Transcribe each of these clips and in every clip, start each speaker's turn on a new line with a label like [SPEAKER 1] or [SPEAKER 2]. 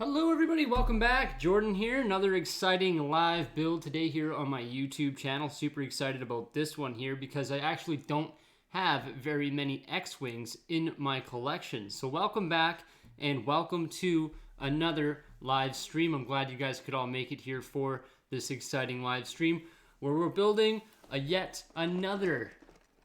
[SPEAKER 1] Hello everybody, welcome back. Jordan here, another exciting live build today here on my YouTube channel. Super excited about this one here because I actually don't have very many X-Wings in my collection. So welcome back and welcome to another live stream. I'm glad you guys could all make it here for this exciting live stream where we're building yet another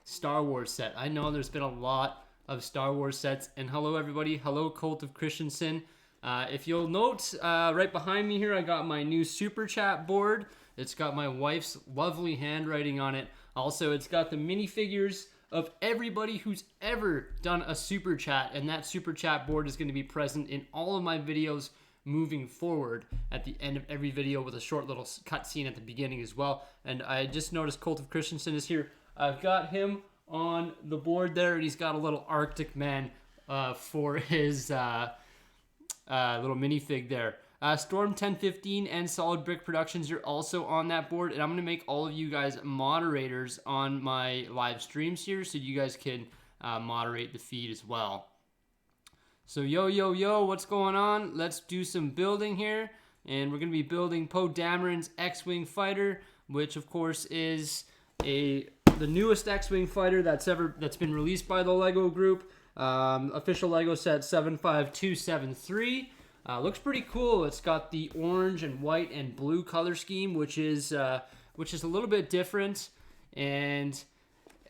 [SPEAKER 1] Star Wars set. I know there's been a lot of Star Wars sets, and hello everybody, hello Cult of Christensen. If you'll note, right behind me here, I got my new Super Chat board. It's got my wife's lovely handwriting on it. Also, it's got the minifigures of everybody who's ever done a Super Chat, and that Super Chat board is going to be present in all of my videos moving forward at the end of every video with a short little cutscene at the beginning as well. And I just noticed Cult of Christensen is here. I've got him on the board there, and he's got a little Arctic Man for his... little minifig there. Storm 1015 and Solid Brick Productions are also on that board, and I'm going to make all of you guys moderators on my live streams here so you guys can moderate the feed as well. So yo, what's going on? Let's do some building here, and we're going to be building Poe Dameron's X-Wing fighter, which of course is the newest X-Wing fighter that's been released by the LEGO group. Official Lego set 75273. Looks pretty cool. It's got the orange and white and blue color scheme, which is a little bit different, and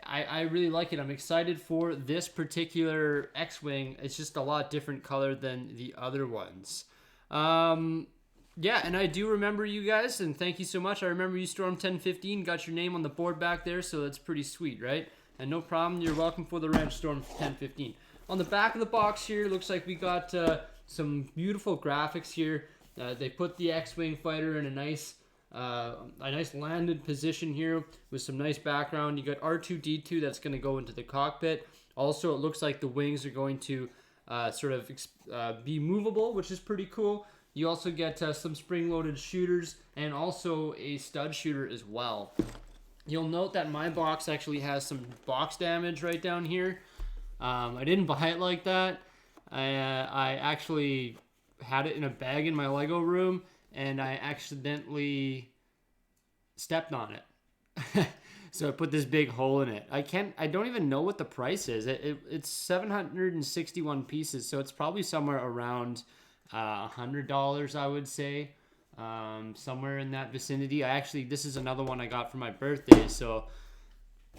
[SPEAKER 1] I really like it. I'm excited for this particular X-Wing. It's just a lot different color than the other ones. Yeah, and I do remember you guys, and thank you so much. I remember you, Storm 1015, got your name on the board back there, so that's pretty sweet, right? And no problem, you're welcome for the ranch, Storm 1015. On the back of the box here, looks like we got some beautiful graphics here. They put the X-Wing fighter in a nice landed position here with some nice background. You got R2-D2 that's going to go into the cockpit. Also, it looks like the wings are going to be movable, which is pretty cool. You also get some spring-loaded shooters and also a stud shooter as well. You'll note that my box actually has some box damage right down here. I didn't buy it like that. I actually had it in a bag in my Lego room, and I accidentally stepped on it. So I put this big hole in it. I don't even know what the price is. It's 761 pieces, so it's probably somewhere around $100, I would say. Somewhere in that vicinity. This is another one I got for my birthday, so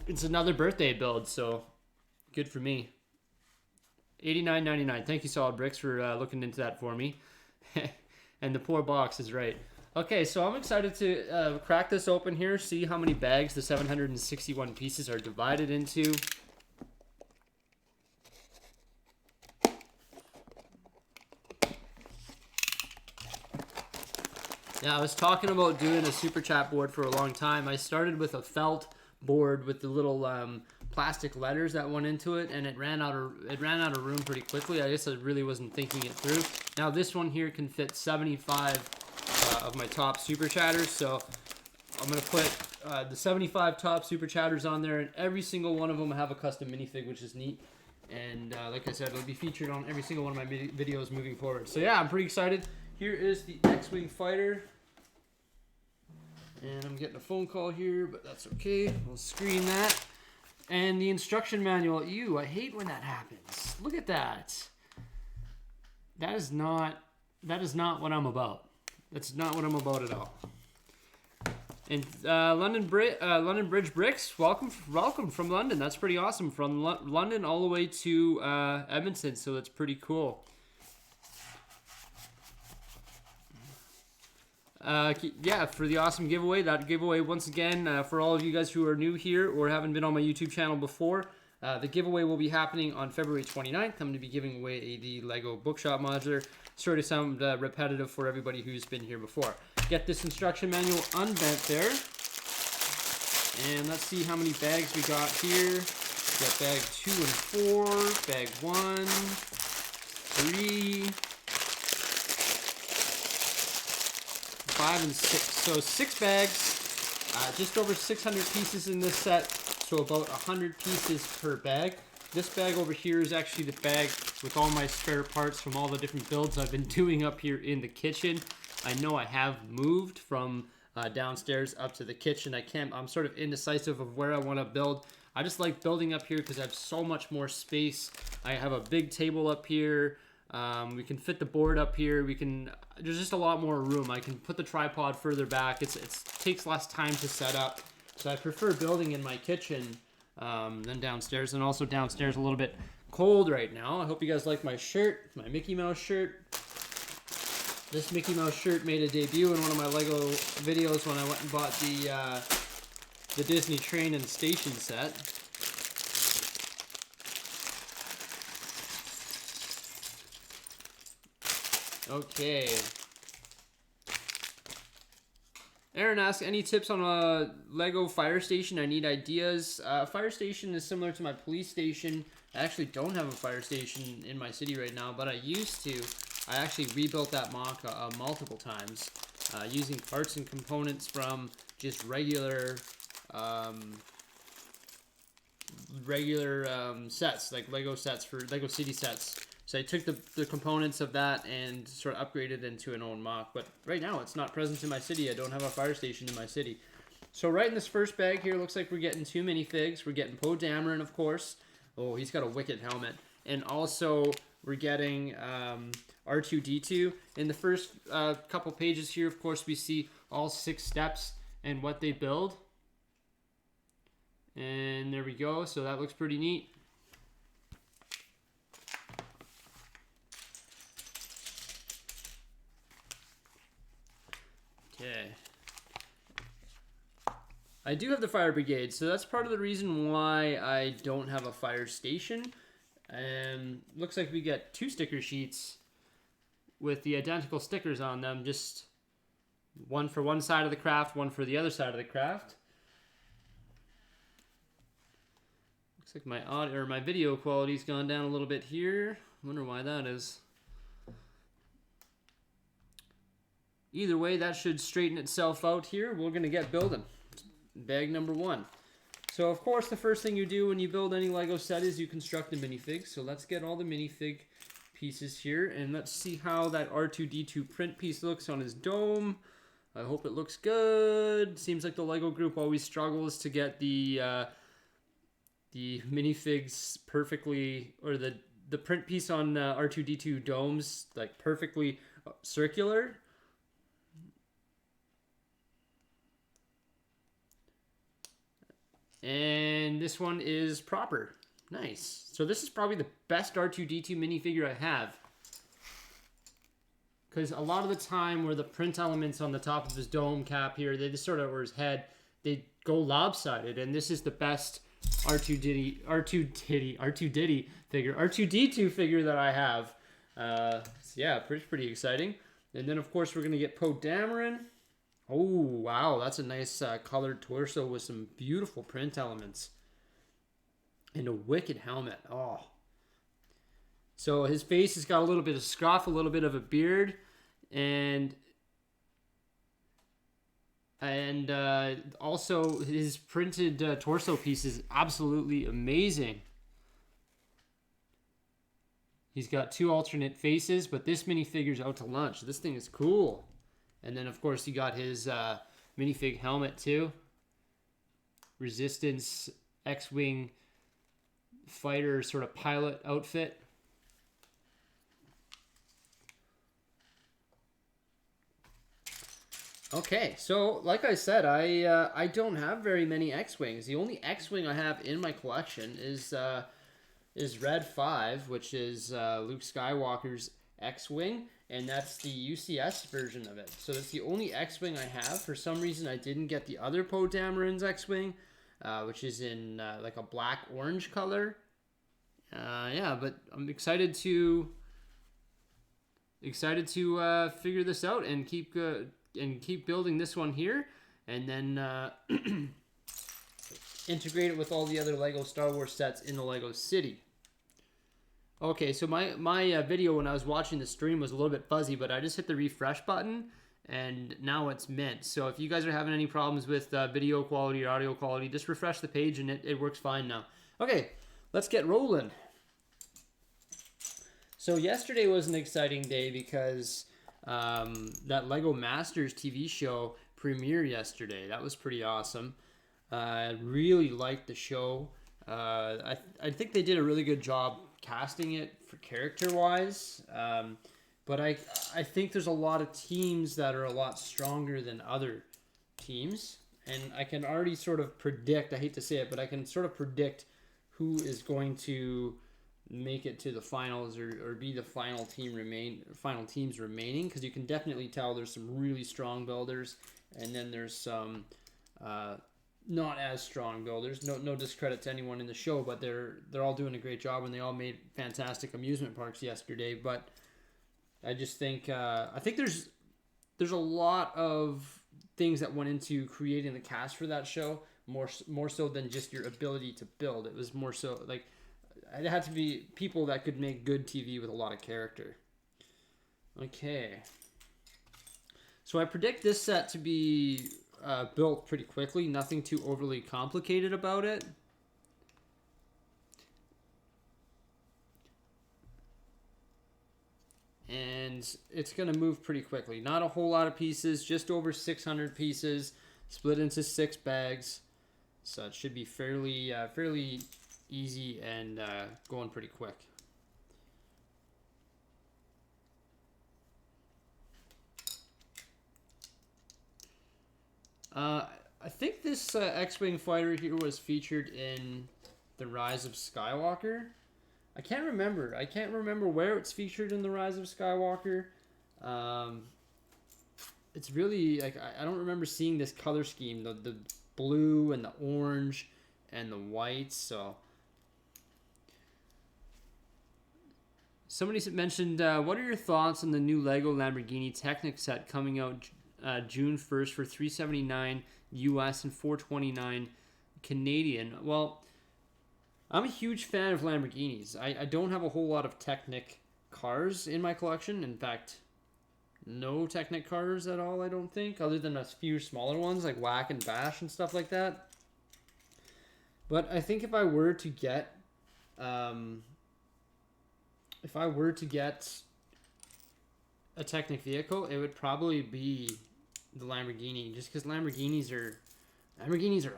[SPEAKER 1] it's another birthday build, so good for me. $89.99. Thank you, Solid Bricks, for looking into that for me. And the poor box is right. Okay, so I'm excited to crack this open here, see how many bags the 761 pieces are divided into. Yeah, I was talking about doing a Super Chat board for a long time. I started with a felt board with the little plastic letters that went into it, and it ran out of room pretty quickly. I guess I really wasn't thinking it through. Now this one here can fit 75 of my top Super Chatters, so I'm gonna put the 75 top Super Chatters on there, and every single one of them have a custom minifig, which is neat. And like I said, it'll be featured on every single one of my videos moving forward. So yeah, I'm pretty excited. Here is the X-Wing fighter. And I'm getting a phone call here, but that's okay. We'll screen that. And the instruction manual. Ew, I hate when that happens. Look at that. That is not what I'm about. That's not what I'm about at all. And London Bridge Bricks, welcome from London. That's pretty awesome. From London all the way to Edmonton, so that's pretty cool. Yeah, for the awesome giveaway. That giveaway, once again, for all of you guys who are new here or haven't been on my YouTube channel before, the giveaway will be happening on February 29th. I'm going to be giving away the Lego Bookshop modular. Sort of sound repetitive for everybody who's been here before. Get this instruction manual unbent there. And let's see how many bags we got here. We got bag 2 and 4, bag 1, 3, 5 and 6. So 6 bags, just over 600 pieces in this set, so about 100 pieces per bag. This bag over here is actually the bag with all my spare parts from all the different builds I've been doing up here in the kitchen. I know I have moved from downstairs up to the kitchen. I'm sort of indecisive of where I want to build. I just like building up here because I have so much more space. I have a big table up here. We can fit the board up here. There's just a lot more room. I can put the tripod further back. It takes less time to set up. So I prefer building in my kitchen than downstairs. And also downstairs a little bit cold right now. I hope you guys like my shirt, my Mickey Mouse shirt. This Mickey Mouse shirt made a debut in one of my Lego videos when I went and bought the Disney train and station set. Okay. Aaron asks, any tips on a Lego fire station? I need ideas. Fire station is similar to my police station. I actually don't have a fire station in my city right now, but I used to. I actually rebuilt that MOC multiple times using parts and components from just regular sets, like Lego sets for Lego City sets. So I took the components of that and sort of upgraded into an own MOC. But right now it's not present in my city. I don't have a fire station in my city. So right in this first bag here, looks like we're getting 2 minifigs. We're getting Poe Dameron, of course. Oh, he's got a wicked helmet. And also we're getting R2-D2. In the first couple pages here, of course, we see all 6 steps and what they build. And there we go. So that looks pretty neat. Okay. I do have the fire brigade, so that's part of the reason why I don't have a fire station. And looks like we get 2 sticker sheets with the identical stickers on them, just one for one side of the craft, one for the other side of the craft. Looks like my video quality's gone down a little bit here. Wonder why that is. Either way, that should straighten itself out here. We're gonna get building. Bag number 1. So of course the first thing you do when you build any Lego set is you construct a minifig. So let's get all the minifig pieces here and let's see how that R2-D2 print piece looks on his dome. I hope it looks good. Seems like the Lego group always struggles to get the minifigs perfectly, or the print piece on R2-D2 domes like perfectly circular. And this one is proper. Nice. So this is probably the best R2-D2 minifigure I have. Because a lot of the time where the print elements on the top of his dome cap here, they just sort of, or his head, they go lopsided. And this is the best R2-D2 figure that I have. So yeah, pretty exciting. And then of course we're going to get Poe Dameron. Oh, wow, that's a nice colored torso with some beautiful print elements. And a wicked helmet. Oh. So his face has got a little bit of scruff, a little bit of a beard. And also his printed torso piece is absolutely amazing. He's got 2 alternate faces, but this minifigure's out to lunch. This thing is cool. And then, of course, you got his minifig helmet, too. Resistance X-Wing fighter sort of pilot outfit. Okay, so like I said, I don't have very many X-Wings. The only X-Wing I have in my collection is Red 5, which is Luke Skywalker's X-Wing. And that's the UCS version of it. So that's the only X-Wing I have. For some reason, I didn't get the other Poe Dameron's X-Wing, which is in like a black-orange color. Yeah, but I'm excited to figure this out and keep building this one here, and then integrate it with all the other Lego Star Wars sets in the Lego City. Okay, so my video when I was watching the stream was a little bit fuzzy, but I just hit the refresh button, and now it's mint. So if you guys are having any problems with video quality or audio quality, just refresh the page, and it works fine now. Okay, let's get rolling. So yesterday was an exciting day because that Lego Masters TV show premiered yesterday. That was pretty awesome. I really liked the show. I think they did a really good job casting it for character-wise. But I think there's a lot of teams that are a lot stronger than other teams. And I can already sort of predict, I hate to say it, but I can sort of predict who is going to make it to the finals or be the final teams remaining, because you can definitely tell there's some really strong builders, and then there's some not as strong builders. No discredit to anyone in the show, but they're all doing a great job, and they all made fantastic amusement parks yesterday. But I just think I think there's a lot of things that went into creating the cast for that show, more so than just your ability to build. It was more so like it had to be people that could make good TV with a lot of character. Okay. So I predict this set to be built pretty quickly. Nothing too overly complicated about it. And it's going to move pretty quickly. Not a whole lot of pieces. Just over 600 pieces. Split into 6 bags. So it should be fairly easy and going pretty quick. I think this X-Wing fighter here was featured in The Rise of Skywalker. I can't remember. I can't remember where it's featured in The Rise of Skywalker. It's really like I don't remember seeing this color scheme, the blue and the orange and the white. So somebody mentioned, what are your thoughts on the new Lego Lamborghini Technic set coming out June 1st for $379 US and $429 Canadian? Well, I'm a huge fan of Lamborghinis. I don't have a whole lot of Technic cars in my collection. In fact, no Technic cars at all, I don't think, other than a few smaller ones like Whack and Bash and stuff like that. But I think if I were to get a Technic vehicle, it would probably be the Lamborghini, just because Lamborghinis are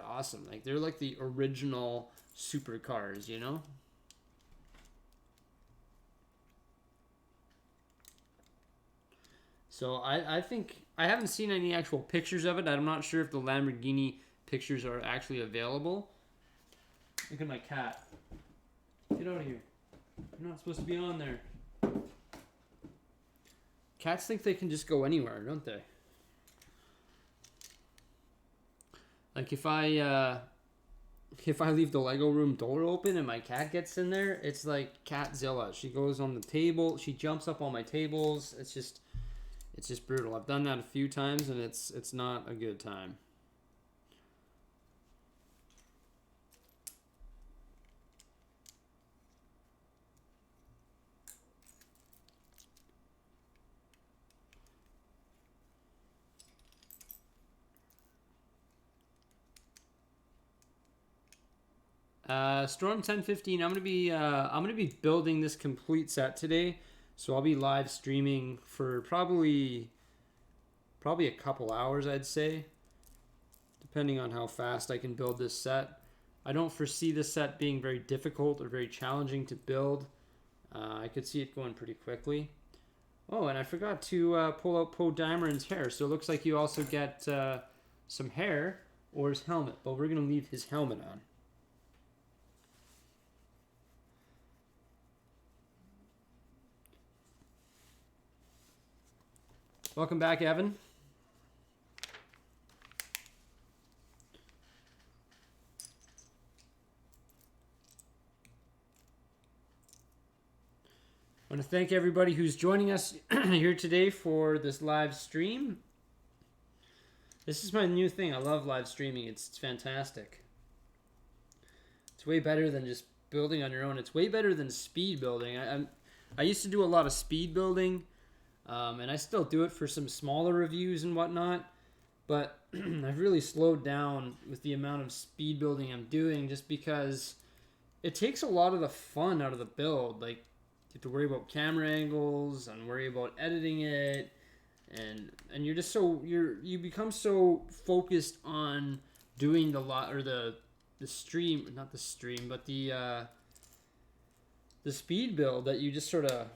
[SPEAKER 1] awesome. Like, they're like the original supercars, you know? So I think I haven't seen any actual pictures of it. I'm not sure if the Lamborghini pictures are actually available. Look at my cat. Get out of here. You're not supposed to be on there. Cats think they can just go anywhere, don't they? Like if I leave the Lego room door open and my cat gets in there, it's like Catzilla. She goes on the table, she jumps up on my tables. It's just brutal. I've done that a few times and it's not a good time. Storm 1015. I'm gonna be building this complete set today, so I'll be live streaming for probably a couple hours, I'd say, depending on how fast I can build this set. I don't foresee this set being very difficult or very challenging to build. I could see it going pretty quickly. Oh, and I forgot to pull out Poe Dameron's hair, so it looks like you also get some hair or his helmet, but we're gonna leave his helmet on. Welcome back, Evan. I want to thank everybody who's joining us here today for this live stream. This is my new thing. I love live streaming. It's fantastic. It's way better than just building on your own. It's way better than speed building. I used to do a lot of speed building. And I still do it for some smaller reviews and whatnot, but I've really slowed down with the amount of speed building I'm doing, just because it takes a lot of the fun out of the build. Like, you have to worry about camera angles and worry about editing it, and you're just so you become so focused on doing the stream, not the stream, but the speed build, that you just sort of,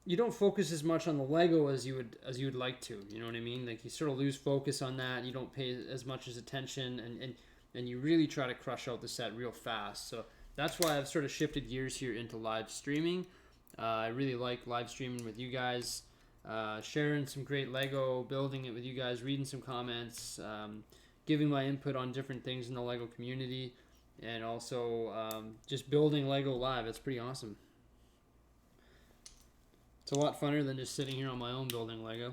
[SPEAKER 1] you don't focus as much on the Lego as you would like to. You know what I mean? Like, you sort of lose focus on that. You don't pay as much as attention, and you really try to crush out the set real fast. So that's why I've sort of shifted gears here into live streaming. I really like live streaming with you guys, sharing some great Lego, building it with you guys, reading some comments, giving my input on different things in the Lego community, and also just building Lego live. It's pretty awesome. It's a lot funner than just sitting here on my own building Lego.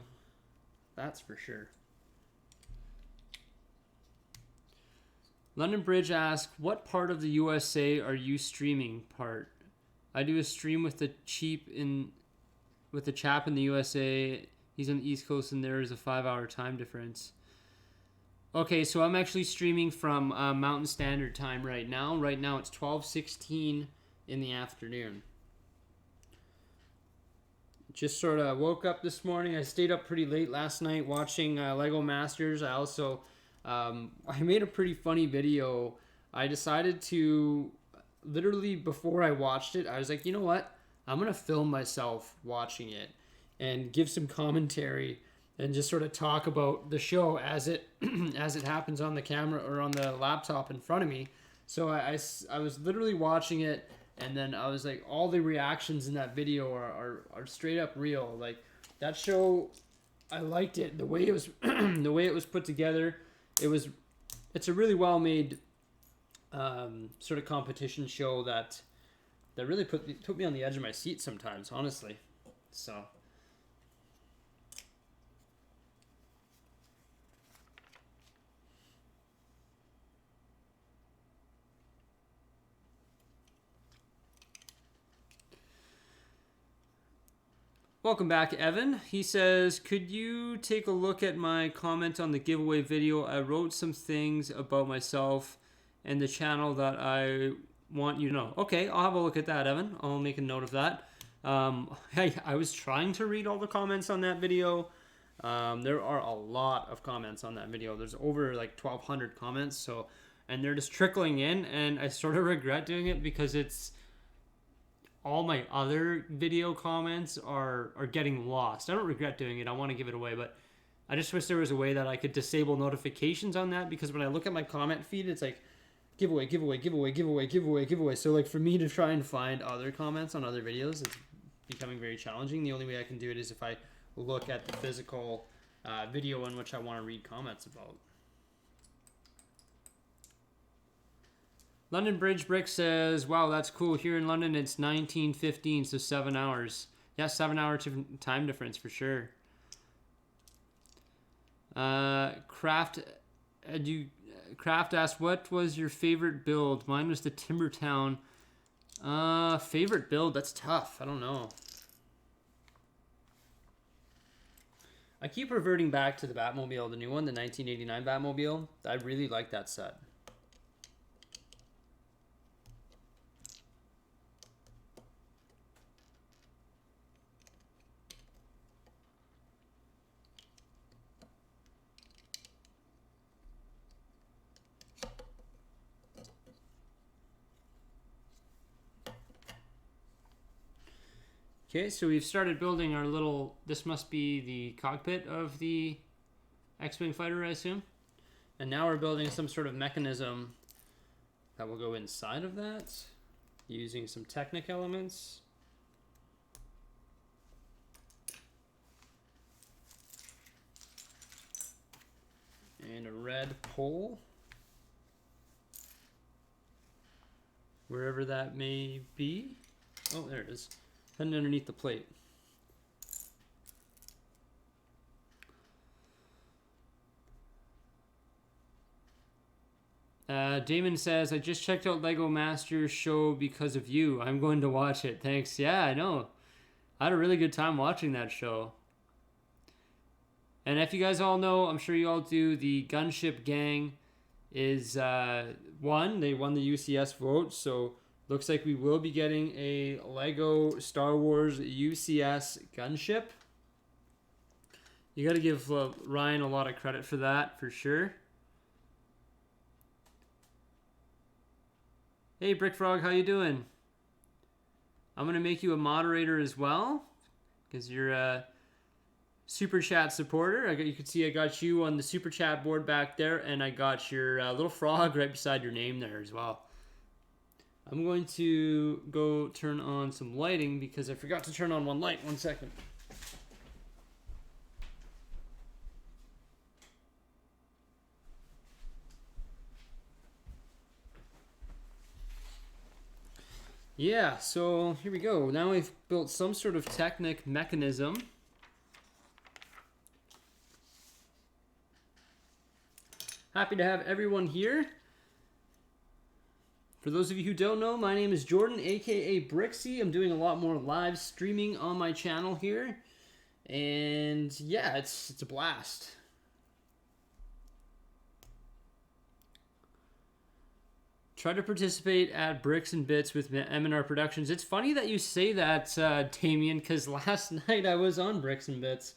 [SPEAKER 1] That's for sure. London Bridge asks, what part of the USA are you streaming part? I do a stream with the chap in the USA. He's on the East Coast, and there is a 5-hour time difference. Okay, so I'm actually streaming from Mountain Standard Time right now. Right now it's 12:16 in the afternoon. Just sort of woke up this morning. I stayed up pretty late last night watching Lego Masters. I also I made a pretty funny video. I decided to, literally before I watched it, I was like, you know what? I'm going to film myself watching it and give some commentary and just sort of talk about the show as it as it happens on the camera or on the laptop in front of me. So I was literally watching it, and then I was like, all the reactions in that video are straight up real. Like, that show, I liked it. The way it was the way it was put together, it's a really well made sort of competition show that really put me on the edge of my seat sometimes, honestly. So welcome back, Evan. He says, could you take a look at my comment on the giveaway video? I wrote some things about myself and the channel that I want you to know. Okay, I'll have a look at that, Evan. I'll make a note of that. I was trying to read all the comments on that video. There are a lot of comments on that video. There's over like 1,200 comments, so, and they're just trickling in, and I sort of regret doing it because it's, all my other video comments are getting lost. I don't regret doing it. I want to give it away, but I just wish there was a way that I could disable notifications on that, because when I look at my comment feed, it's like giveaway, giveaway, giveaway, giveaway, giveaway, giveaway. So like, for me to try and find other comments on other videos, it's becoming very challenging. The only way I can do it is if I look at the physical video in which I want to read comments about. London Bridge Brick says, wow, that's cool. Here in London, it's 19:15, so 7 hours. Yeah, 7-hour time difference for sure. Craft asked, what was your favorite build? Mine was the Timbertown. Favorite build? That's tough. I don't know. I keep reverting back to the Batmobile, the new one, the 1989 Batmobile. I really like that set. Okay, so we've started building our little, this must be the cockpit of the X-Wing fighter, I assume. And now we're building some sort of mechanism that will go inside of that, using some Technic elements. And a red pole, wherever that may be. Oh, there it is. And underneath the plate. Damon says, I just checked out Lego Masters show because of you. I'm going to watch it. Thanks. Yeah, I know. I had a really good time watching that show. And if you guys all know, I'm sure you all do, the Gunship Gang is won. They won the UCS vote, so Looks like we will be getting a Lego Star Wars UCS gunship. You got to give Ryan a lot of credit for that, for sure. Hey, Brickfrog, how you doing? I'm going to make you a moderator as well, because you're a Super Chat supporter. You can see I got you on the Super Chat board back there, and I got your little frog right beside your name there as well. I'm going to go turn on some lighting because I forgot to turn on one light. 1 second. Yeah, so here we go. Now we've built some sort of Technic mechanism. Happy to have everyone here. For those of you who don't know, my name is Jordan, aka Bricksie. I'm doing a lot more live streaming on my channel here. And yeah, it's a blast. Try to participate at Bricks and Bits with M&R Productions. It's funny that you say that, Damien, because last night I was on Bricks and Bits.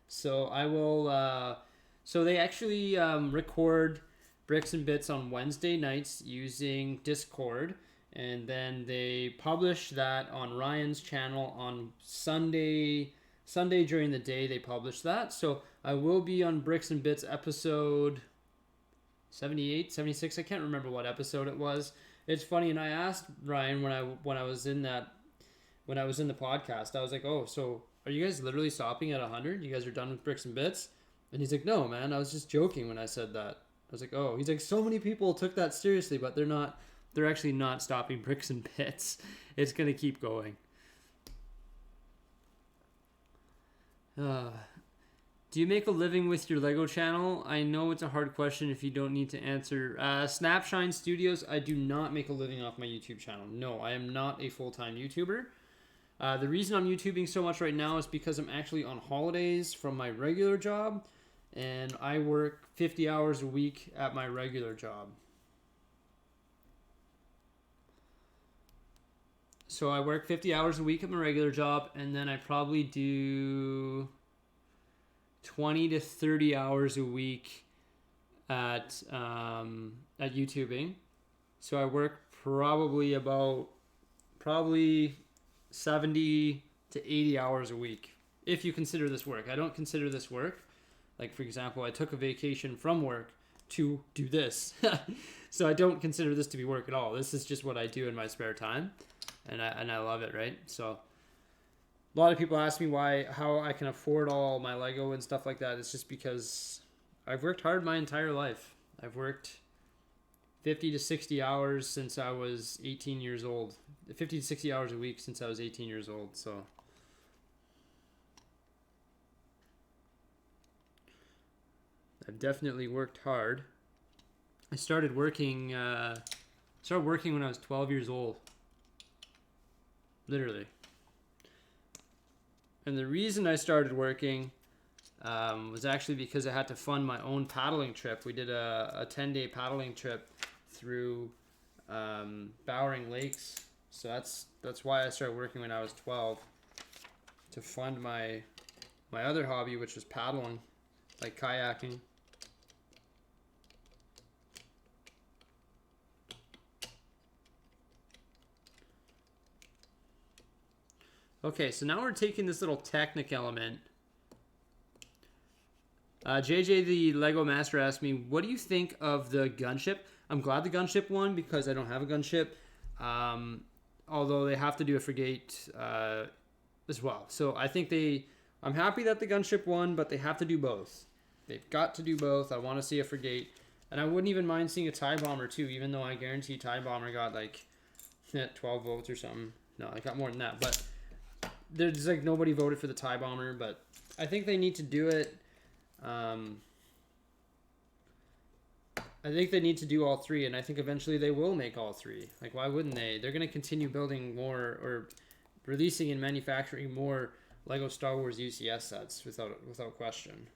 [SPEAKER 1] So I will... so they actually record Bricks and Bits on Wednesday nights using Discord, and then they publish that on Ryan's channel on Sunday during the day. They publish that, so I will be on Bricks and Bits episode 78, 76. I can't remember what episode it was. It's funny, and I asked Ryan when I was in the podcast. I was like, "Oh, so are you guys literally stopping at 100? You guys are done with Bricks and Bits?" And he's like, "No, man. I was just joking when I said that." I was like, "Oh." He's like, "So many people took that seriously, but they're not. They're actually not stopping Bricks and Bits. It's gonna keep going." Do you make a living with your Lego channel? I know it's a hard question if you don't need to answer. Snapshine Studios, I do not make a living off my YouTube channel. No, I am not a full-time YouTuber. The reason I'm YouTubing so much right now is because I'm actually on holidays from my regular job, and I work 50 hours a week at my regular job. So I work 50 hours a week at my regular job, and then I probably do 20 to 30 hours a week at YouTubing. So I work probably 70 to 80 hours a week, if you consider this work. I don't consider this work. Like, for example, I took a vacation from work to do this. So I don't consider this to be work at all. This is just what I do in my spare time, and I love it, right? So a lot of people ask me how I can afford all my Lego and stuff like that. It's just because I've worked hard my entire life. I've worked 50 to 60 hours since I was 18 years old. 50 to 60 hours a week since I was 18 years old, so... I've definitely worked hard. I started working when I was 12 years old. Literally. And the reason I started working was actually because I had to fund my own paddling trip. We did a 10-day paddling trip through Bowring Lakes. So that's why I started working when I was 12, to fund my other hobby, which was paddling, like kayaking. Okay, so now we're taking this little Technic element. JJ, the Lego Master, asked me, what do you think of the gunship? I'm glad the gunship won because I don't have a gunship. Although they have to do a frigate as well. So I think I'm happy that the gunship won, but they have to do both. They've got to do both. I want to see a frigate. And I wouldn't even mind seeing a TIE bomber too, even though I guarantee TIE bomber got like 12 votes or something. No, I got more than that. But there's like nobody voted for the TIE bomber, but I think they need to do it. I think they need to do all three, and I think eventually they will make all three. Like, why wouldn't they? They're going to continue building more, or releasing and manufacturing more Lego Star Wars UCS sets without question.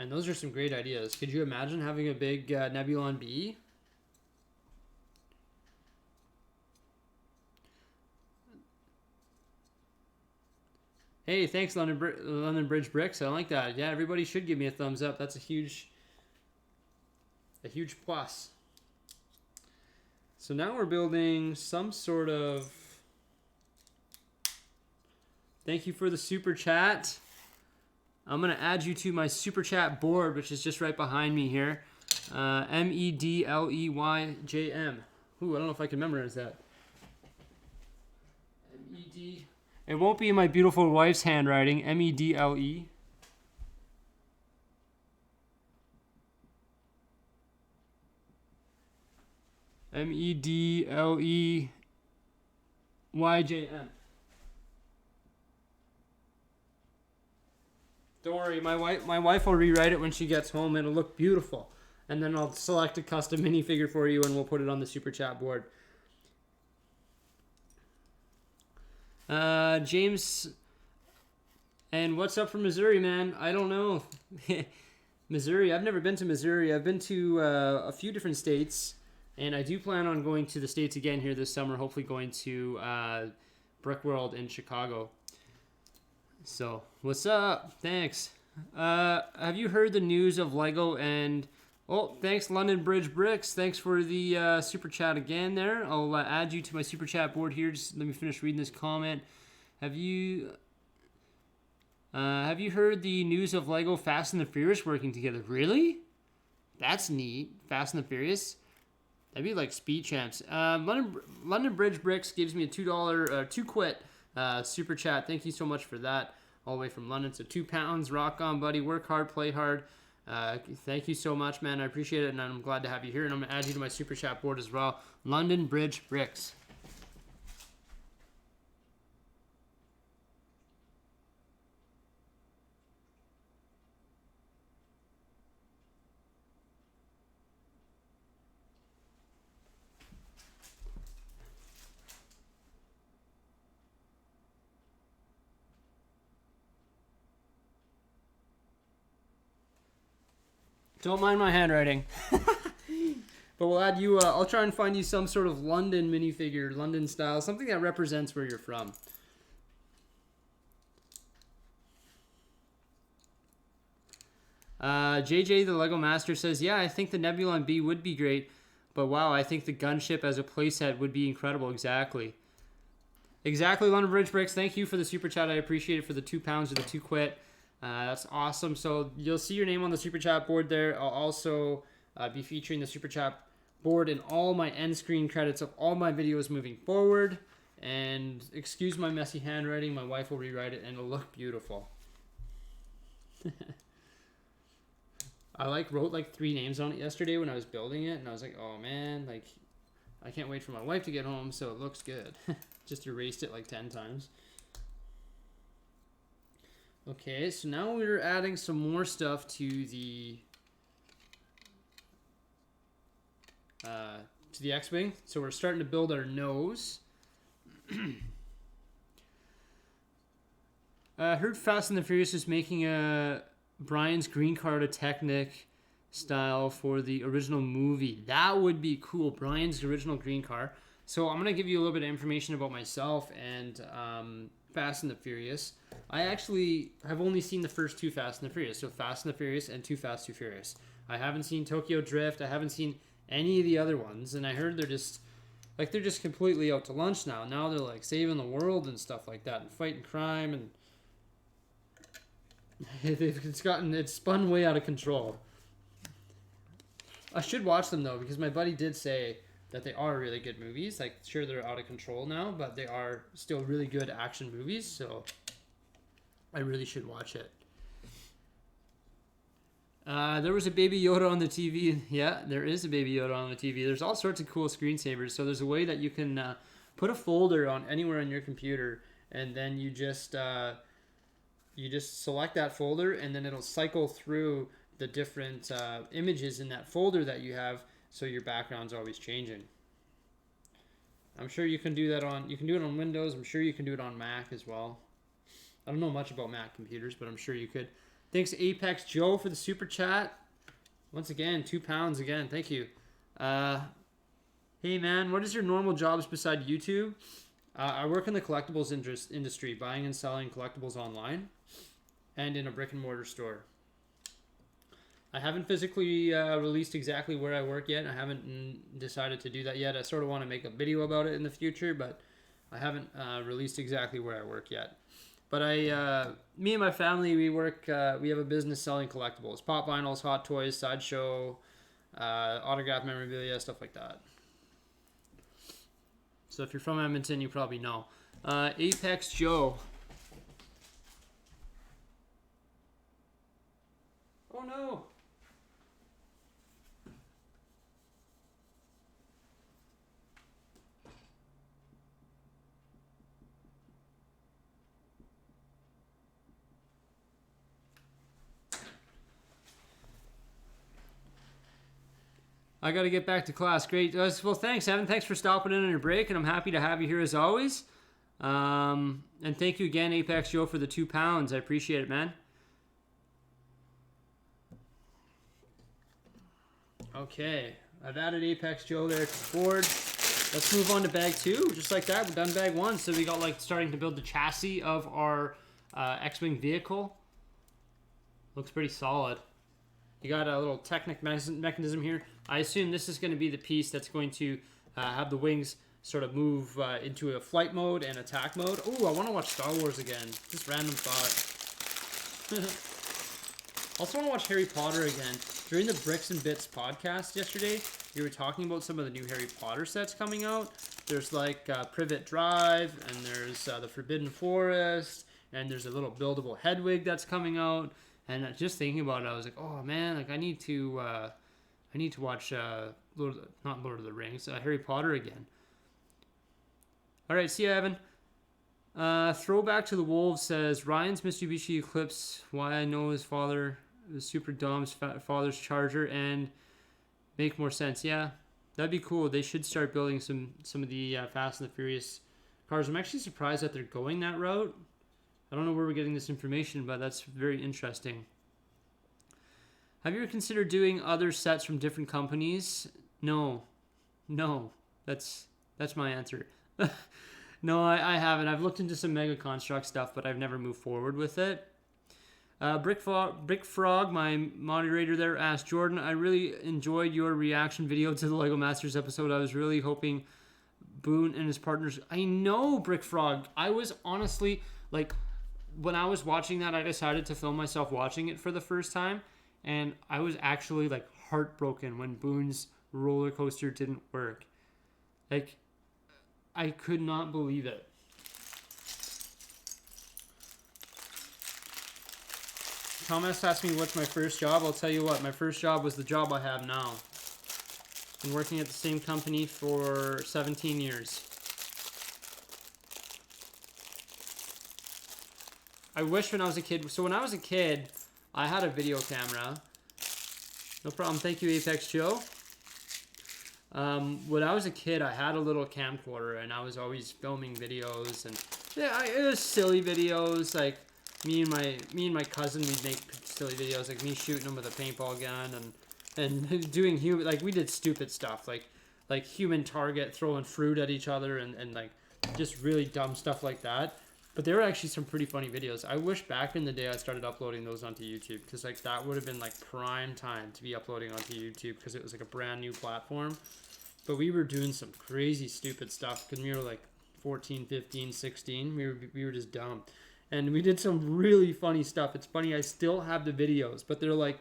[SPEAKER 1] And those are some great ideas. Could you imagine having a big Nebulon bee? Hey, thanks, London Bridge Bricks. I like that. Yeah, everybody should give me a thumbs up. That's a huge plus. So now we're building some sort of... Thank you for the super chat. I'm going to add you to my super chat board, which is just right behind me here. MEDLEYJM. Ooh, I don't know if I can memorize that. MED. It won't be in my beautiful wife's handwriting. MEDLE. MEDLEYJM. Don't worry, my wife will rewrite it when she gets home. It'll look beautiful. And then I'll select a custom minifigure for you and we'll put it on the super chat board. James, and what's up from Missouri, man? I don't know. Missouri, I've never been to Missouri. I've been to a few different states, and I do plan on going to the States again here this summer, hopefully going to Brick World in Chicago. So, what's up? Thanks. Have you heard the news of Lego and... Oh, thanks, London Bridge Bricks. Thanks for the super chat again there. I'll add you to my super chat board here. Just let me finish reading this comment. Have you heard the news of Lego Fast and the Furious working together? Really? That's neat. Fast and the Furious? That'd be like Speed Champs. London Bridge Bricks gives me a $2 2-quit super chat. Thank you so much for that. All the way from London. So £2. Rock on, buddy. Work hard, play hard. Thank you so much, man. I appreciate it, and I'm glad to have you here. And I'm going to add you to my super chat board as well. London Bridge Bricks. Don't mind my handwriting. But we'll add you, I'll try and find you some sort of London minifigure, London style, something that represents where you're from. JJ, the Lego Master, says, yeah, I think the Nebulon B would be great, but wow, I think the gunship as a playset would be incredible. Exactly. Exactly, London Bridge Bricks. Thank you for the super chat. I appreciate it for the £2 or the 2-quit. That's awesome. So you'll see your name on the super chat board there. I'll also be featuring the super chat board in all my end screen credits of all my videos moving forward. And excuse my messy handwriting. My wife will rewrite it and it'll look beautiful. I wrote like 3 names on it yesterday when I was building it, and I was like, oh man, like I can't wait for my wife to get home so it looks good. Just erased it like 10 times. Okay, so now we're adding some more stuff to the X-Wing. So we're starting to build our nose. I heard Fast and the Furious is making a Brian's green card, a Technic style for the original movie. That would be cool. Brian's original green car. So I'm going to give you a little bit of information about myself and Fast and the Furious. I actually have only seen the first 2 Fast and the Furious. So Fast and the Furious and Too Fast, Too Furious. I haven't seen Tokyo Drift. I haven't seen any of the other ones. And I heard they're just completely out to lunch now. Now they're like saving the world and stuff like that and fighting crime, and it's spun way out of control. I should watch them though, because my buddy did say that they are really good movies. Like, sure, they're out of control now, but they are still really good action movies, so I really should watch it. There was a Baby Yoda on the TV. Yeah, there is a Baby Yoda on the TV. There's all sorts of cool screensavers. So there's a way that you can put a folder on anywhere on your computer, and then you just select that folder, and then it'll cycle through the different images in that folder that you have, so your background's always changing. I'm sure you can do that you can do it on Windows. I'm sure you can do it on Mac as well. I don't know much about Mac computers, but I'm sure you could. Thanks Apex Joe for the super chat. Once again, £2 again. Thank you. Hey man, what is your normal jobs beside YouTube? I work in the collectibles industry, buying and selling collectibles online and in a brick and mortar store. I haven't physically released exactly where I work yet. I haven't decided to do that yet. I sort of want to make a video about it in the future, but I haven't released exactly where I work yet. But me and my family, we work. We have a business selling collectibles, pop vinyls, hot toys, sideshow, autographed memorabilia, stuff like that. So if you're from Edmonton, you probably know. Apex Joe. Oh no. I got to get back to class. Great. Well, thanks, Evan. Thanks for stopping in on your break, and I'm happy to have you here as always. And thank you again, Apex Joe, for the £2. I appreciate it, man. Okay. I've added Apex Joe there to the board. Let's move on to bag 2. Just like that, we're done bag 1. So we got like starting to build the chassis of our X-Wing vehicle. Looks pretty solid. You got a little Technic mechanism here. I assume this is going to be the piece that's going to have the wings sort of move into a flight mode and attack mode. Oh, I want to watch Star Wars again. Just random thought. Also want to watch Harry Potter again. During the Bricks and Bits podcast yesterday, you were talking about some of the new Harry Potter sets coming out. There's like Privet Drive, and there's the Forbidden Forest, and there's a little buildable Hedwig that's coming out. And just thinking about it, I was like, oh man, like I need to watch not Lord of the Rings, Harry Potter again. All right, see you, Evan. Throwback to the Wolves says Ryan's Mitsubishi Eclipse. Why I know his father was Super Dom's father's Charger and make more sense. Yeah, that'd be cool. They should start building some of the Fast and the Furious cars. I'm actually surprised that they're going that route. I don't know where we're getting this information, but that's very interesting. Have you ever considered doing other sets from different companies? No. That's my answer. No, I haven't. I've looked into some Mega Construct stuff, but I've never moved forward with it. Brick Frog, my moderator there, asked, Jordan, I really enjoyed your reaction video to the Lego Masters episode. I was really hoping Boone and his partners... I know, Brick Frog. I was honestly, like... When I was watching that, I decided to film myself watching it for the first time, and I was actually like heartbroken when Boone's roller coaster didn't work. Like, I could not believe it. Thomas asked me what's my first job. I'll tell you what, my first job was the job I have now. Been working at the same company for 17 years. I wish when I was a kid... So when I was a kid, I had a video camera. No problem. Thank you, Apex Joe. When I was a kid, I had a little camcorder, and I was always filming videos. And yeah, it was silly videos. Like, me and my cousin, we'd make silly videos. Like, me shooting them with a paintball gun and doing human... Like, we did stupid stuff. Like human target, throwing fruit at each other, and like, just really dumb stuff like that. But there were actually some pretty funny videos. I wish back in the day I started uploading those onto YouTube, because like that would have been like prime time to be uploading onto YouTube, because it was like a brand new platform. But we were doing some crazy stupid stuff because we were like 14, 15, 16. We were just dumb. And we did some really funny stuff. It's funny, I still have the videos, but they're like,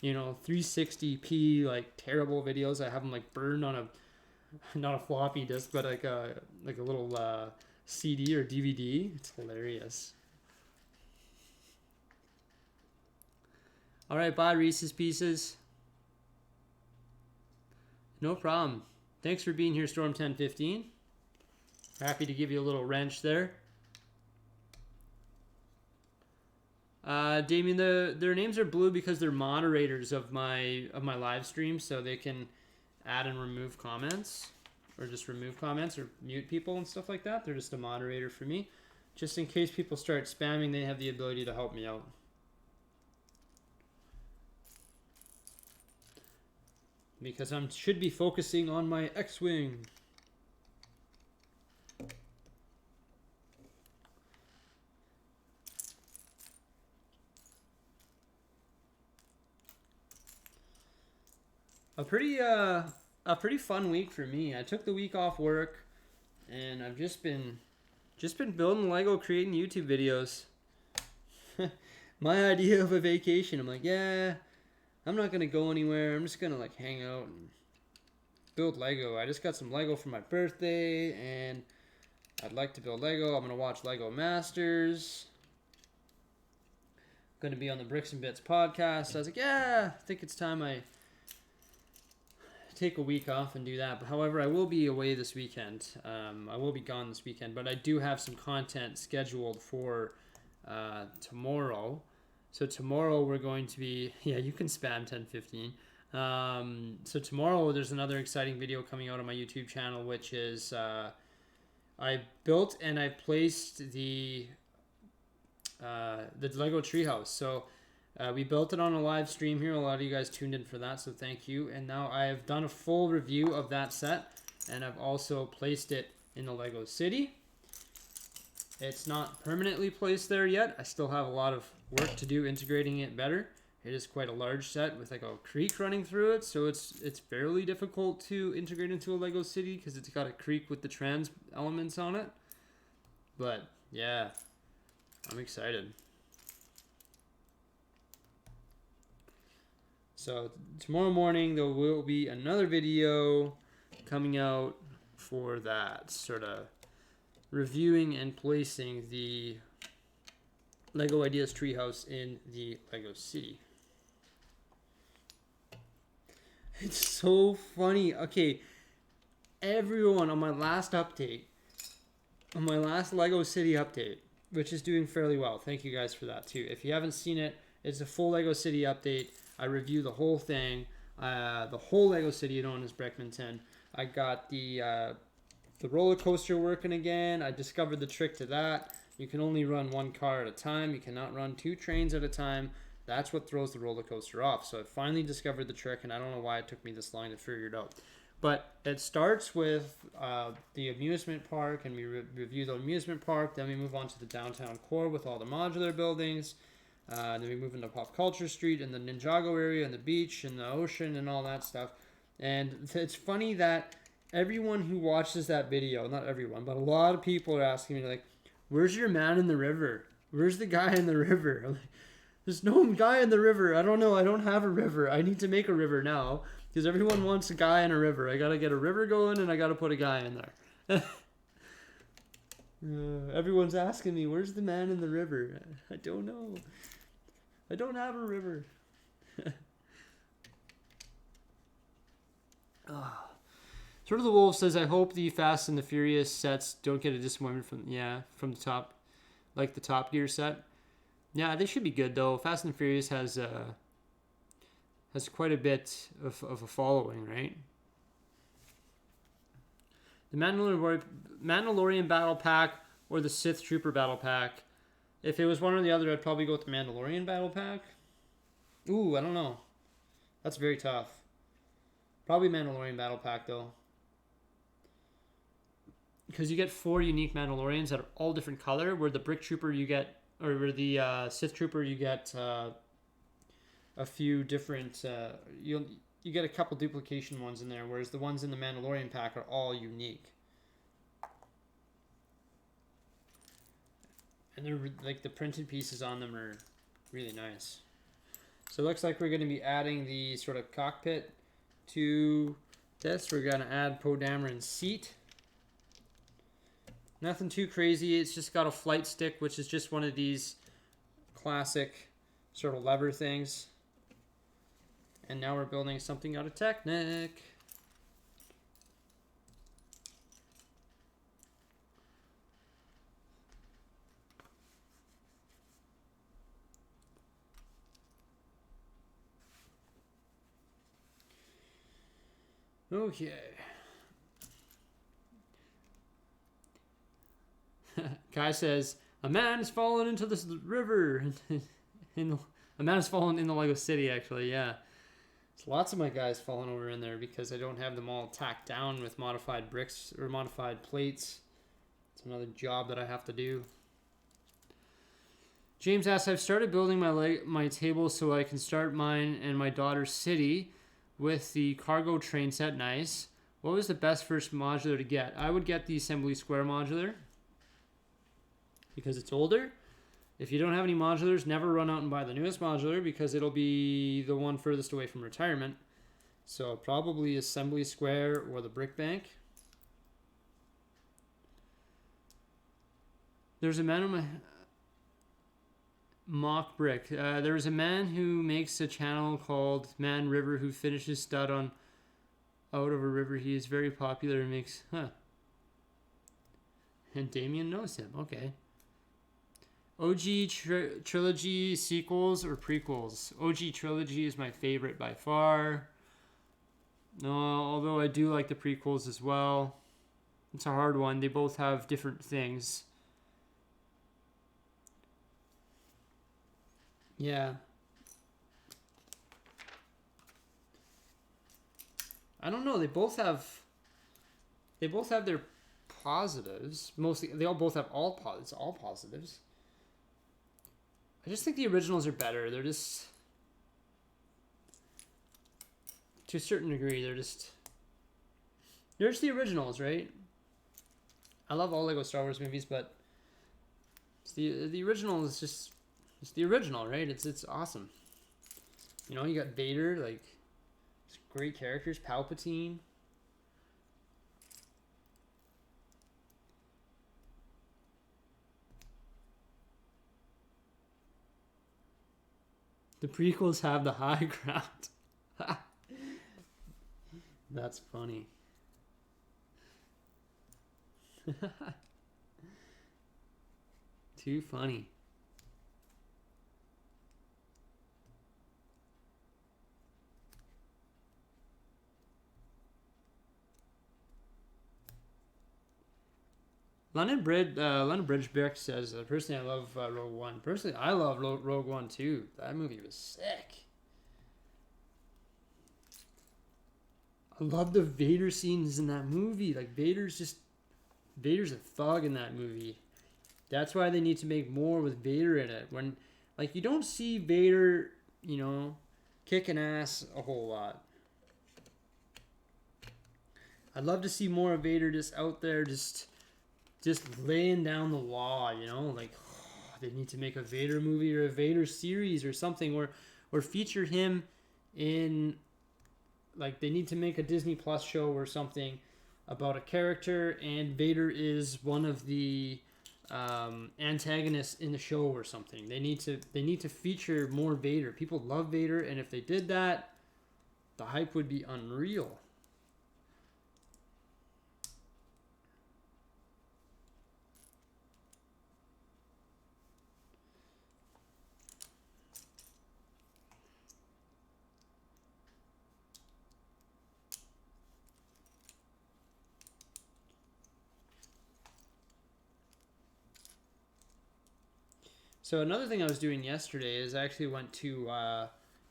[SPEAKER 1] you know, 360p, like terrible videos. I have them like burned on not a floppy disk, but like a little CD or DVD. It's hilarious. All right, bye, Reese's Pieces. No problem. Thanks for being here, Storm 1015. Happy to give you a little wrench there. Damien, their names are blue because they're moderators of my live stream, so they can add and remove comments, or just remove comments or mute people and stuff like that. They're just a moderator for me. Just in case people start spamming, they have the ability to help me out. because I should be focusing on my X-Wing. A pretty fun week for me. I took the week off work, and I've just been building Lego, creating YouTube videos. My idea of a vacation. I'm like, yeah, I'm not gonna go anywhere. I'm just gonna like hang out and build Lego. I just got some Lego for my birthday, and I'd like to build Lego. I'm gonna watch Lego Masters. I'm gonna be on the Bricks and Bits podcast. I was like, yeah, I think it's time I take a week off and do that. But however, I will be away this weekend. I will be gone this weekend, but I do have some content scheduled for tomorrow. So tomorrow we're going to be, yeah, you can spam 1015. So tomorrow there's another exciting video coming out on my YouTube channel, which is I built and I placed the Lego treehouse. So we built it on a live stream here. A lot of you guys tuned in for that, so thank you. And now I have done a full review of that set, and I've also placed it in the Lego City. It's not permanently placed there yet. I still have a lot of work to do integrating it better. It is quite a large set with like a creek running through it, so it's fairly difficult to integrate into a Lego City because it's got a creek with the trans elements on it. But yeah, I'm excited. So tomorrow morning there will be another video coming out for that, sort of reviewing and placing the Lego Ideas Treehouse in the Lego City. It's so funny. Okay, everyone on my last update, on my last Lego City update, which is doing fairly well. Thank you guys for that too. If you haven't seen it, it's a full Lego City update. I review the whole thing, the whole Lego City known as Breckmanton. I got the roller coaster working again. I discovered the trick to that. You can only run one car at a time. You cannot run two trains at a time. That's what throws the roller coaster off. So I finally discovered the trick, and I don't know why it took me this long to figure it out. But it starts with the amusement park, and we review the amusement park. Then we move on to the downtown core with all the modular buildings. Then we move into Pop Culture Street and the Ninjago area and the beach and the ocean and all that stuff. And it's funny that everyone who watches that video, not everyone, but a lot of people are asking me like, where's your man in the river? Where's the guy in the river? I'm like, there's no guy in the river. I don't know. I don't have a river. I need to make a river now because everyone wants a guy in a river. I got to get a river going and I got to put a guy in there. Everyone's asking me, where's the man in the river? I don't know. I don't have a river. Sort of the Wolf says, I hope the Fast and the Furious sets don't get a disappointment from the top, like the Top Gear set. Yeah, they should be good though. Fast and the Furious has quite a bit of a following, right? The Mandalorian Battle Pack or the Sith Trooper Battle Pack. If it was one or the other, I'd probably go with the Mandalorian Battle Pack. Ooh, I don't know. That's very tough. Probably Mandalorian Battle Pack, though. Because you get 4 unique Mandalorians that are all different color, where the Brick Trooper you get, or where the Sith Trooper you get a few different, you get a couple duplication ones in there, whereas the ones in the Mandalorian pack are all unique. And they're like the printed pieces on them are really nice. So it looks like we're going to be adding the sort of cockpit to this. We're going to add Poe Dameron's seat. Nothing too crazy. It's just got a flight stick, which is just one of these classic sort of lever things. And now we're building something out of Technic. Okay. Guy says, a man has fallen into this river. A man has fallen in the Lego City, actually, yeah. Lots of my guys falling over in there because I don't have them all tacked down with modified bricks or modified plates. It's another job that I have to do. James asks, I've started building my table so I can start mine and my daughter's city with the cargo train set. Nice. What was the best first modular to get? I would get the Assembly Square modular because it's older. If you don't have any modulars, never run out and buy the newest modular because it'll be the one furthest away from retirement. So probably Assembly Square or the Brick Bank. There's a man on my mock brick. There is a man who makes a channel called Man River who finishes stud on out of a river. He is very popular and makes and Damien knows him. Okay. OG trilogy sequels or prequels? OG trilogy is my favorite by far. No, although I do like the prequels as well. It's a hard one. They both have different things. Yeah. I don't know. They both have their positives. Mostly, they all both have all positives. I just think the originals are better. They're just, to a certain degree, they're just the originals, right? I love all Lego Star Wars movies, but it's the original is just, it's the original, right? It's awesome. You know, you got Vader, like, great characters, Palpatine. The prequels have the high ground. That's funny. Too funny. London Bridgebeck says, personally, I love Rogue One. Personally, I love Rogue One too. That movie was sick. I love the Vader scenes in that movie. Like, Vader's a thug in that movie. That's why they need to make more with Vader in it. When, like, you don't see Vader, you know, kicking ass a whole lot. I'd love to see more of Vader just out there, just laying down the law, you know, like, oh, they need to make a Vader movie or a Vader series or something, or feature him in, like, they need to make a Disney Plus show or something about a character and Vader is one of the antagonists in the show or something. They need to feature more Vader. People love Vader, and if they did that, the hype would be unreal. So another thing I was doing yesterday is I actually went to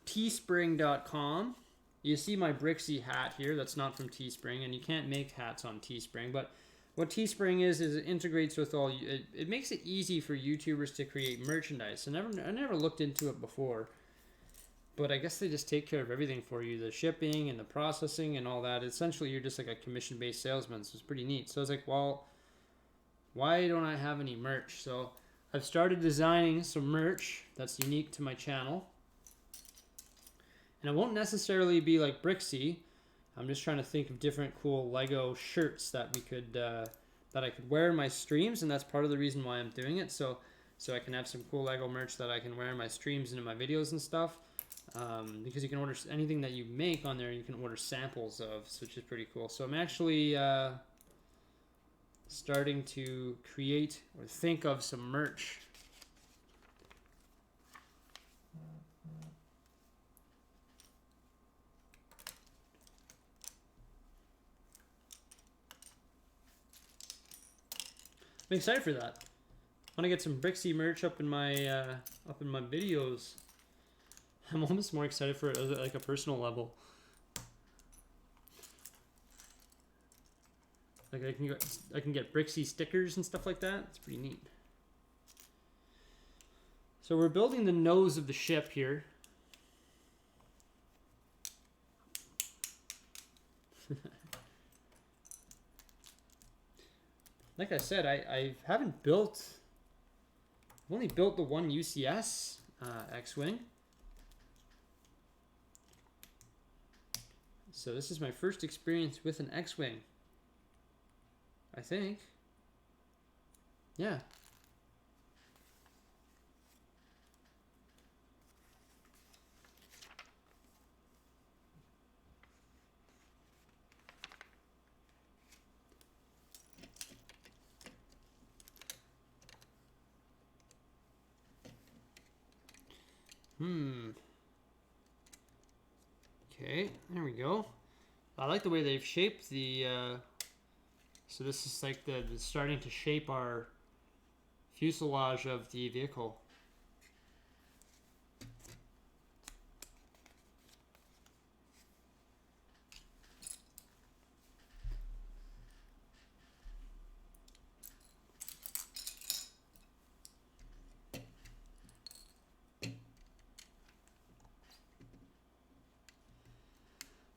[SPEAKER 1] teespring.com. You see my Bricksie hat here. That's not from Teespring, and you can't make hats on Teespring. But what Teespring is it integrates with all. It makes it easy for YouTubers to create merchandise. I never looked into it before, but I guess they just take care of everything for you, the shipping and the processing and all that. Essentially, you're just like a commission-based salesman. So it's pretty neat. So I was like, well, why don't I have any merch? So I've started designing some merch that's unique to my channel. And it won't necessarily be like Bricksie. I'm just trying to think of different cool Lego shirts that we could that I could wear in my streams, and that's part of the reason why I'm doing it. So I can have some cool Lego merch that I can wear in my streams and in my videos and stuff. Because you can order anything that you make on there, you can order samples of, which is pretty cool. So I'm actually starting to create or think of some merch. I'm excited for that. I want to get some Bricksie merch up in my videos. I'm almost more excited for it at like a personal level. Like I can get Bricksie stickers and stuff like that. It's pretty neat. So we're building the nose of the ship here. Like I said, I haven't built. I've only built the one UCS X-Wing. So this is my first experience with an X-Wing. I think. Yeah. Okay, there we go. I like the way they've shaped the, so this is like the starting to shape our fuselage of the vehicle.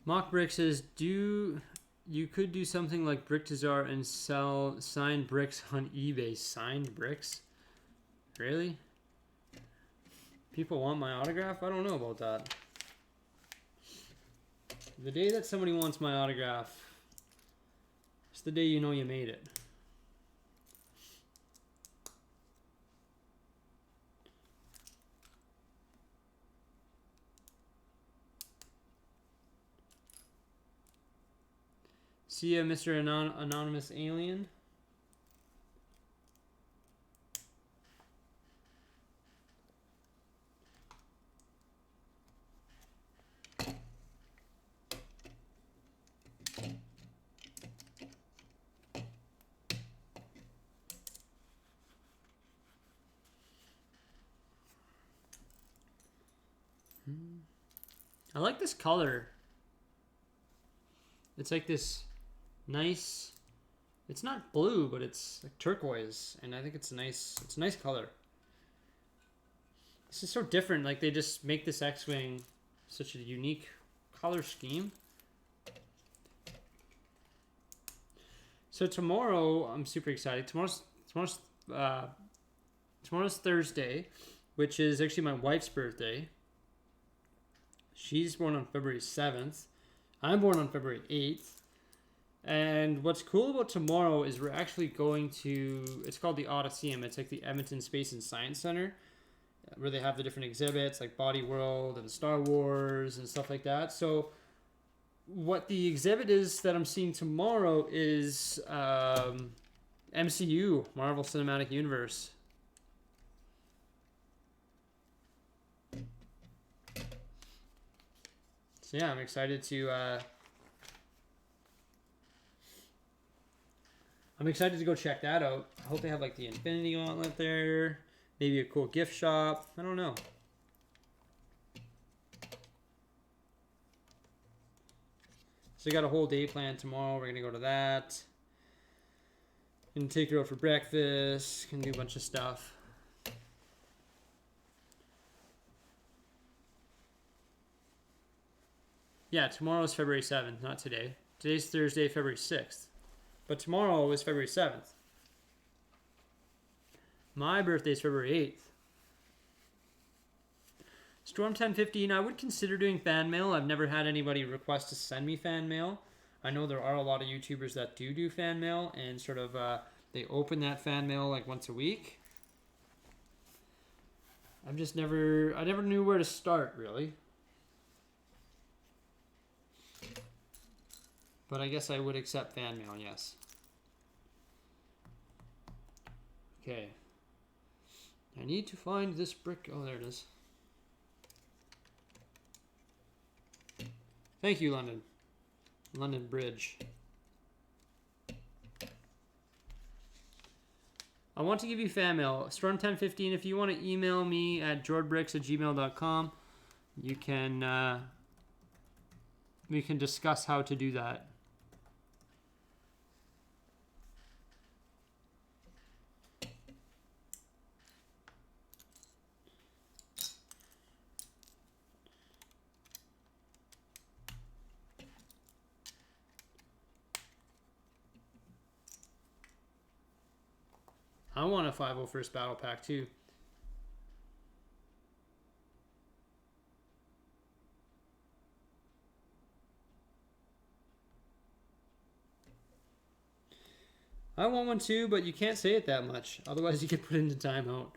[SPEAKER 1] Mock Brick says, you could do something like Brickzar and sell signed bricks on eBay. Signed bricks? Really? People want my autograph? I don't know about that. The day that somebody wants my autograph, it's the day you know you made it. See ya, Mr. Anonymous Alien. I like this color. It's like this nice, it's not blue, but it's like turquoise, and I think it's a nice color. This is so different. Like they just make this X-Wing such a unique color scheme. So tomorrow, I'm super excited. Tomorrow's Thursday, which is actually my wife's birthday. She's born on February 7th. I'm born on February 8th. And what's cool about tomorrow is we're actually going to, it's called the Odysseum. It's like the Edmonton Space and Science Center, where they have the different exhibits like Body World and Star Wars and stuff like that. So what the exhibit is that I'm seeing tomorrow is MCU, Marvel Cinematic Universe. So yeah, I'm excited to go check that out. I hope they have like the Infinity Gauntlet there. Maybe a cool gift shop. I don't know. So I got a whole day planned tomorrow. We're going to go to that. Gonna take her out for breakfast. Gonna do a bunch of stuff. Yeah, tomorrow is February 7th, not today. Today's Thursday, February 6th. But tomorrow is February 7th. My birthday is February 8th. Storm 1015, I would consider doing fan mail. I've never had anybody request to send me fan mail. I know there are a lot of YouTubers that do fan mail, and sort of they open that fan mail like once a week. I never knew where to start, really. But I guess I would accept fan mail, yes. Okay. I need to find this brick. Oh, there it is. Thank you, London. London Bridge. I want to give you fan mail. Storm1015, if you want to email me at jordbricks@gmail.com, you can we can discuss how to do that. I want a 501st Battle Pack too. I want one too, but you can't say it that much. Otherwise you get put into timeout.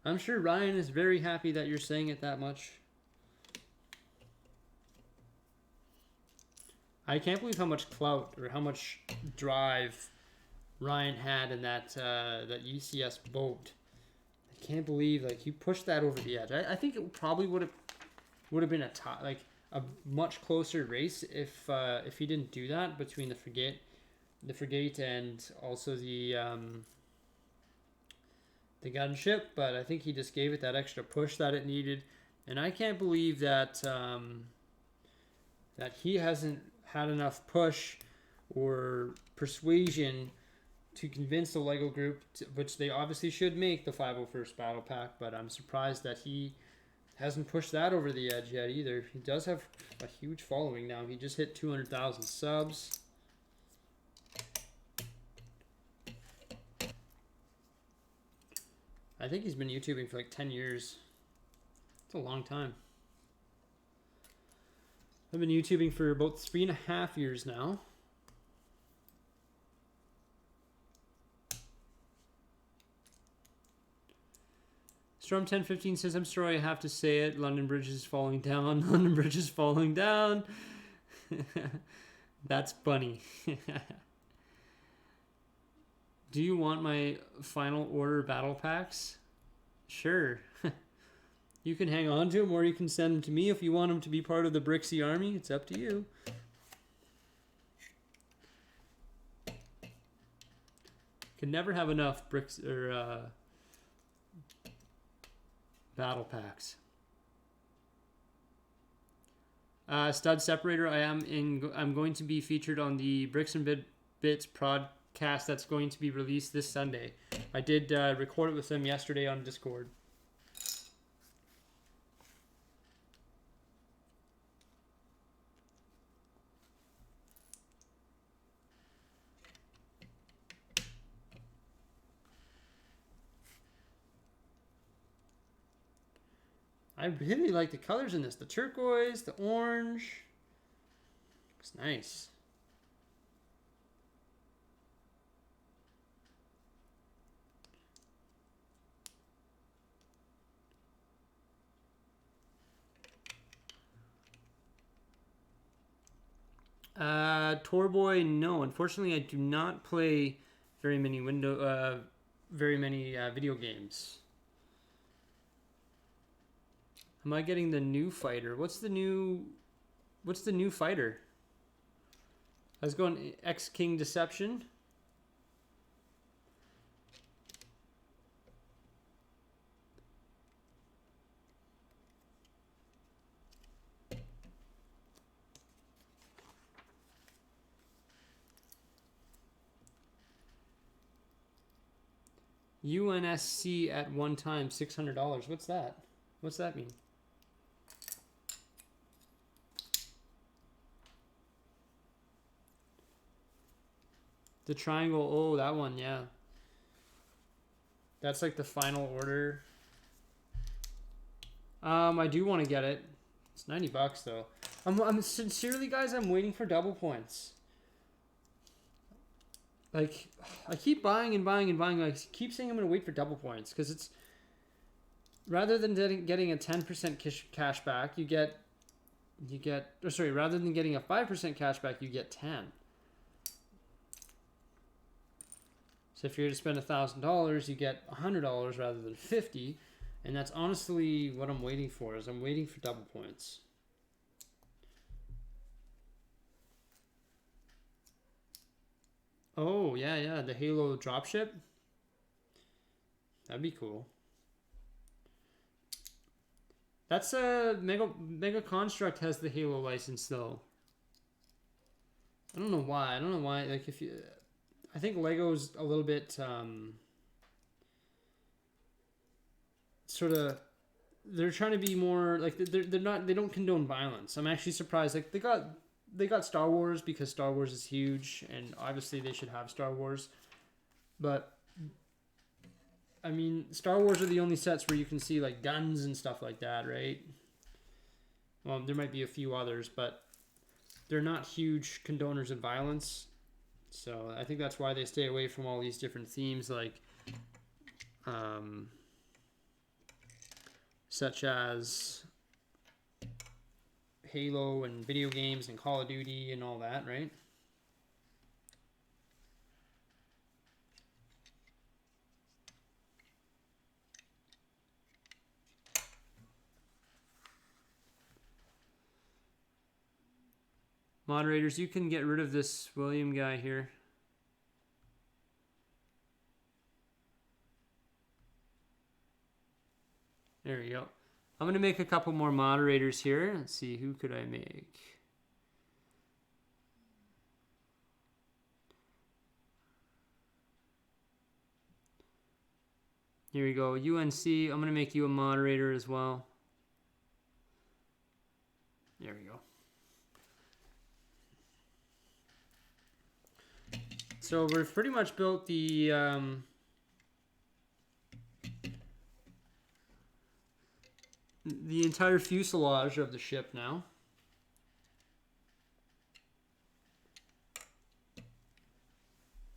[SPEAKER 1] I'm sure Ryan is very happy that you're saying it that much. I can't believe how much clout or how much drive Ryan had in that that UCS boat. I can't believe like he pushed that over the edge. I think it probably would have been a much closer race if he didn't do that between the frigate and also the gunship. But I think he just gave it that extra push that it needed, and I can't believe that that he hasn't had enough push or persuasion to convince the LEGO group, which they obviously should make the 501st Battle Pack, but I'm surprised that he hasn't pushed that over the edge yet either. He does have a huge following now. He just hit 200,000 subs. I think he's been YouTubing for like 10 years. It's a long time. I've been YouTubing for about 3.5 years now. Storm 1015 says, I'm sorry I have to say it. London Bridge is falling down. London Bridge is falling down. That's funny. Do you want my final order battle packs? Sure. You can hang on to them or you can send them to me if you want them to be part of the Bricksie army. It's up to you. Can never have enough bricks or battle packs. Stud Separator. I'm going to be featured on the Bricks and Bits podcast that's going to be released this Sunday. I did record it with them yesterday on Discord. I really like the colors in this. The turquoise, the orange. Looks nice. Torboy, no. Unfortunately, I do not play very many video games. Am I getting the new fighter? What's the new fighter? I was going X-King Deception. UNSC at one time, $600. What's that? What's that mean? The triangle, oh, that one, yeah. That's like the final order. I do want to get it. It's $90 though. I'm sincerely, guys, I'm waiting for double points. Like, I keep buying and buying and buying. I keep saying I'm going to wait for double points because it's rather than getting a 10% cash back, rather than getting a 5% cash back, you get 10. So if you're to spend $1,000, you get $100 rather than $50, and that's honestly what I'm waiting for. Is I'm waiting for double points. Oh yeah, the Halo dropship. That'd be cool. That's a Mega Construct has the Halo license though. I don't know why. I don't know why. Like if you, I think Lego's a little bit sort of. They're trying to be more like they're not. They don't condone violence. I'm actually surprised. Like they got Star Wars because Star Wars is huge, and obviously they should have Star Wars. But I mean, Star Wars are the only sets where you can see like guns and stuff like that, right? Well, there might be a few others, but they're not huge condoners of violence. So I think that's why they stay away from all these different themes, like such as Halo and video games and Call of Duty and all that, right? Moderators, you can get rid of this William guy here. There we go. I'm going to make a couple more moderators here. Let's see, who could I make? Here we go. UNC, I'm going to make you a moderator as well. There we go. So we've pretty much built the entire fuselage of the ship now.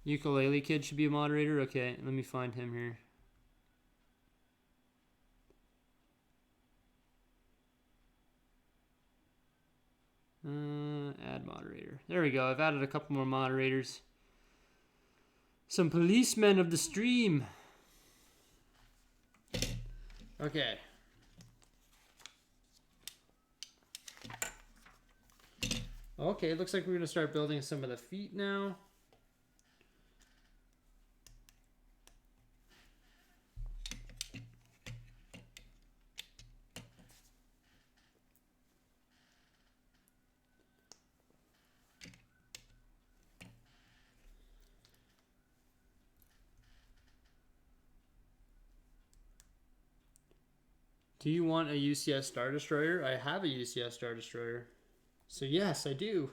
[SPEAKER 1] Ukulele Kid should be a moderator. Okay, let me find him here. Add moderator. There we go. I've added a couple more moderators. Some policemen of the stream. Okay. Okay, it looks like we're going to start building some of the feet now. Do you want a UCS Star Destroyer? I have a UCS Star Destroyer. So yes, I do.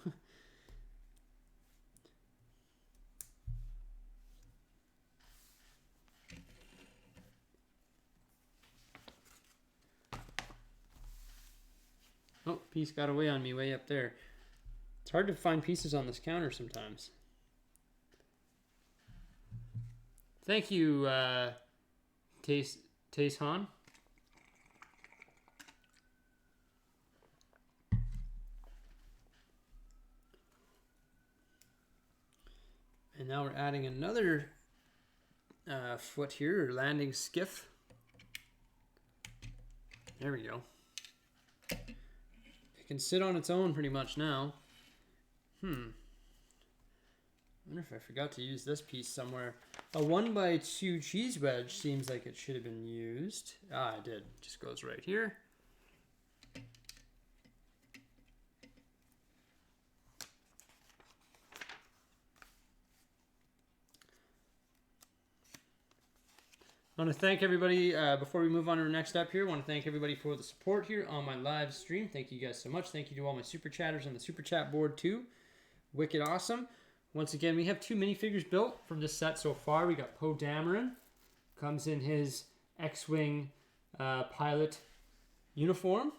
[SPEAKER 1] Oh, piece got away on me way up there. It's hard to find pieces on this counter sometimes. Thank you, Tace Han. And now we're adding another foot here, or landing skiff. There we go. It can sit on its own pretty much now. I wonder if I forgot to use this piece somewhere. A 1x2 cheese wedge seems like it should have been used. Ah, I did. Just goes right here. I want to thank everybody, before we move on to our next step here, I want to thank everybody for the support here on my live stream. Thank you guys so much. Thank you to all my super chatters on the super chat board too. Wicked awesome. Once again, we have 2 minifigures built from this set so far. We got Poe Dameron. Comes in his X-Wing pilot uniform.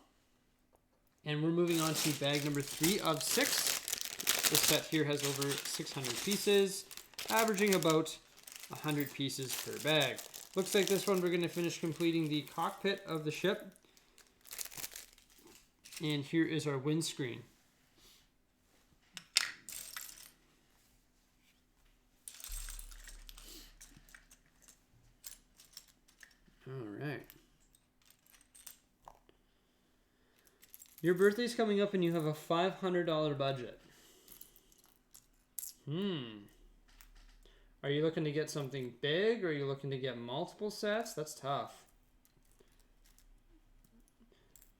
[SPEAKER 1] And we're moving on to bag number 3 of 6. This set here has over 600 pieces, averaging about 100 pieces per bag. Looks like this one we're going to finish completing the cockpit of the ship. And here is our windscreen. All right. Your birthday's coming up and you have a $500 budget. Are you looking to get something big, or are you looking to get multiple sets? That's tough.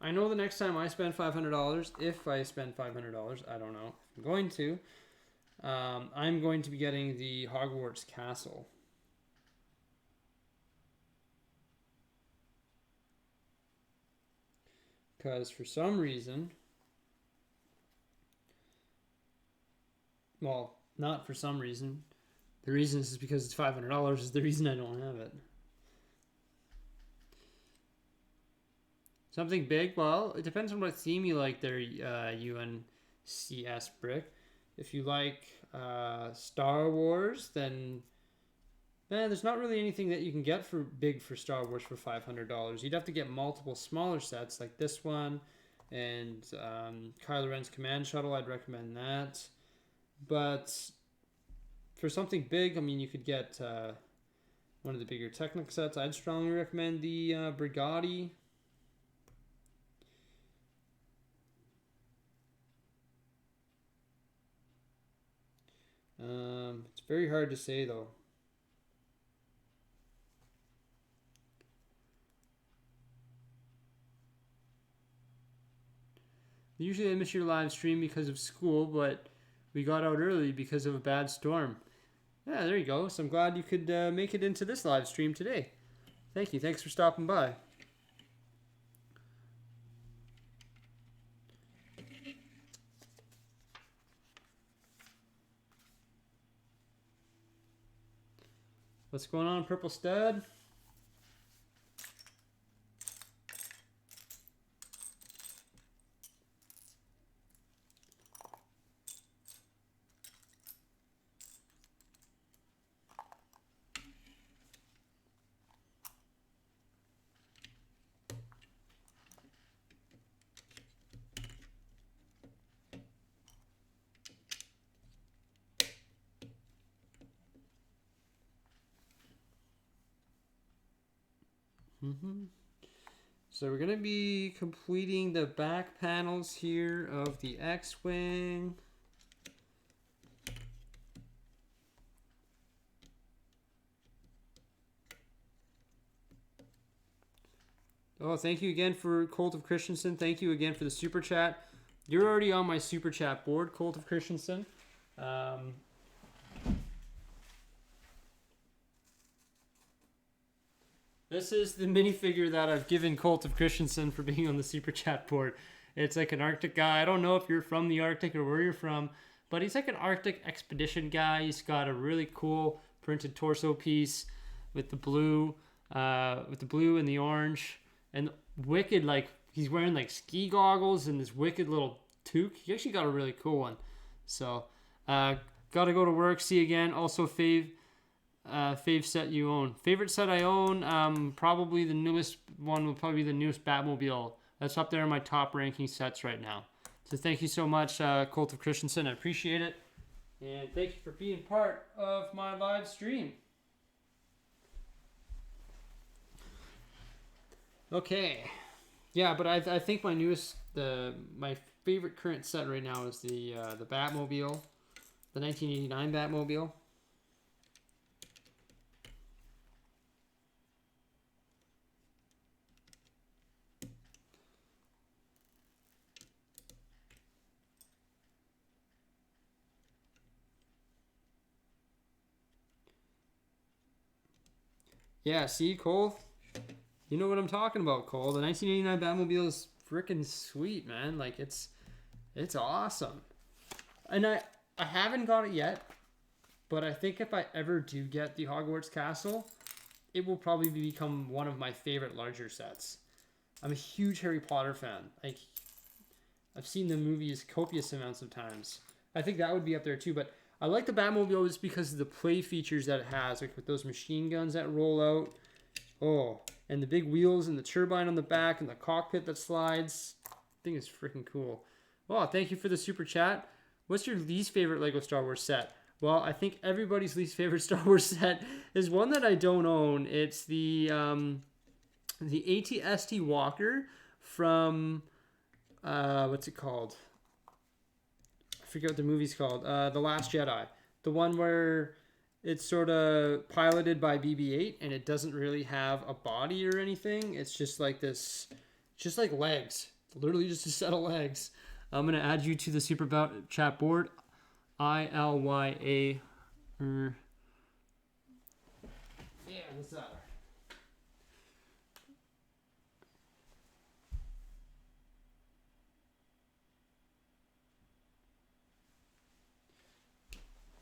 [SPEAKER 1] I know the next time I spend $500, if I spend $500, I don't know if I'm going to, I'm going to be getting the Hogwarts Castle. Because for some reason, well, not for some reason, the reason is because it's $500 is the reason I don't have it. Something big? Well, it depends on what theme you like there, UNCS Brick. If you like Star Wars, then there's not really anything that you can get for Star Wars for $500. You'd have to get multiple smaller sets like this one and Kylo Ren's Command Shuttle. I'd recommend that. But for something big, I mean, you could get one of the bigger Technic sets. I'd strongly recommend the Brigatti. It's very hard to say though. Usually I miss your live stream because of school, but we got out early because of a bad storm. Yeah, there you go. So I'm glad you could make it into this live stream today. Thank you. Thanks for stopping by. What's going on, Purple Stud? So we're going to be completing the back panels here of the X-Wing. Oh, thank you again for Colt of Christensen. Thank you again for the super chat. You're already on my super chat board, Colt of Christensen. This is the minifigure that I've given Colt of Christensen for being on the super chat board. It's like an Arctic guy. I don't know if you're from the Arctic or where you're from, but he's like an Arctic expedition guy. He's got a really cool printed torso piece with the blue and the orange, and wicked, like he's wearing like ski goggles and this wicked little toque. He actually got a really cool one. So, gotta go to work. See you again. Also, fave set you own. Favorite set I own, probably the newest one will probably be the newest Batmobile. That's up there in my top ranking sets right now. So thank you so much, Colt of Christensen. I appreciate it. And thank you for being part of my live stream. Okay. Yeah, but I think my my favorite current set right now is the Batmobile, the 1989 Batmobile. Yeah, see, Cole? You know what I'm talking about, Cole. The 1989 Batmobile is freaking sweet, man. Like, it's awesome. And I haven't got it yet, but I think if I ever do get the Hogwarts Castle, it will probably become one of my favorite larger sets. I'm a huge Harry Potter fan. Like, I've seen the movies copious amounts of times. I think that would be up there too, but I like the Batmobile just because of the play features that it has, like with those machine guns that roll out. Oh, and the big wheels and the turbine on the back and the cockpit that slides. I think it's freaking cool. Well, thank you for the super chat. What's your least favorite Lego Star Wars set? Well, I think everybody's least favorite Star Wars set is one that I don't own. It's the AT-ST Walker from, what's it called? I forget what the movie's called. The Last Jedi. The one where it's sort of piloted by BB-8 and it doesn't really have a body or anything. It's just like this, just like legs. Literally just a set of legs. I'm going to add you to the super chat board. ILYA. Yeah, what's that?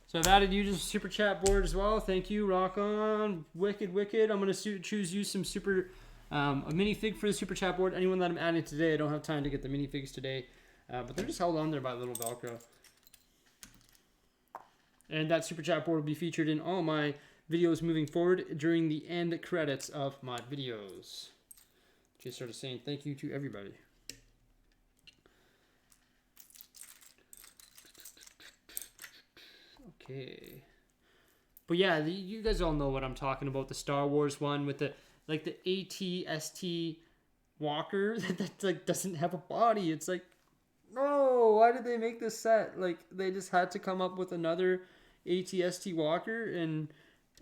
[SPEAKER 1] So I've added you to the super chat board as well. Thank you. Rock on. Wicked, wicked. I'm going to choose you some super... a minifig for the super chat board. Anyone that I'm adding today, I don't have time to get the minifigs today. But they're just held on there by little Velcro. And that super chat board will be featured in all my videos moving forward during the end credits of my videos. Just sort of saying thank you to everybody. Okay. But yeah, you guys all know what I'm talking about. The Star Wars one with the like the AT-ST walker that like doesn't have a body. It's like, no, why did they make this set? Like they just had to come up with another AT-ST walker and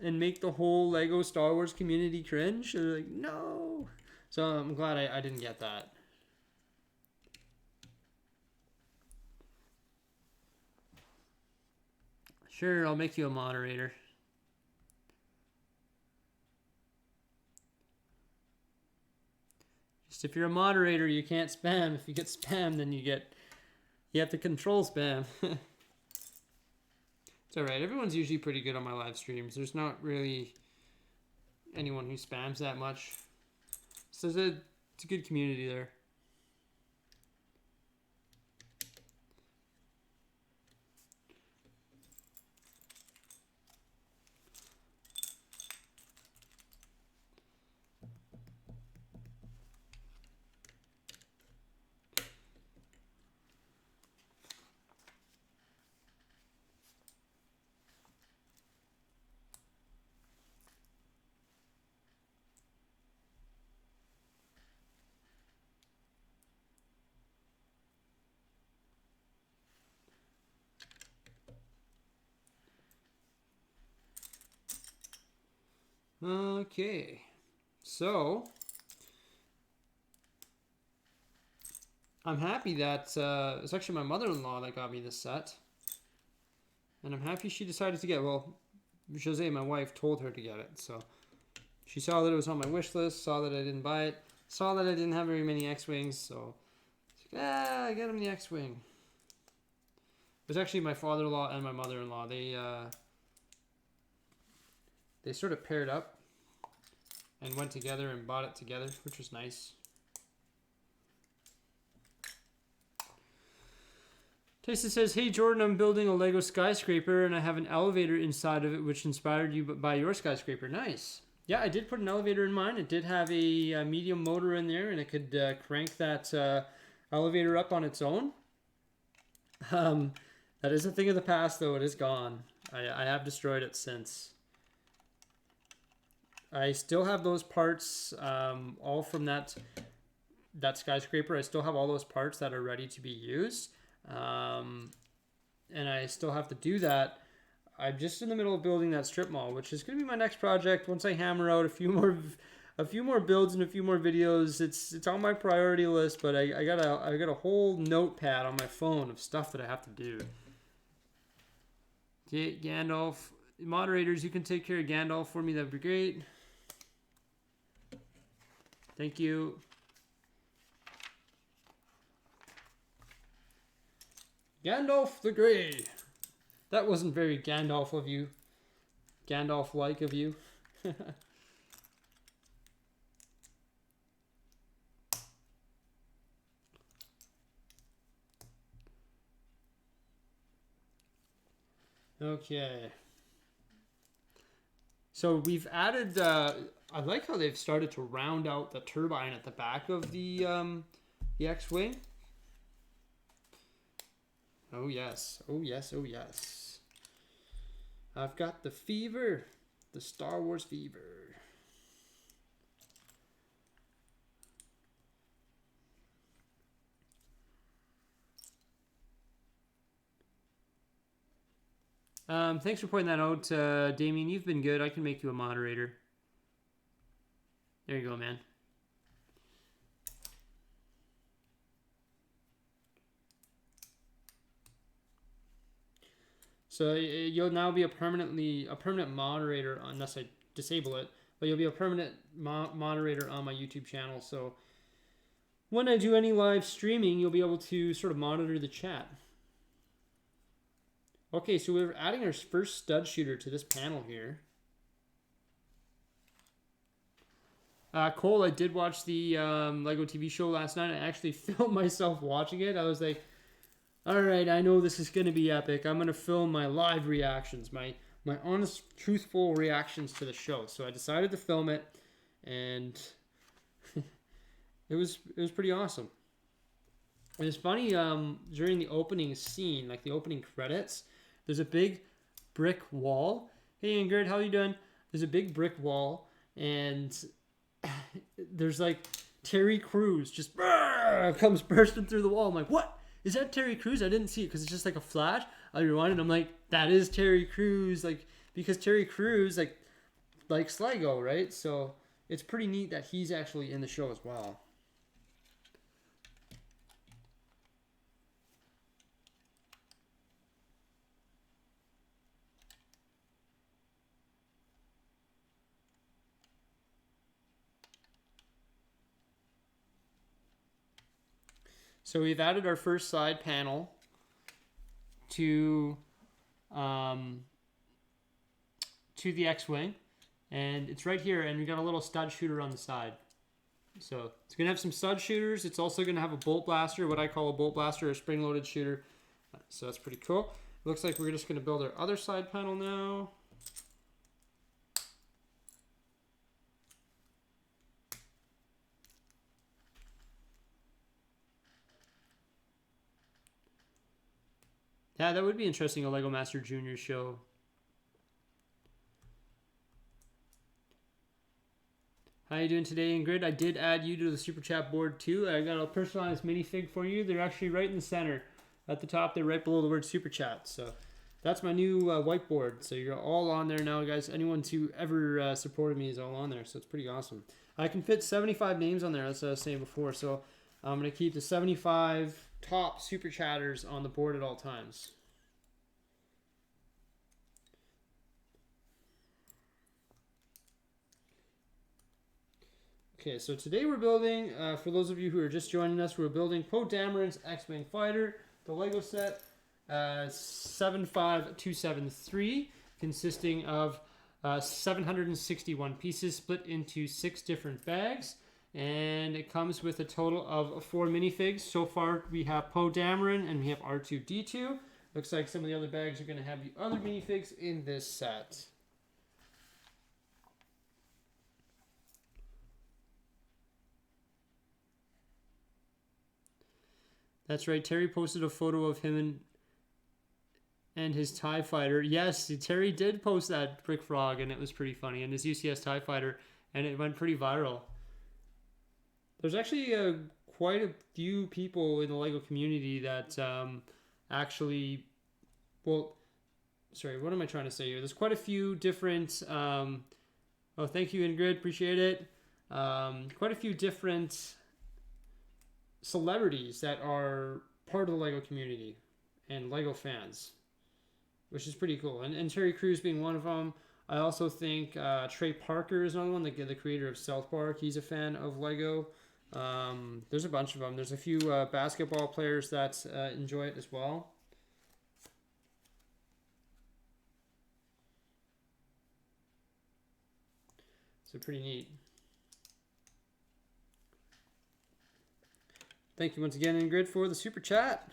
[SPEAKER 1] make the whole Lego Star Wars community cringe. They're like, no. So I'm glad I didn't get that. Sure, I'll make you a moderator. Just if you're a moderator, you can't spam. If you get spam, then you have to control spam. It's alright. Everyone's usually pretty good on my live streams. There's not really anyone who spams that much. So it's a good community there. Okay, so I'm happy that it's actually my mother-in-law that got me this set, and I'm happy she decided to get. Well, Jose, my wife, told her to get it, so she saw that it was on my wish list, saw that I didn't buy it, saw that I didn't have very many X-wings, so she's like, I get him the X-wing. It was actually my father-in-law and my mother-in-law. They sort of paired up and went together and bought it together, which was nice. Tyson says, hey Jordan, I'm building a Lego skyscraper and I have an elevator inside of it which inspired you by your skyscraper. Nice. Yeah, I did put an elevator in mine. It did have a medium motor in there and it could crank that elevator up on its own. That is a thing of the past though. It is gone. I have destroyed it since. I still have those parts all from that skyscraper. I still have all those parts that are ready to be used. And I still have to do that. I'm just in the middle of building that strip mall, which is going to be my next project. Once I hammer out a few more builds and a few more videos, it's on my priority list. But I got a whole notepad on my phone of stuff that I have to do. Okay, Gandalf, moderators, you can take care of Gandalf for me. That'd be great. Thank you. Gandalf the Grey. That wasn't very Gandalf of you. Gandalf-like of you. Okay. So we've added, I like how they've started to round out the turbine at the back of the X-Wing. Oh yes, oh yes, oh yes. I've got the fever, the Star Wars fever. Thanks for pointing that out, Damien. You've been good. I can make you a moderator. There you go, man. So you'll now be a permanent moderator, unless I disable it. But you'll be a permanent moderator on my YouTube channel. So when I do any live streaming, you'll be able to sort of monitor the chat. Okay, so we're adding our first stud shooter to this panel here. Cole, I did watch the Lego TV show last night. I actually filmed myself watching it. I was like, all right, I know this is going to be epic. I'm going to film my live reactions, my honest, truthful reactions to the show. So I decided to film it, and it was pretty awesome. And it's funny, during the opening scene, like the opening credits, there's a big brick wall. Hey Ingrid, how you doing? There's a big brick wall, and there's like Terry Crews just comes bursting through the wall. I'm like, what? Is that Terry Crews? I didn't see it because it's just like a flash. I rewind and I'm like, that is Terry Crews. Like, because Terry Crews likes Lego, right? So it's pretty neat that he's actually in the show as well. So we've added our first side panel to the X-Wing, and it's right here, and we got a little stud shooter on the side. So it's going to have some stud shooters. It's also going to have a bolt blaster, what I call a bolt blaster, a spring-loaded shooter. So that's pretty cool. It looks like we're just going to build our other side panel now. Yeah, that would be interesting, a Lego Master Junior show. How you doing today, Ingrid? I did add you to the Super Chat board too. I got a personalized minifig for you. They're actually right in the center. At the top, they're right below the word Super Chat. So that's my new whiteboard. So you're all on there now, guys. Anyone who ever supported me is all on there. So it's pretty awesome. I can fit 75 names on there, as I was saying before. So I'm going to keep the 75 top Super Chatters on the board at all times. Okay, so today we're building, for those of you who are just joining us, we're building Poe Dameron's X-Wing Fighter, the Lego set 75273, consisting of 761 pieces split into 6 different bags. And it comes with a total of 4 minifigs. So far we have Poe Dameron and we have R2-D2. Looks like some of the other bags are going to have the other minifigs in this set. That's right, Terry posted a photo of him and his TIE fighter. Yes, Terry did post that Brick Frog, and it was pretty funny. And his UCS TIE fighter, and it went pretty viral. There's actually quite a few people in the LEGO community that actually, well, sorry, what am I trying to say here? There's quite a few different, oh, thank you, Ingrid, appreciate it. Quite a few different celebrities that are part of the LEGO community and LEGO fans, which is pretty cool. And Terry Crews being one of them. I also think Trey Parker is another one, the creator of South Park. He's a fan of LEGO. There's a bunch of them. There's a few basketball players that enjoy it as well. So pretty neat. Thank you once again, Ingrid, for the Super Chat.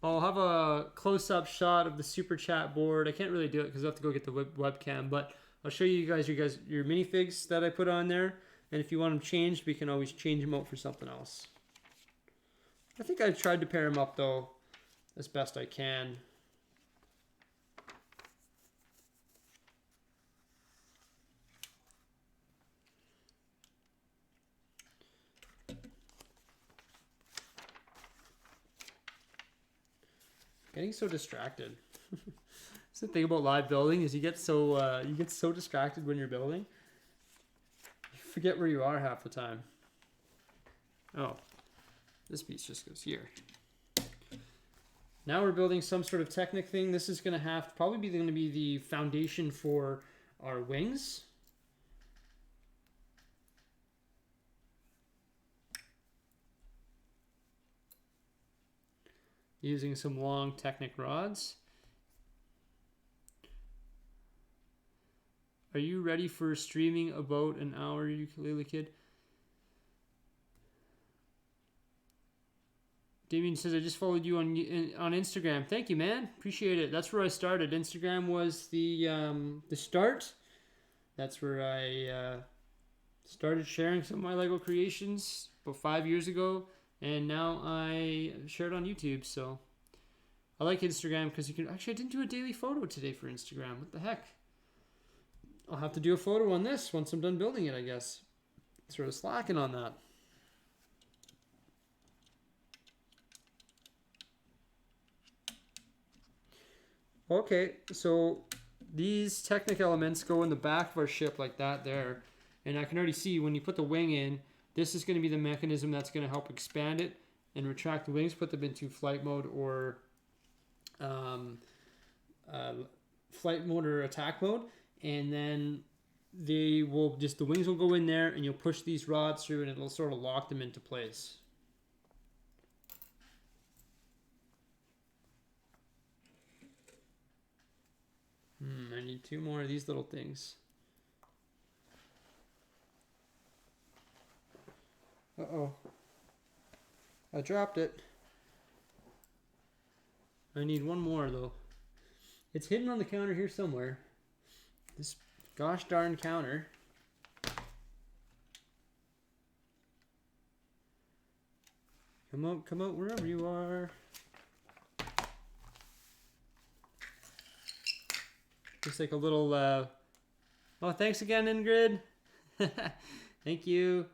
[SPEAKER 1] I'll have a close-up shot of the Super Chat board. I can't really do it because I have to go get the webcam, but I'll show you guys your minifigs that I put on there. And if you want them changed, we can always change them out for something else. I think I've tried to pair them up, though, as best I can. Getting so distracted. That's the thing about live building, is you get so distracted when you're building. You forget where you are half the time. Oh, this piece just goes here. Now we're building some sort of Technic thing. This is going to probably be the foundation for our wings. Using some long Technic rods. Are you ready for streaming about an hour, Ukulele Kid? Damien says, I just followed you on Instagram. Thank you, man. Appreciate it. That's where I started. Instagram was the start. That's where I started sharing some of my Lego creations about 5 years ago. And now I share it on YouTube. So I like Instagram because you can... Actually, I didn't do a daily photo today for Instagram. What the heck? I'll have to do a photo on this once I'm done building it, I guess. Sort of slacking on that. Okay, so these Technic elements go in the back of our ship like that there. And I can already see when you put the wing in, this is going to be the mechanism that's going to help expand it and retract the wings, put them into flight mode or flight mode or attack mode. And then the wings will go in there and you'll push these rods through and it'll sort of lock them into place. I need 2 more of these little things. Uh-oh. I dropped it. I need 1 more, though. It's hidden on the counter here somewhere. This gosh darn counter. Come out wherever you are. Just like a little, oh, thanks again, Ingrid. Thank you.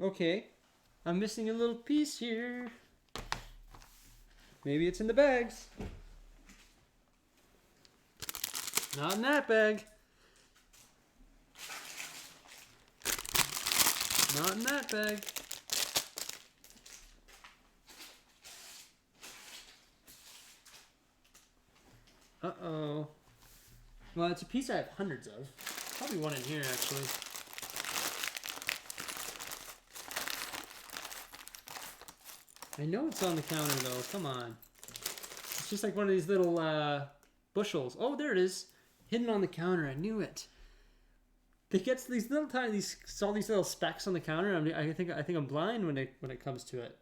[SPEAKER 1] Okay, I'm missing a little piece here. Maybe it's in the bags. Not in that bag. Not in that bag. Uh-oh. Well, it's a piece I have hundreds of. Probably one in here, actually. I know it's on the counter, though. Come on. It's just like one of these little bushels. Oh, there it is. Hidden on the counter. I knew it. They get these little tiny, all these little specks on the counter. I think I'm blind when it comes to it.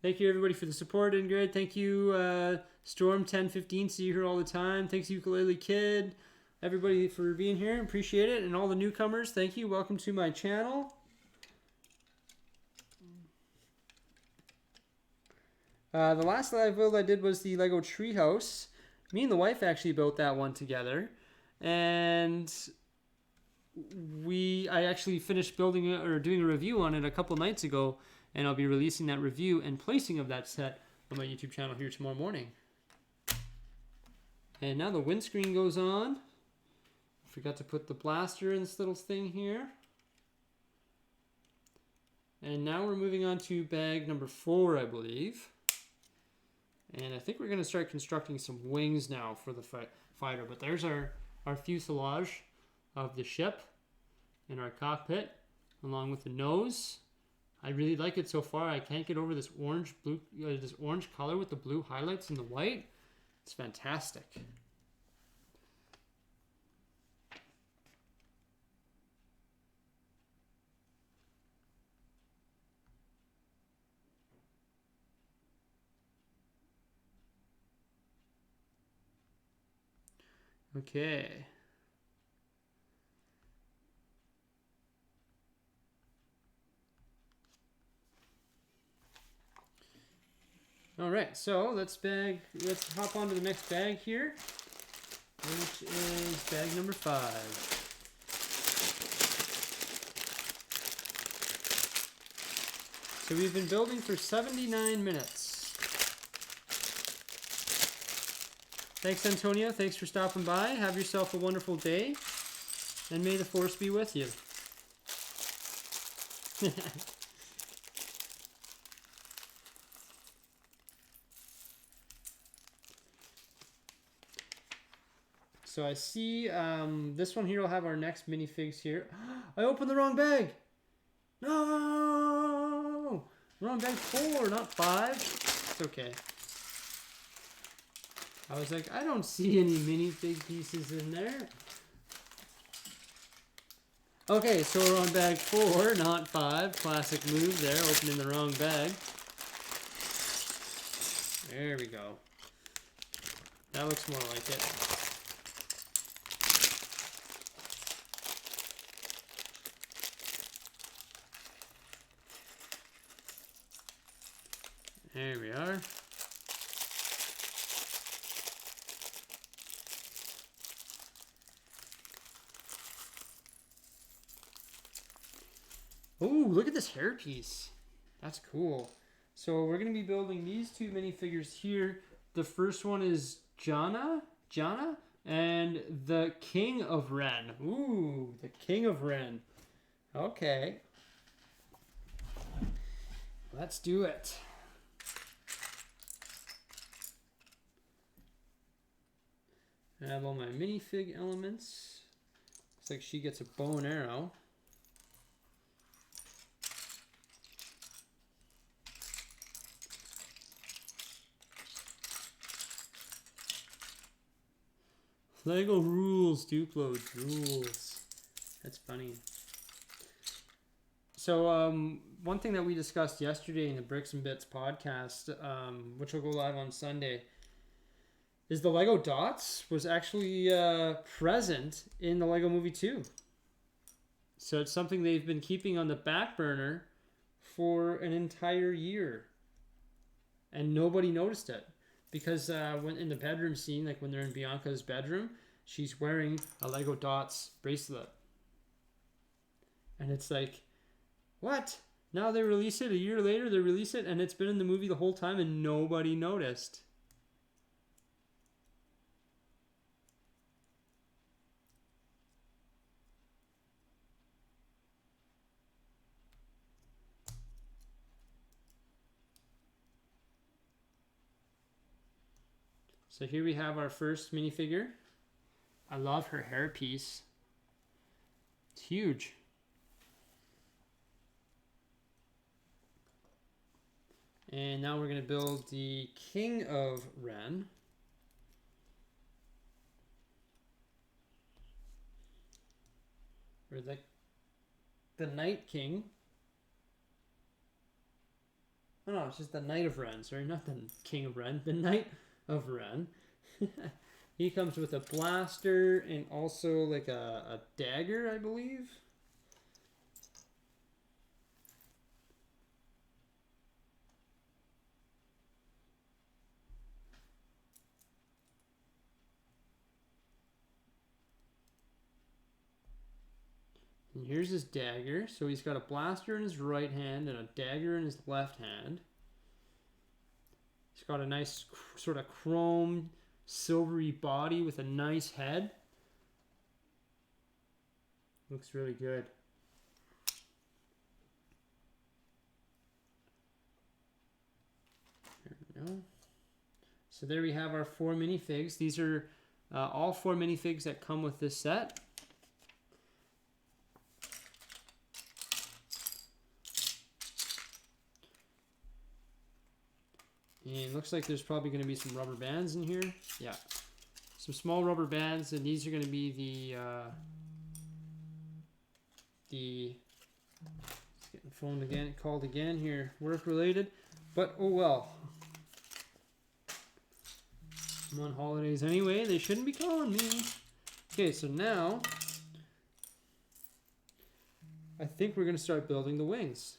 [SPEAKER 1] Thank you, everybody, for the support, Ingrid. Thank you, Storm1015. See you here all the time. Thanks, Ukulele Kid. Everybody for being here. Appreciate it. And all the newcomers, thank you. Welcome to my channel. The last live build I did was the Lego Treehouse. Me and the wife actually built that one together. And I actually finished building it or doing a review on it a couple nights ago. And I'll be releasing that review and placing of that set on my YouTube channel here tomorrow morning. And now the windscreen goes on. Forgot to put the blaster in this little thing here. And now we're moving on to bag number 4, I believe. And I think we're going to start constructing some wings now for the fighter. But there's our fuselage of the ship and our cockpit, along with the nose. I really like it so far. I can't get over this orange color with the blue highlights and the white. It's fantastic. Okay. All right, so let's hop on to the next bag here, which is bag number 5. So we've been building for 79 minutes. Thanks, Antonia. Thanks for stopping by. Have yourself a wonderful day. And may the force be with you. So I see this one here will have our next minifigs here. I opened the wrong bag. No! Wrong bag 4, not 5. It's okay. I was like, I don't see any minifig pieces in there. Okay, so we're on bag 4, not 5. Classic move there, opening the wrong bag. There we go. That looks more like it. There we are. Oh, look at this hairpiece. That's cool. So we're going to be building these two minifigures here. The first one is Jana, and the King of Ren. Ooh, the King of Ren. Okay. Let's do it. I have all my minifig elements. Looks like she gets a bow and arrow. Lego rules, Duplo rules. That's funny. So one thing that we discussed yesterday in the Bricks and Bits podcast, which will go live on Sunday, is the Lego dots was actually present in the Lego Movie 2. So it's something they've been keeping on the back burner for an entire year. And nobody noticed it. Because when in the bedroom scene, like when they're in Bianca's bedroom, she's wearing a Lego dots bracelet. And it's like, what? Now they release it, a year later they release it, and it's been in the movie the whole time and nobody noticed. So here we have our first minifigure. I love her hairpiece. It's huge. And now we're going to build the King of Ren. Or the Night King. Oh no, it's just the Knight of Ren. Sorry, not the King of Ren. The Knight of Ren. He comes with a blaster and also like a dagger, I believe. And here's his dagger. So he's got a blaster in his right hand and a dagger in his left hand. He's got a nice sort of chrome silvery body with a nice head. Looks really good. There we go. So there we have our 4 minifigs. These are all 4 minifigs that come with this set. And looks like there's probably going to be some rubber bands in here. Yeah. Some small rubber bands, and these are going to be it's getting phoned again, called again here, work related, but oh well. I'm on holidays anyway, they shouldn't be calling me. Okay, so now I think we're going to start building the wings.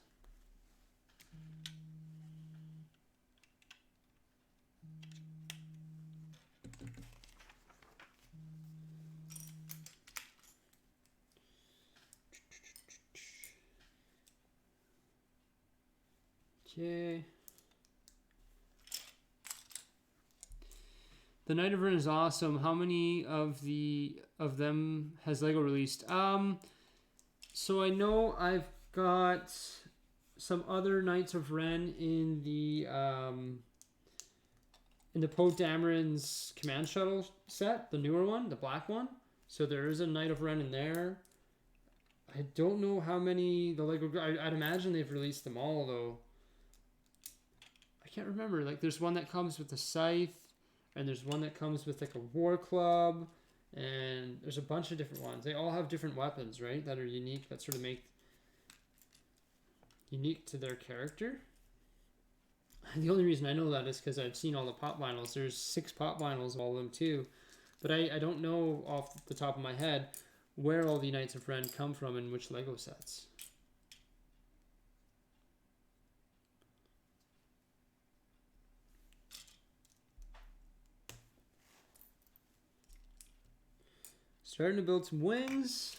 [SPEAKER 1] Okay. The Knight of Ren is awesome. How many of them has Lego released? So I know I've got some other Knights of Ren in the Poe Dameron's Command Shuttle set, the newer one, the black one. So there is a Knight of Ren in there. I don't know how many the Lego. I'd imagine they've released them all though. I can't remember. Like there's one that comes with a scythe, and there's one that comes with like a war club, and there's a bunch of different ones. They all have different weapons, right? That are unique. That sort of make unique to their character. The only reason I know that is because I've seen all the pop vinyls. There's 6 pop vinyls of all of them too. But I don't know off the top of my head where all the Knights of Ren come from and which Lego sets. Starting to build some wings.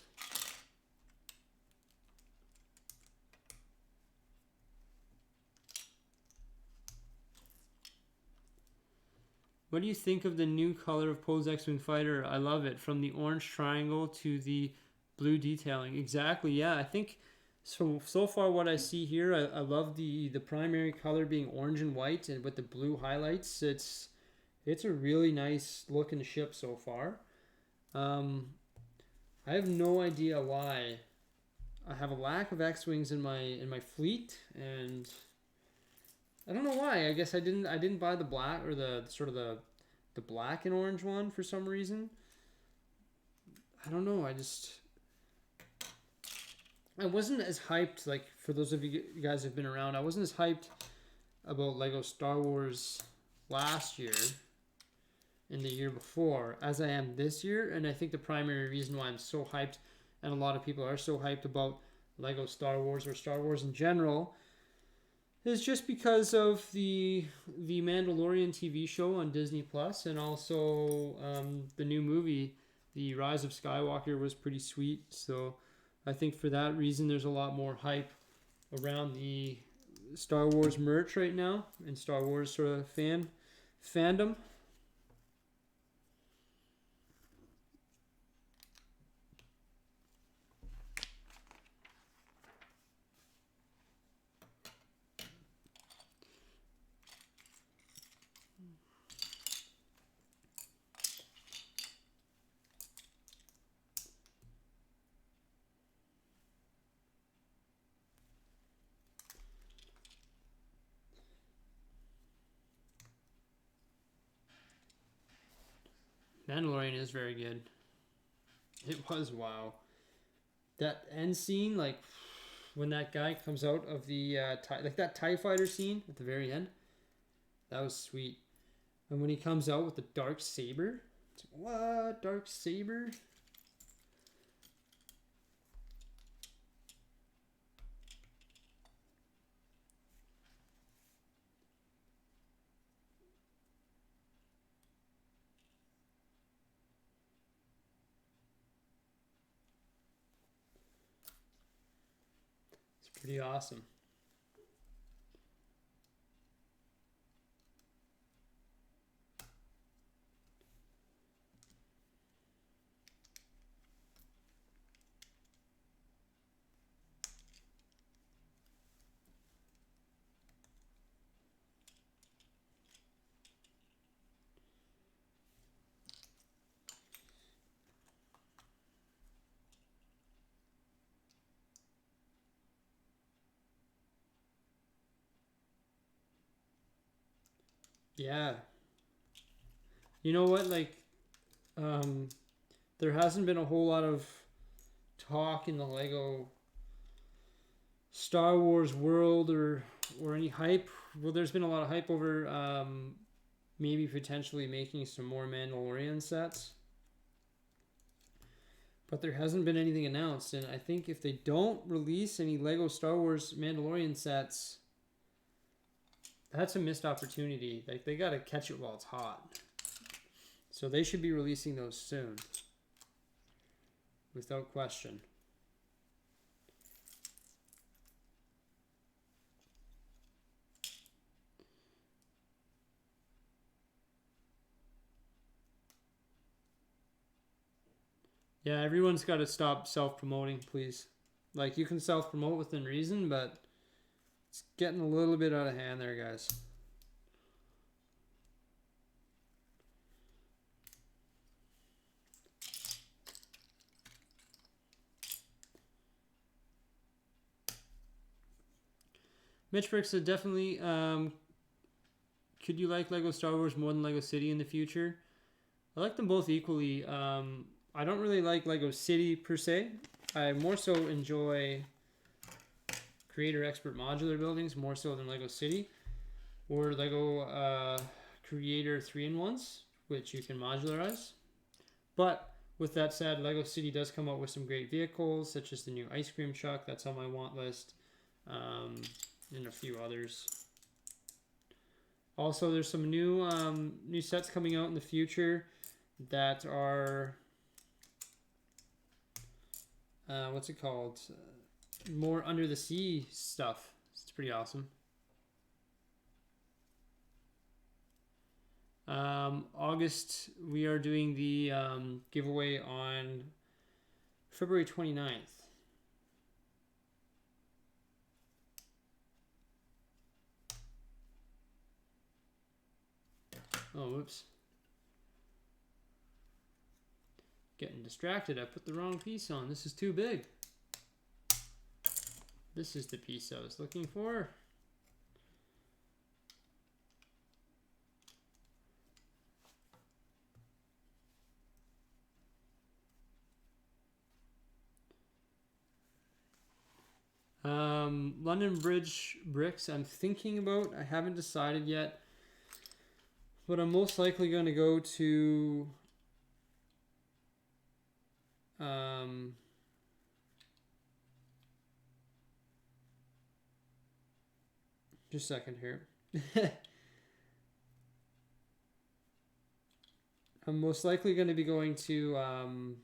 [SPEAKER 1] What do you think of the new color of Poe's X-Wing fighter? I love it. From the orange triangle to the blue detailing. Exactly, yeah. I think so far what I see here, I love the primary color being orange and white and with the blue highlights. It's a really nice looking ship so far. I have no idea why. I have a lack of X-Wings in my fleet, and I don't know why. I guess I didn't buy the black or the sort of the black and orange one for some reason. I don't know. I wasn't as hyped, like for those of you guys who've been around, I wasn't as hyped about Lego Star Wars last year and the year before as I am this year. And I think the primary reason why I'm so hyped, and a lot of people are so hyped about Lego Star Wars or Star Wars in general, is just because of the Mandalorian TV show on Disney Plus, and also the new movie, The Rise of Skywalker, was pretty sweet. So I think for that reason, there's a lot more hype around the Star Wars merch right now and Star Wars sort of fandom. Mandalorian is very good. It was, wow. That end scene, like when that guy comes out of the like that TIE fighter scene at the very end, that was sweet. And when he comes out with the dark saber, it's like, what? Dark saber? It's pretty awesome. Yeah. You know what? Like, there hasn't been a whole lot of talk in the Lego Star Wars world or any hype. Well, there's been a lot of hype over maybe potentially making some more Mandalorian sets. But there hasn't been anything announced, and I think if they don't release any Lego Star Wars Mandalorian sets, that's a missed opportunity. Like, they got to catch it while it's hot. So they should be releasing those soon. Without question. Yeah, everyone's got to stop self-promoting, please. Like, you can self-promote within reason, but it's getting a little bit out of hand there, guys. Mitch Bricks said definitely, could you like Lego Star Wars more than Lego City in the future? I like them both equally. I don't really like Lego City per se. I more so enjoy Creator Expert Modular buildings more so than Lego City. Or Lego Creator 3-in-1s, which you can modularize. But with that said, Lego City does come out with some great vehicles, such as the new ice cream truck. That's on my want list. And a few others. Also, there's some new new sets coming out in the future that are what's it called? More under the sea stuff. It's pretty awesome. August, we are doing the giveaway on February 29th. Oh, whoops. Getting distracted. I put the wrong piece on. This is too big. This is the piece I was looking for. London Bridge bricks I'm thinking about. I haven't decided yet. But I'm most likely going to go to just a second here. I'm most likely going to be going to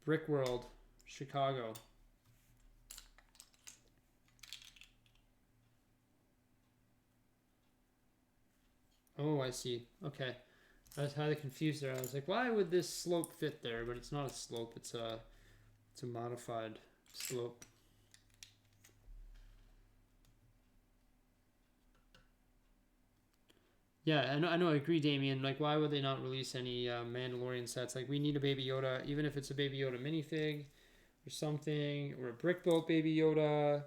[SPEAKER 1] Brick World, Chicago. Oh, I see. Okay. I was highly confused there. I was like, why would this slope fit there? But it's not a slope. It's a modified slope. Yeah, I know. I agree, Damien. Like, why would they not release any Mandalorian sets? Like, we need a Baby Yoda, even if it's a Baby Yoda minifig or something, or a brick-built Baby Yoda,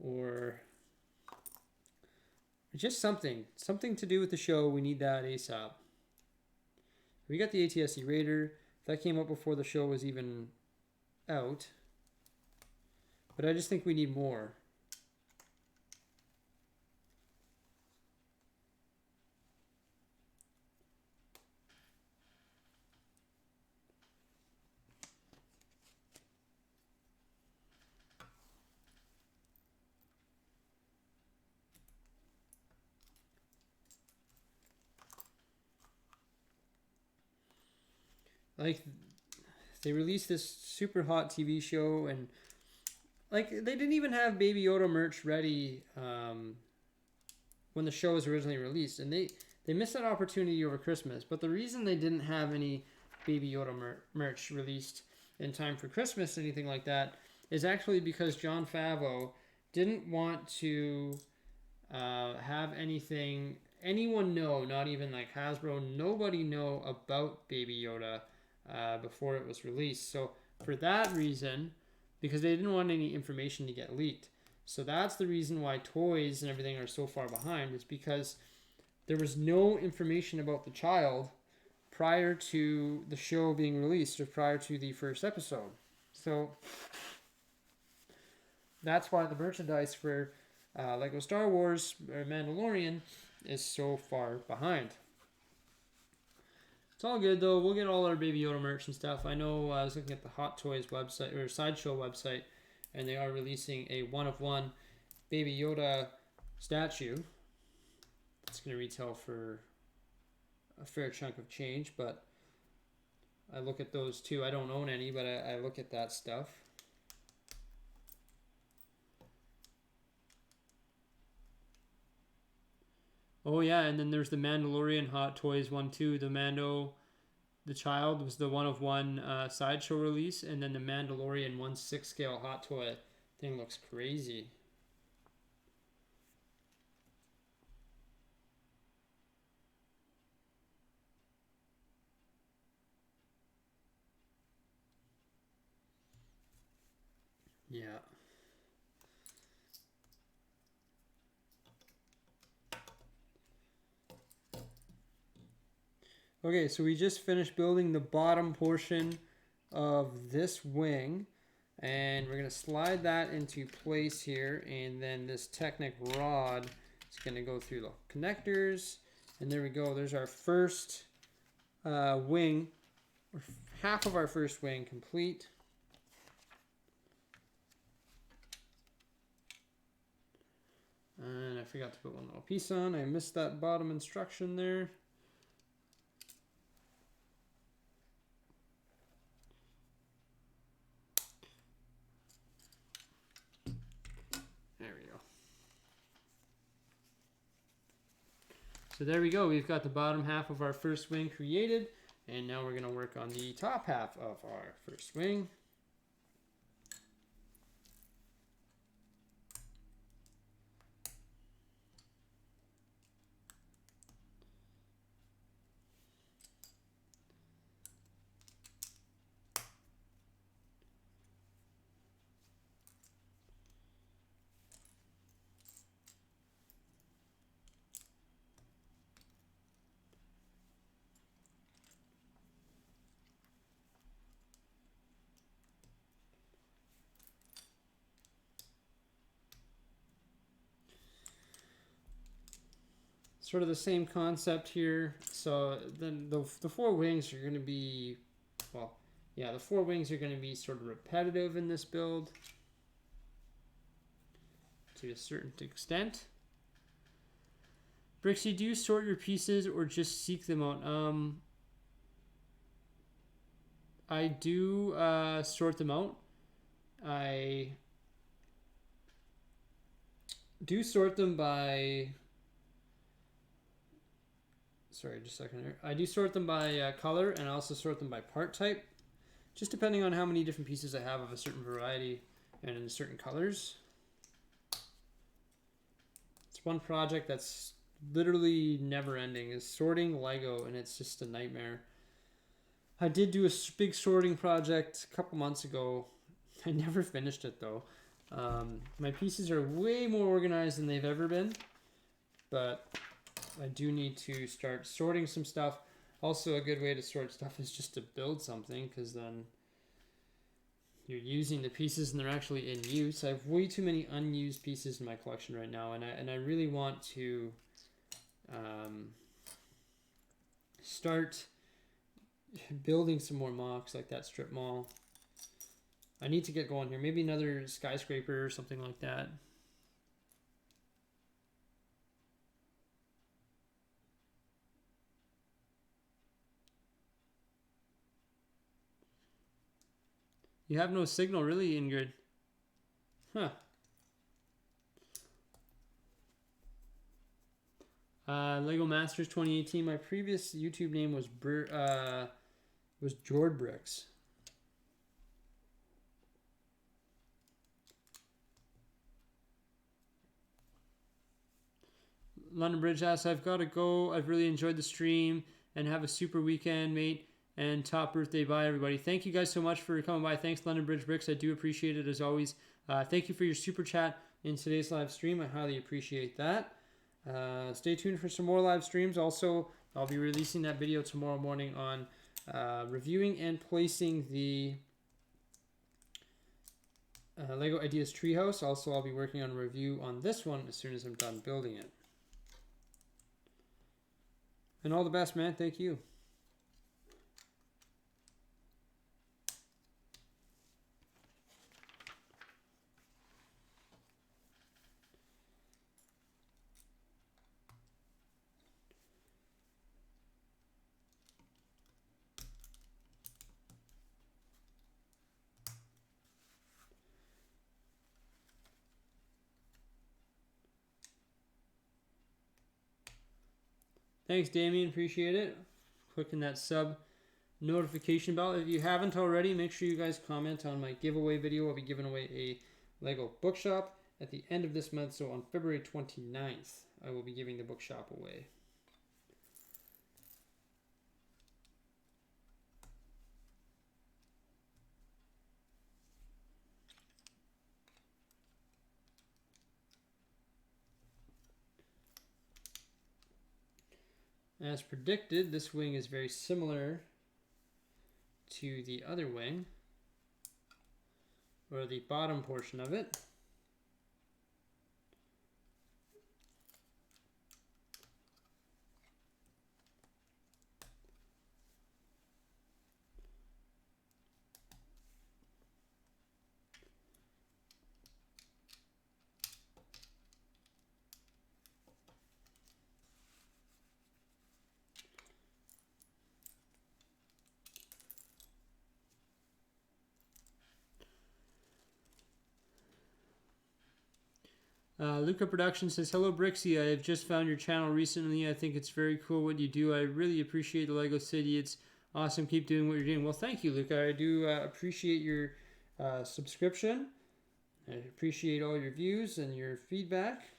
[SPEAKER 1] or just something to do with the show. We need that ASAP. We got the ATSC Raider. That came up before the show was even out. But I just think we need more. Like, they released this super hot TV show, and like, they didn't even have Baby Yoda merch ready when the show was originally released, and they missed that opportunity over Christmas. But the reason they didn't have any Baby Yoda merch released in time for Christmas, anything like that, is actually because Jon Favreau didn't want to have anyone know, not even like Hasbro, nobody know about Baby Yoda before it was released. So for that reason, because they didn't want any information to get leaked. So that's the reason why toys and everything are so far behind, is because there was no information about the child prior to the show being released or prior to the first episode. So that's why the merchandise for Lego Star Wars or Mandalorian is so far behind. It's all good though. We'll get all our Baby Yoda merch and stuff. I know I was looking at the Hot Toys website or Sideshow website, and they are releasing a 1-of-1 Baby Yoda statue. It's going to retail for a fair chunk of change, but I look at those too. I don't own any, but I look at that stuff. Oh yeah, and then there's the Mandalorian Hot Toys one too. The Mando The Child was the 1 of 1 sideshow release, and then the Mandalorian 1/6 scale Hot Toy thing looks crazy. Yeah. Okay, so we just finished building the bottom portion of this wing, and we're going to slide that into place here, and then this Technic rod is going to go through the connectors, and there we go. There's our first wing, or half of our first wing complete. And I forgot to put one little piece on. I missed that bottom instruction there. There we go. So there we go. We've got the bottom half of our first wing created. And now we're going to work on the top half of our first wing. Sort of the same concept here. So then the 4 wings are going to be, well, yeah, the 4 wings are going to be sort of repetitive in this build to a certain extent. Bricksie, do you sort your pieces or just seek them out? I do sort them out. I do sort them by... Sorry, just a second here. I do sort them by color, and I also sort them by part type, just depending on how many different pieces I have of a certain variety and in certain colors. It's one project that's literally never ending, is sorting Lego, and it's just a nightmare. I did do a big sorting project a couple months ago. I never finished it though. My pieces are way more organized than they've ever been, but I do need to start sorting some stuff. Also, a good way to sort stuff is just to build something, because then you're using the pieces and they're actually in use. I have way too many unused pieces in my collection right now, and I really want to start building some more mocks like that strip mall. I need to get going here. Maybe another skyscraper or something like that. You have no signal, really, Ingrid? Huh. Lego Masters 2018. My previous YouTube name was Jord Bricks. London Bridge asks, I've got to go. I've really enjoyed the stream, and have a super weekend, mate. And top birthday. Bye, everybody. Thank you guys so much for coming by. Thanks, London Bridge Bricks. I do appreciate it as always. Thank you for your super chat in today's live stream. I highly appreciate that. Stay tuned for some more live streams. Also, I'll be releasing that video tomorrow morning on reviewing and placing the Lego Ideas Treehouse. Also, I'll be working on a review on this one as soon as I'm done building it. And all the best, man. Thank you. Thanks, Damien. Appreciate it. Clicking that sub notification bell. If you haven't already, make sure you guys comment on my giveaway video. I'll be giving away a Lego bookshop at the end of this month. So on February 29th, I will be giving the bookshop away. As predicted, this wing is very similar to the other wing, or the bottom portion of it. Luca Production says, hello Bricksie, I have just found your channel recently. I think it's very cool what you do. I really appreciate the Lego City. It's awesome. Keep doing what you're doing. Well, thank you, Luca. I do appreciate your subscription. I appreciate all your views and your feedback.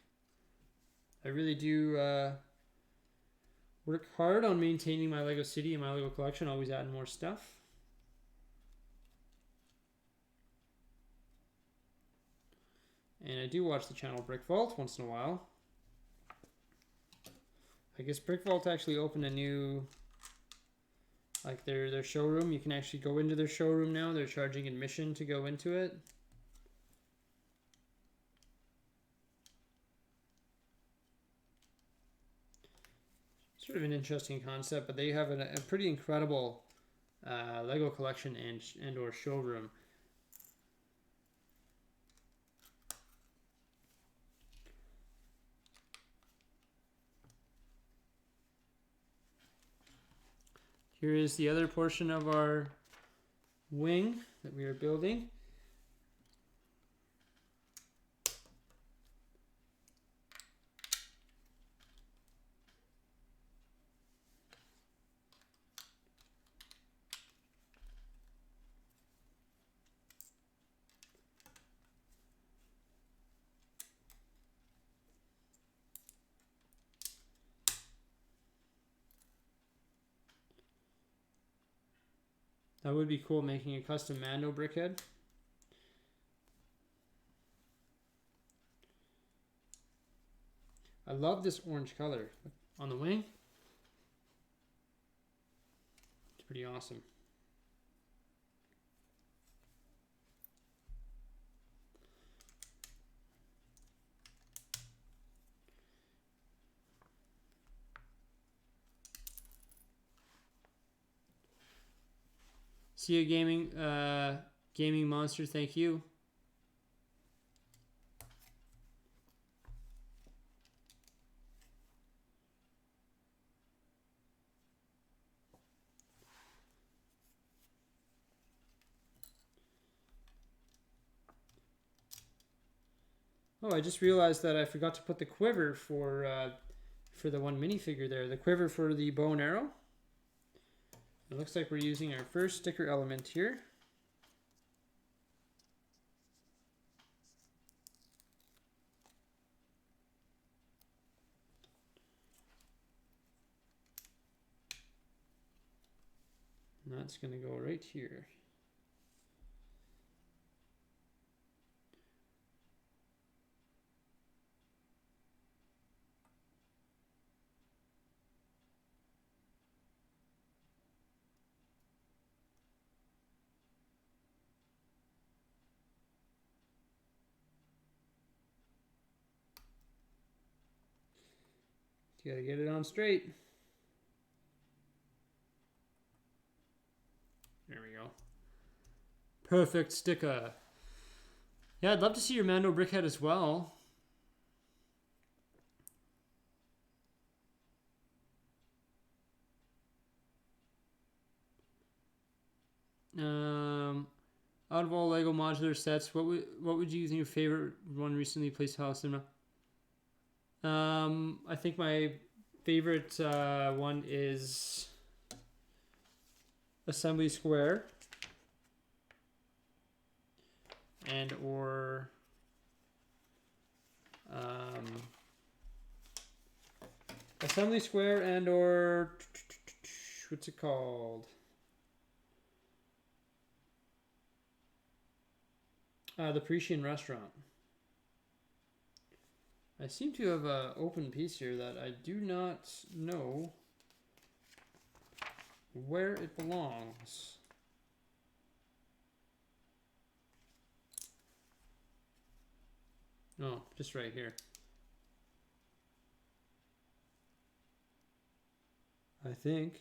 [SPEAKER 1] I really do work hard on maintaining my Lego City and my Lego collection, always adding more stuff. And I do watch the channel Brick Vault once in a while. I guess Brick Vault actually opened a new, like their showroom. You can actually go into their showroom now. They're charging admission to go into it. Sort of an interesting concept, but they have a pretty incredible Lego collection and or showroom. Here is the other portion of our wing that we are building. That would be cool, making a custom Mando brickhead. I love this orange color on the wing. It's pretty awesome. See you, gaming monster. Thank you. Oh, I just realized that I forgot to put the quiver for the one minifigure there. The quiver for the bow and arrow. It looks like we're using our first sticker element here. And that's going to go right here. You gotta get it on straight. There we go. Perfect sticker. Yeah, I'd love to see your Mando brickhead as well. Out of all Lego modular sets, what would you think your favorite one recently placed house in? I think my favorite one is assembly square and or assembly square and or what's it called? The Parisian restaurant. I seem to have an open piece here that I do not know where it belongs. No, just right here. I think.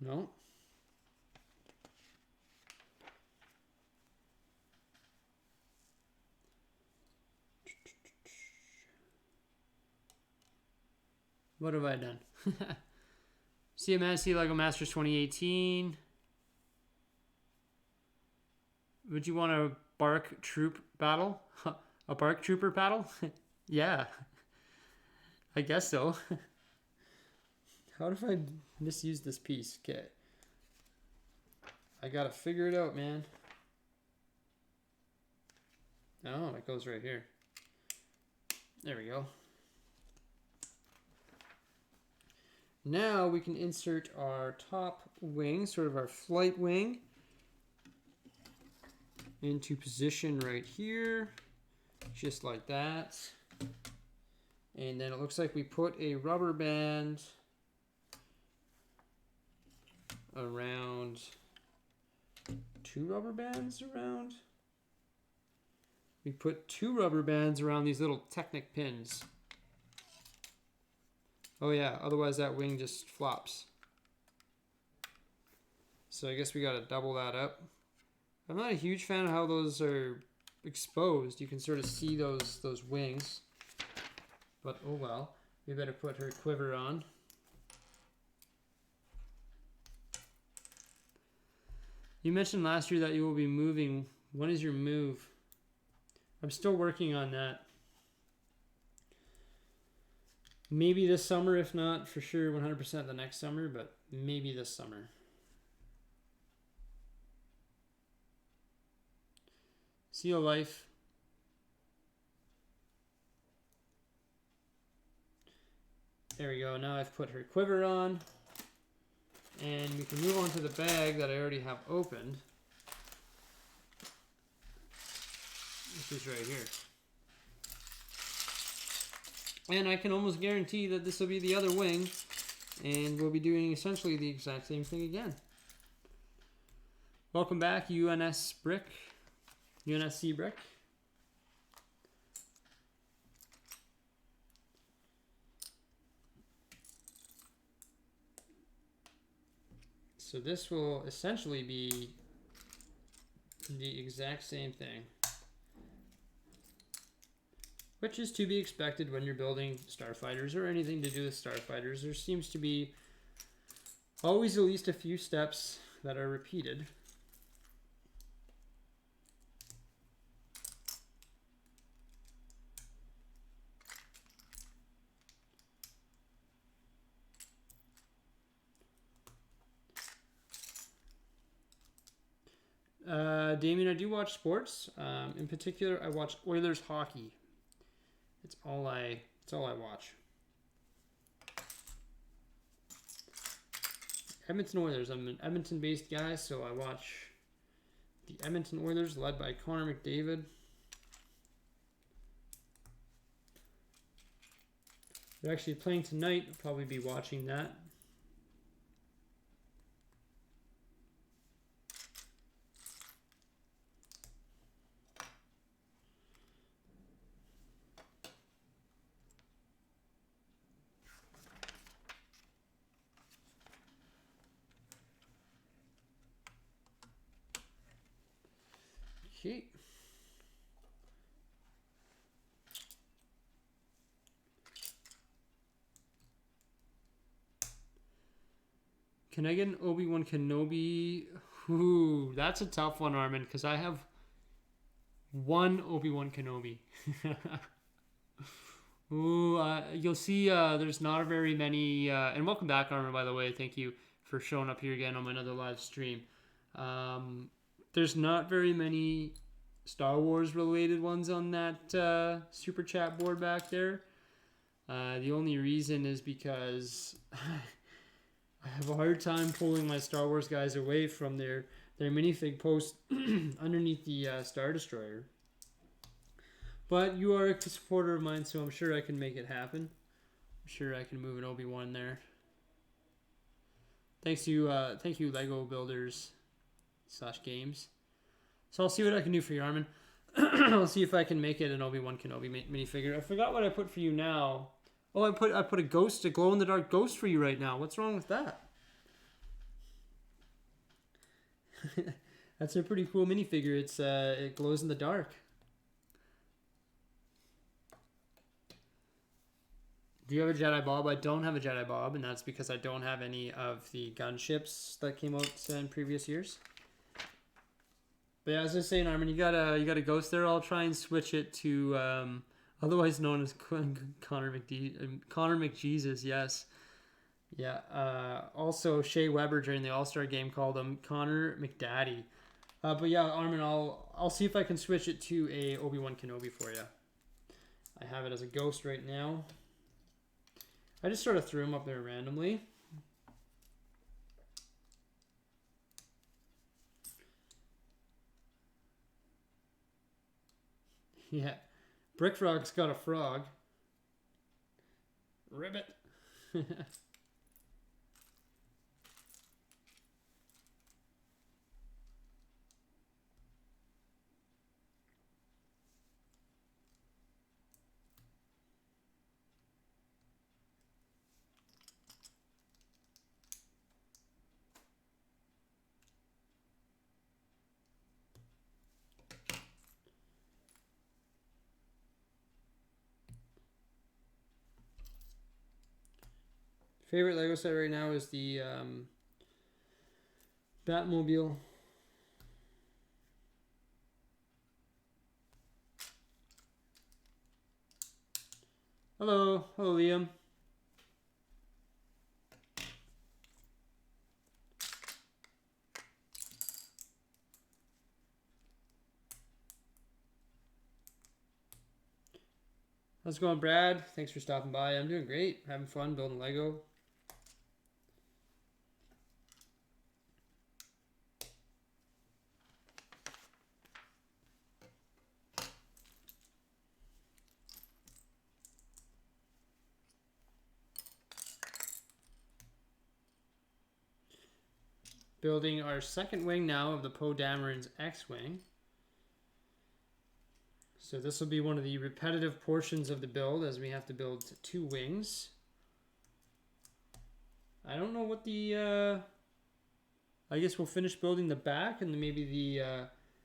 [SPEAKER 1] No. What have I done? CMSC Lego Masters 2018. Would you want a bark troop battle? A bark trooper battle? Yeah. I guess so. How do I misuse this piece? Okay. I gotta figure it out, man. Oh, it goes right here. There we go. Now we can insert our top wing, sort of our flight wing, into position right here, just like that. And then it looks like we put a rubber band around, 2 rubber bands around. We put 2 rubber bands around these little Technic pins. Oh yeah, otherwise that wing just flops. So I guess we gotta double that up. I'm not a huge fan of how those are exposed. You can sort of see those wings. But oh well. We better put her quiver on. You mentioned last year that you will be moving. When is your move? I'm still working on that. Maybe this summer, if not for sure 100% the next summer, but maybe this summer. Seal life. There we go. Now I've put her quiver on. And we can move on to the bag that I already have opened. Which is right here. And I can almost guarantee that this will be the other wing, and we'll be doing essentially the exact same thing again. Welcome back, UNSC Brick. So this will essentially be the exact same thing, which is to be expected when you're building starfighters or anything to do with starfighters. There seems to be always at least a few steps that are repeated. Damien, I do watch sports. In particular, I watch Oilers hockey. It's all I watch. Edmonton Oilers. I'm an Edmonton-based guy, so I watch the Edmonton Oilers, led by Connor McDavid. They're actually playing tonight. I'll probably be watching that. Okay. Can I get an Obi-Wan Kenobi? Ooh, that's a tough one, Armin, because I have One Obi-Wan Kenobi. Ooh, you'll see there's not very many, and welcome back, Armor, by the way. Thank you for showing up here again on my another live stream. There's not very many Star Wars related ones on that super chat board back there. The only reason is because I have a hard time pulling my Star Wars guys away from their minifig post underneath the Star Destroyer. But you are a supporter of mine, so I'm sure I can make it happen. I'm sure I can move an Obi-Wan there. Thank you, Lego Builders / Games. So I'll see what I can do for you, Armin. I'll see if I can make it an Obi-Wan Kenobi minifigure. I forgot what I put for you now. Oh, I put a ghost, a glow-in-the-dark ghost for you right now. What's wrong with that? That's a pretty cool minifigure. It's it glows in the dark. Do you have a Jedi Bob? I don't have a Jedi Bob, and that's because I don't have any of the gunships that came out in previous years. But yeah, as I was saying, Armin, you got a ghost there. I'll try and switch it to otherwise known as Connor McJesus. Yes, yeah. Also, Shea Weber during the All-Star game called him Connor McDaddy. But yeah, Armin, I'll see if I can switch it to a Obi-Wan Kenobi for you. I have it as a ghost right now. I just sort of threw him up there randomly. Yeah. Brickfrog's got a frog. Ribbit. Favorite Lego set right now is the Batmobile. Hello, Liam. How's it going, Brad? Thanks for stopping by. I'm doing great. Having fun building Lego. Building our second wing now of the Poe Dameron's X-Wing. So this will be one of the repetitive portions of the build as we have to build 2 wings. I don't know what the... I guess we'll finish building the back and maybe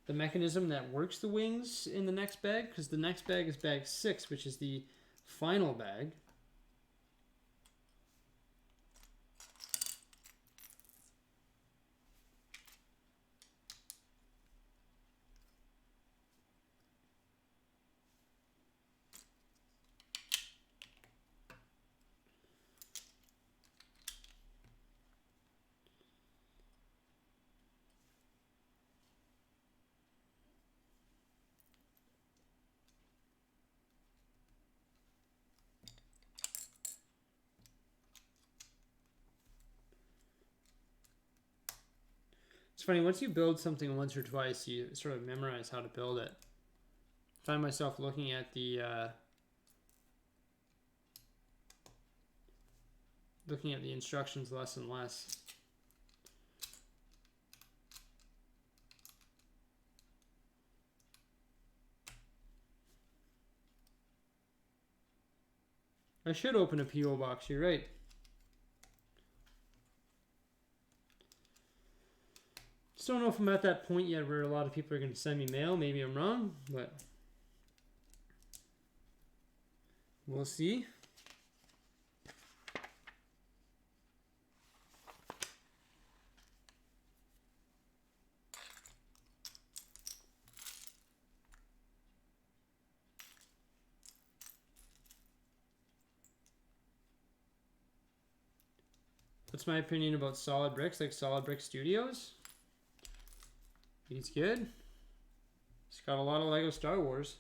[SPEAKER 1] the mechanism that works the wings in the next bag, because the next bag is bag 6, which is the final bag. It's funny, once you build something once or twice, you sort of memorize how to build it. I find myself looking at the instructions less and less. I should open a P.O. box, you're right. Just don't know if I'm at that point yet where a lot of people are going to send me mail. Maybe I'm wrong, but we'll see. That's my opinion about Solid Bricks, like Solid Brick Studios. He's good. He's got a lot of Lego Star Wars.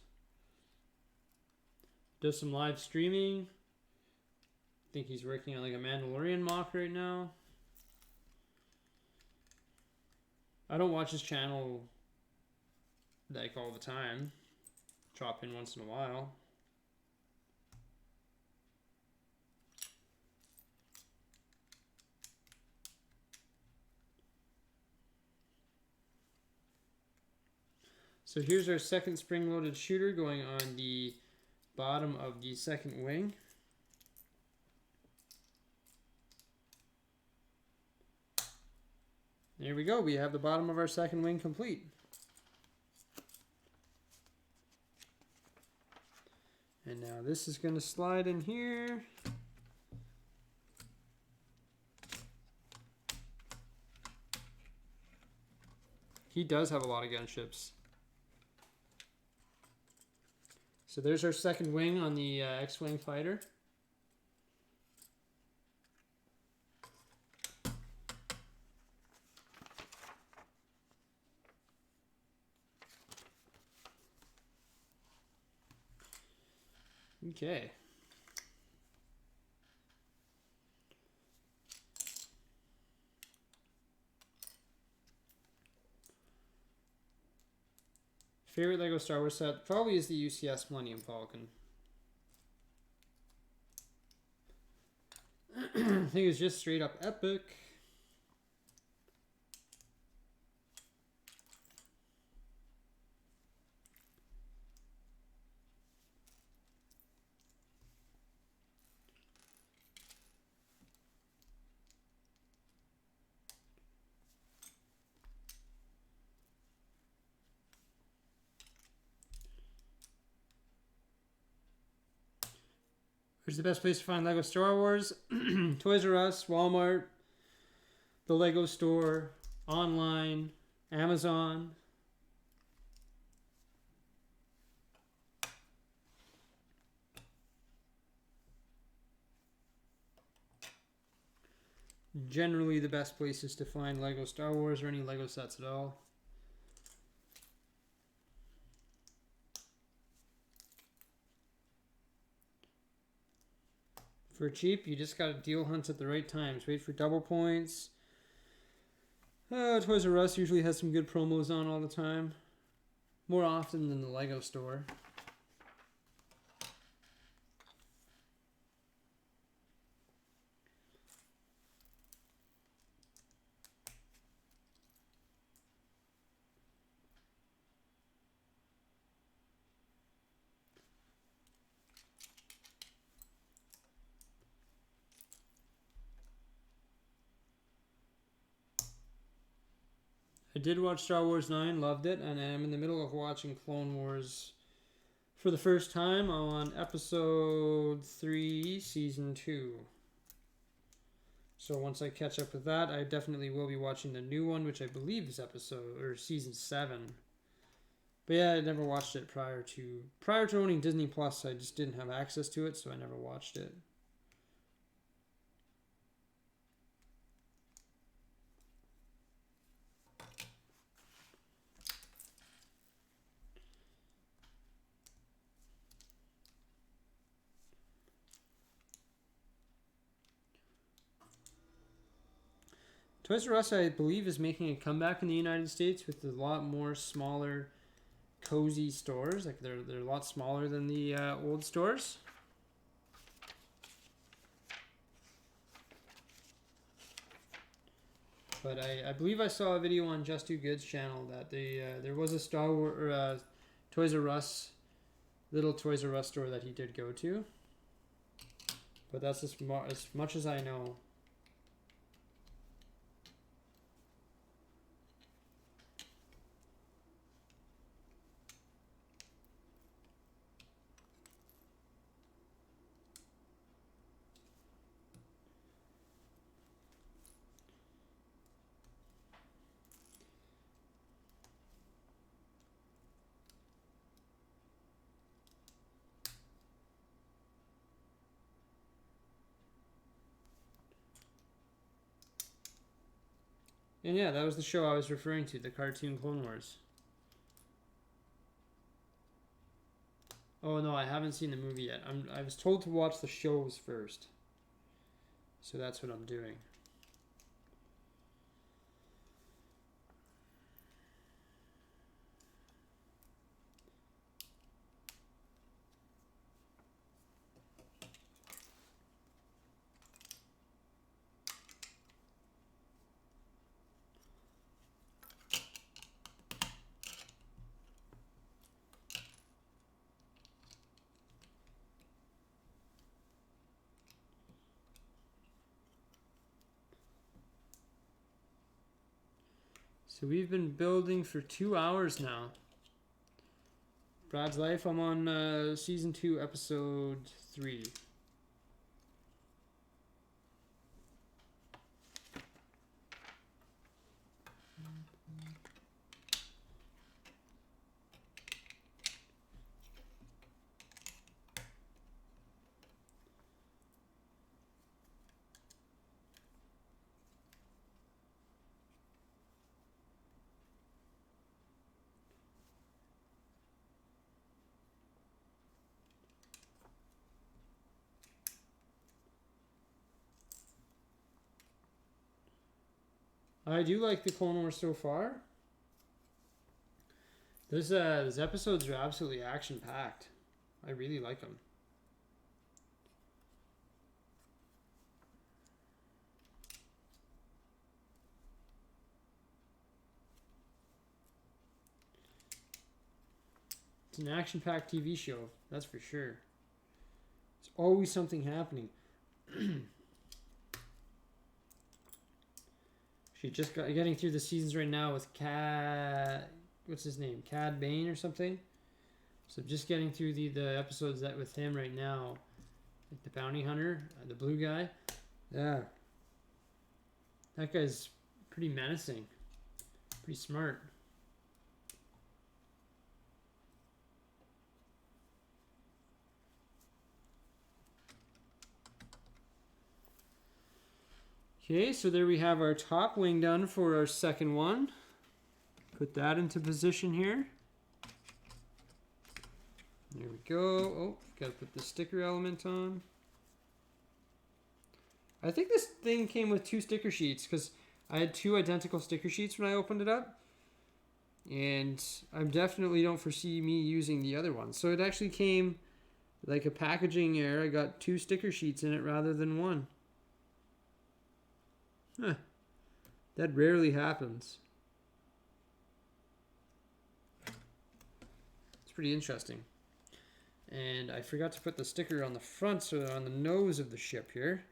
[SPEAKER 1] Does some live streaming. I think he's working on like a Mandalorian mock right now. I don't watch his channel like all the time. Chop in once in a while. So here's our second spring-loaded shooter going on the bottom of the second wing. There we go. We have the bottom of our second wing complete. And now this is going to slide in here. He does have a lot of gunships. So there's our second wing on the X-Wing fighter. Okay. Favorite Lego Star Wars set probably is the UCS Millennium Falcon. I think it's just straight up epic. Where's the best place to find Lego Star Wars? Toys R Us, Walmart, the Lego store, online, Amazon. Generally the best places to find Lego Star Wars or any Lego sets at all. For cheap, you just gotta deal hunts at the right times. Wait for double points. Toys R Us usually has some good promos on all the time. More often than the Lego store. I did watch Star Wars 9, loved it, and I'm in the middle of watching Clone Wars for the first time on episode 3, season 2. So once I catch up with that, I definitely will be watching the new one, which I believe is episode or season 7. But yeah, I never watched it prior to owning Disney Plus. I just didn't have access to it, so I never watched it. Toys R Us, I believe, is making a comeback in the United States with a lot more smaller, cozy stores. Like they're a lot smaller than the old stores. But I believe I saw a video on Just Too Good's channel that there was a Star Wars or Toys R Us, little Toys R Us store that he did go to. But that's as much as I know. And yeah, that was the show I was referring to, the cartoon Clone Wars. Oh no, I haven't seen the movie yet. I was told to watch the shows first. So that's what I'm doing. So we've been building for 2 hours now. Brad's Life, I'm on season 2, episode 3. I do like the Clone Wars so far. Those episodes are absolutely action-packed. I really like them. It's an action-packed TV show, that's for sure. There's always something happening. She's just getting through the seasons right now with Cad... What's his name? Cad Bane or something? So just getting through the episodes that with him right now. Like the bounty hunter, the blue guy. Yeah. That guy's pretty menacing. Pretty smart. Okay, so there we have our top wing done for our second one. Put that into position here. There we go. Oh, gotta put the sticker element on. I think this thing came with 2 sticker sheets because I had 2 identical sticker sheets when I opened it up. And I definitely don't foresee me using the other one. So it actually came like a packaging error. I got 2 sticker sheets in it rather than 1. Huh. That rarely happens. It's pretty interesting. And I forgot to put the sticker on the front, so on the nose of the ship here.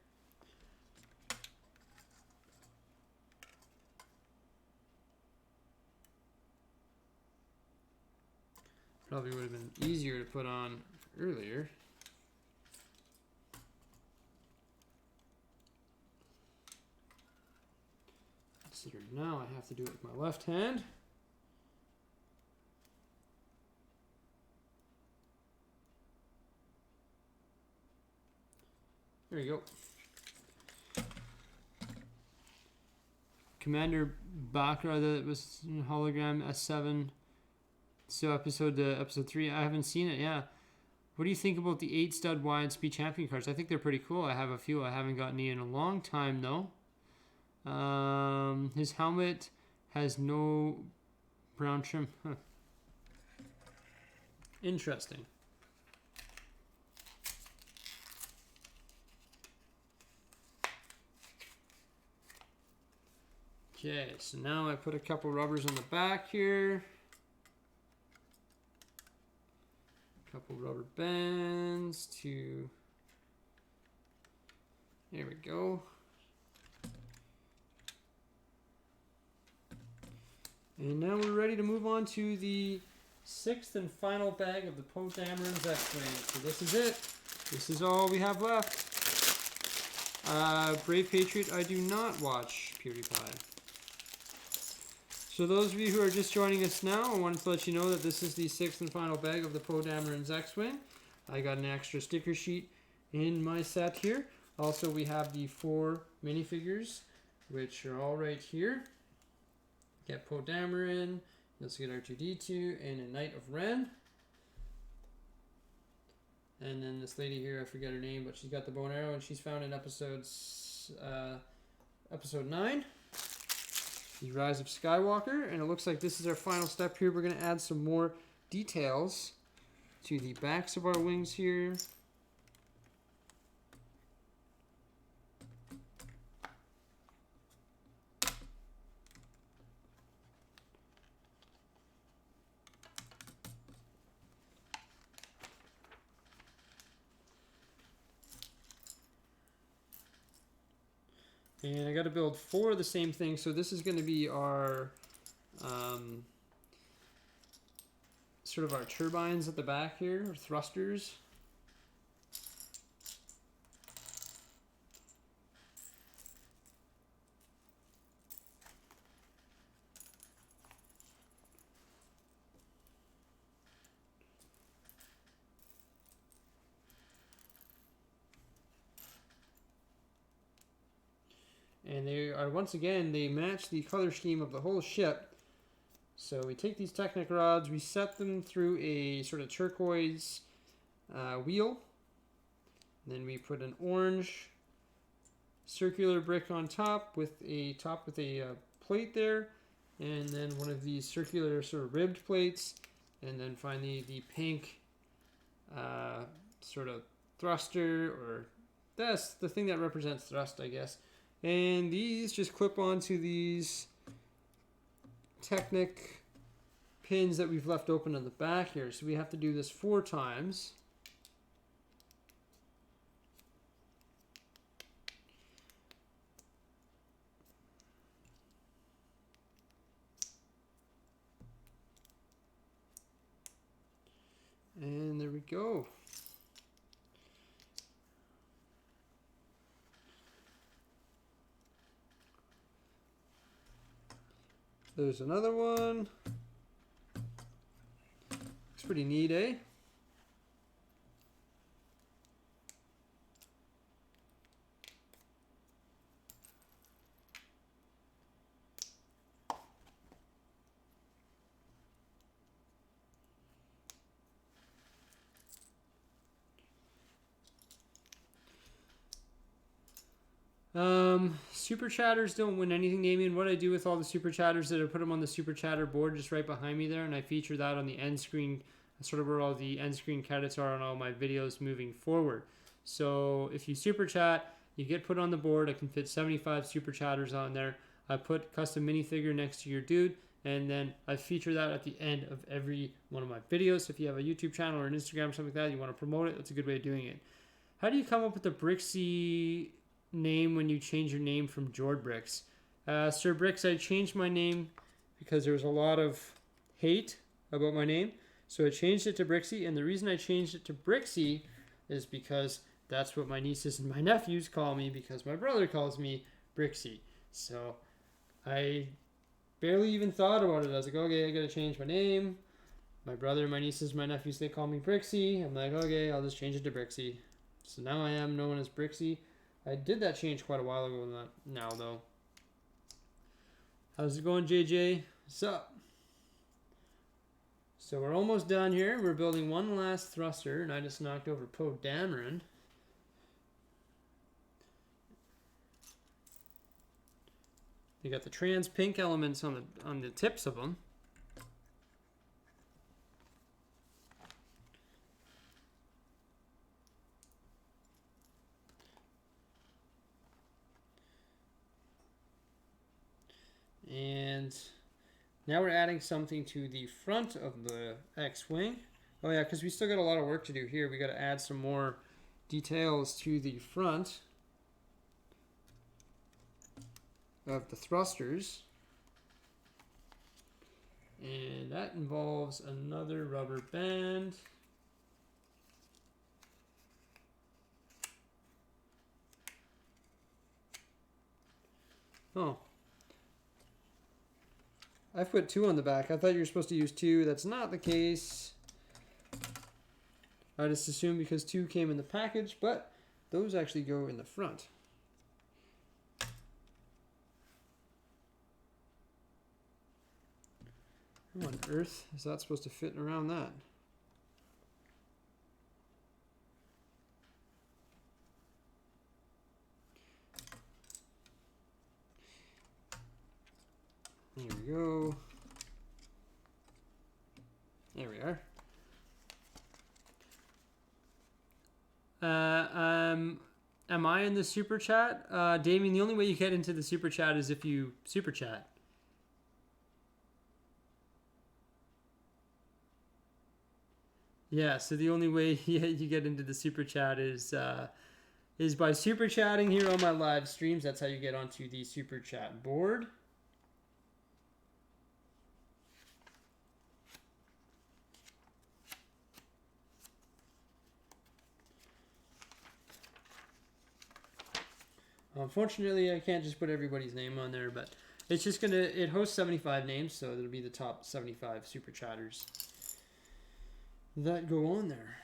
[SPEAKER 1] Probably would have been easier to put on earlier. Now I have to do it with my left hand. There you go. Commander Bakra, that was in hologram S7. So episode 3, I haven't seen it. Yeah. What do you think about the 8 stud wide speed champion cards? I think they're pretty cool. I have a few. I haven't gotten any in a long time though. His helmet has no brown trim. Huh. Interesting. Okay, so now I put a couple rubbers on the back here. A couple rubber bands to... There we go. And now we're ready to move on to the 6th and final bag of the Poe Dameron's X-Wing. So this is it. This is all we have left. Brave Patriot, I do not watch PewDiePie. So those of you who are just joining us now, I wanted to let you know that this is the 6th and final bag of the Poe Dameron's X-Wing. I got an extra sticker sheet in my set here. Also, we have the 4 minifigures, which are all right here. Get Poe Dameron. You also get R2-D2 and a Knight of Ren. And then this lady here, I forget her name, but she's got the bow and arrow, and she's found in episode 9, The Rise of Skywalker. And it looks like this is our final step here. We're going to add some more details to the backs of our wings here. And I got to build 4 of the same thing. So this is going to be our sort of our turbines at the back here, or thrusters. And they are, once again, they match the color scheme of the whole ship. So we take these Technic rods, we set them through a sort of turquoise wheel. Then we put an orange circular brick on top with a plate there. And then one of these circular sort of ribbed plates. And then finally the pink sort of thruster, or that's the thing that represents thrust, I guess. And these just clip onto these Technic pins that we've left open on the back here. So we have to do this 4 times. And there we go. There's another one. Looks pretty neat, eh? Super chatters don't win anything, Damien. What I do with all the super chatters is I put them on the super chatter board just right behind me there, and I feature that on the end screen, sort of where all the end screen credits are on all my videos moving forward. So if you super chat, you get put on the board. I can fit 75 super chatters on there. I put custom minifigure next to your dude, and then I feature that at the end of every one of my videos. So if you have a YouTube channel or an Instagram or something like that, you want to promote it, that's a good way of doing it. How do you come up with the Bricksie name when you change your name from Jord Bricks? Sir Bricks, I changed my name because there was a lot of hate about my name. So I changed it to Bricksie, and the reason I changed it to Bricksie is because that's what my nieces and my nephews call me, because my brother calls me Bricksie. So I barely even thought about it. I was like, okay, I gotta change my name. My brother, my nieces, my nephews, they call me Bricksie. I'm like, okay, I'll just change it to Bricksie. So now I am known as Bricksie. I did that change quite a while ago now, though. How's it going, JJ? What's up? So we're almost done here. We're building one last thruster, and I just knocked over Poe Dameron. They got the trans pink elements on the tips of them. And now we're adding something to the front of the X-Wing. Oh yeah, because we still got a lot of work to do here. We got to add some more details to the front of the thrusters. And that involves another rubber band. Oh. I've put 2 on the back. I thought you were supposed to use 2. That's not the case. I just assumed because 2 came in the package, but those actually go in the front. How on earth is that supposed to fit around that? There we go. There we are. Am I in the super chat? Damien, the only way you get into the super chat is if you super chat. Yeah, so the only way you get into the super chat is by super chatting here on my live streams. That's how you get onto the super chat board. Unfortunately, I can't just put everybody's name on there, but it's just gonna, it hosts 75 names, so it'll be the top 75 super chatters that go on there.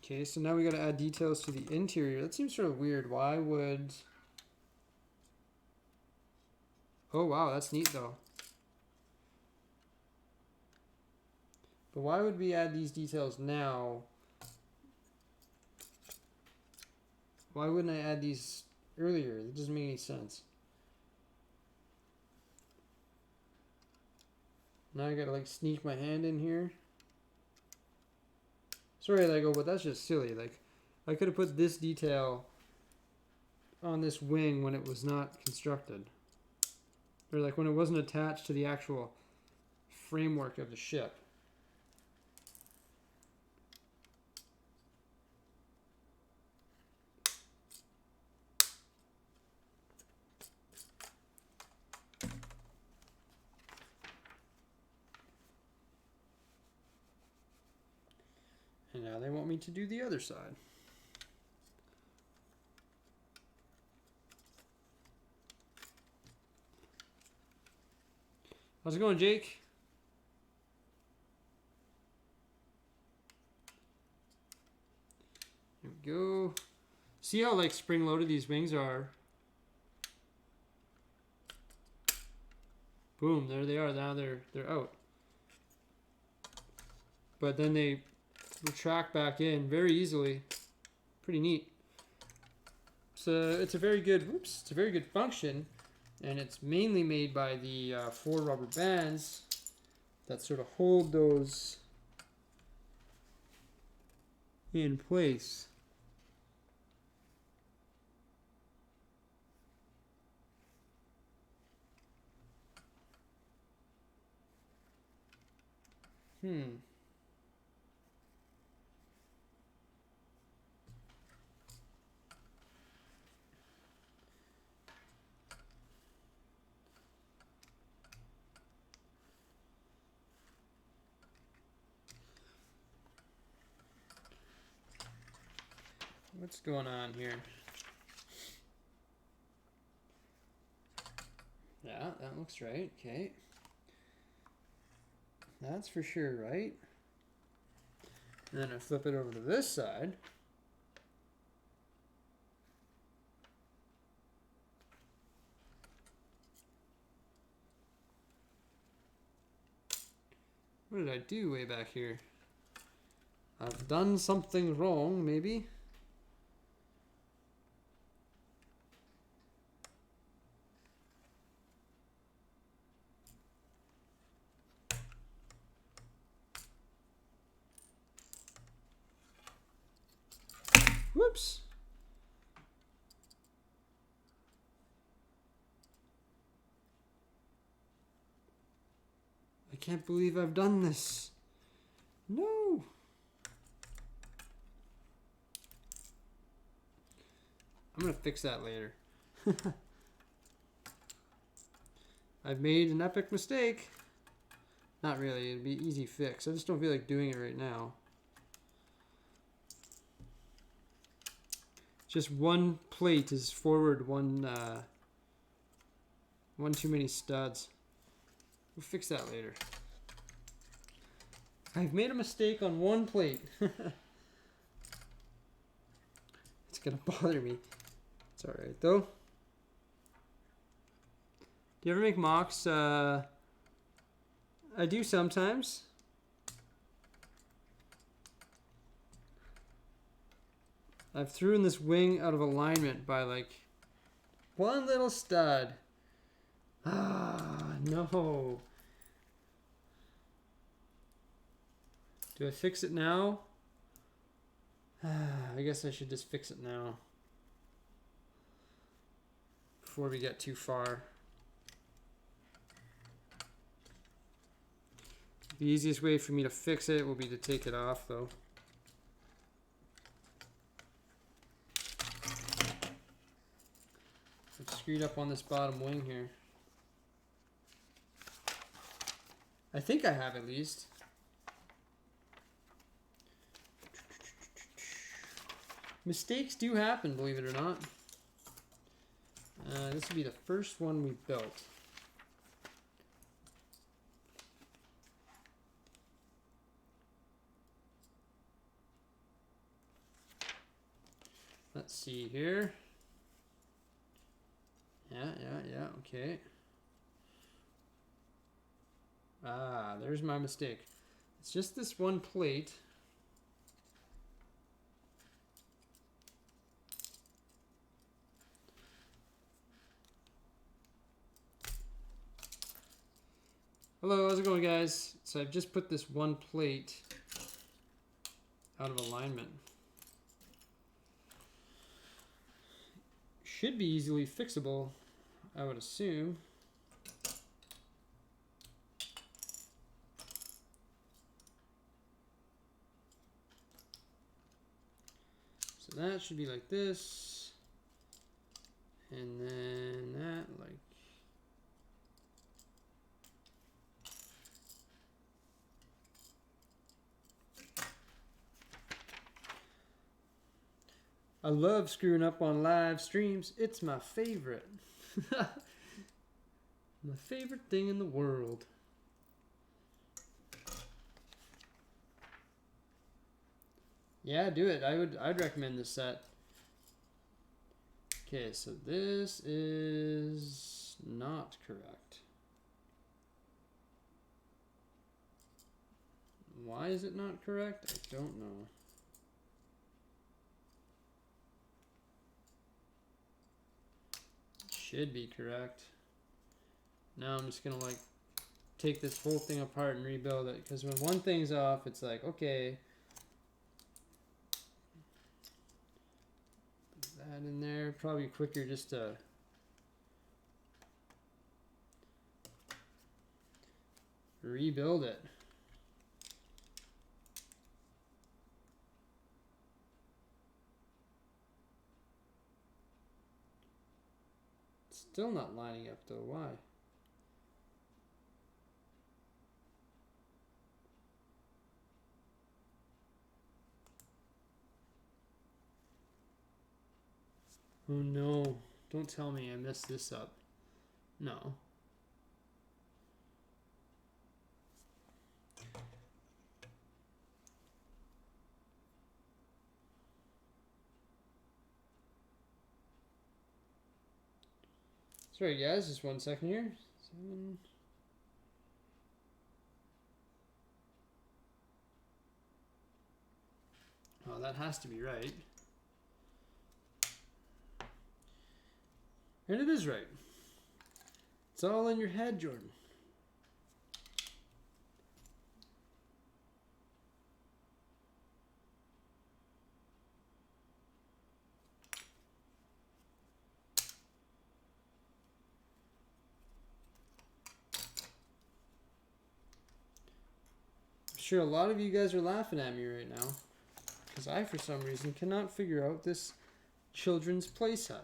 [SPEAKER 1] Okay, so now we gotta add details to the interior. That seems sort of weird. Why would... Oh wow, that's neat though. But why would we add these details now? Why wouldn't I add these earlier? That doesn't make any sense. Now I gotta like sneak my hand in here. Sorry, Lego, but that's just silly. Like, I could have put this detail on this wing when it was not constructed. Or like when it wasn't attached to the actual framework of the ship. And now they want me to do the other side. How's it going, Jake? There we go. See how like spring-loaded these wings are? Boom, there they are. Now they're out. But then they retract back in very easily. Pretty neat. So it's a very good, it's a very good function, and it's mainly made by the 4 rubber bands that sort of hold those in place. What's going on here? Yeah, that looks right. Okay. That's for sure right. And then I flip it over to this side. What did I do way back here? I've done something wrong, maybe. Whoops. I can't believe I've done this. No. I'm gonna fix that later. I've made an epic mistake. Not really, it'd be easy fix. I just don't feel like doing it right now. Just one plate is forward, one too many studs. We'll fix that later. I've made a mistake on one plate. It's gonna bother me. It's alright though. Do you ever make mocks? I do sometimes. I've thrown this wing out of alignment by like one little stud. Ah, no. Do I fix it now? I guess I should just fix it now before we get too far. The easiest way for me to fix it will be to take it off though. I've screwed up on this bottom wing here. I think I have at least. Mistakes do happen, believe it or not. This will be the first one we built. Let's see here. Yeah, okay. Ah, there's my mistake. It's just this one plate. Hello, how's it going, guys? So I've just put this one plate out of alignment. Should be easily fixable, I would assume. So that should be like this. And then that like... I love screwing up on live streams. It's my favorite. My favorite thing in the world. Yeah, do it. I'd recommend this set. Okay, so this is not correct. Why is it not correct? I don't know. Should be correct. Now I'm just gonna like take this whole thing apart and rebuild it, because when one thing's off, it's like, okay, put that in there. Probably quicker just to rebuild it. Still not lining up though. Why? Oh no. Don't tell me I messed this up. No. Sorry guys, just 1 second here. 7. Oh, that has to be right. And it is right. It's all in your head, Jordan. I'm sure a lot of you guys are laughing at me right now, because I, for some reason, cannot figure out this children's playset.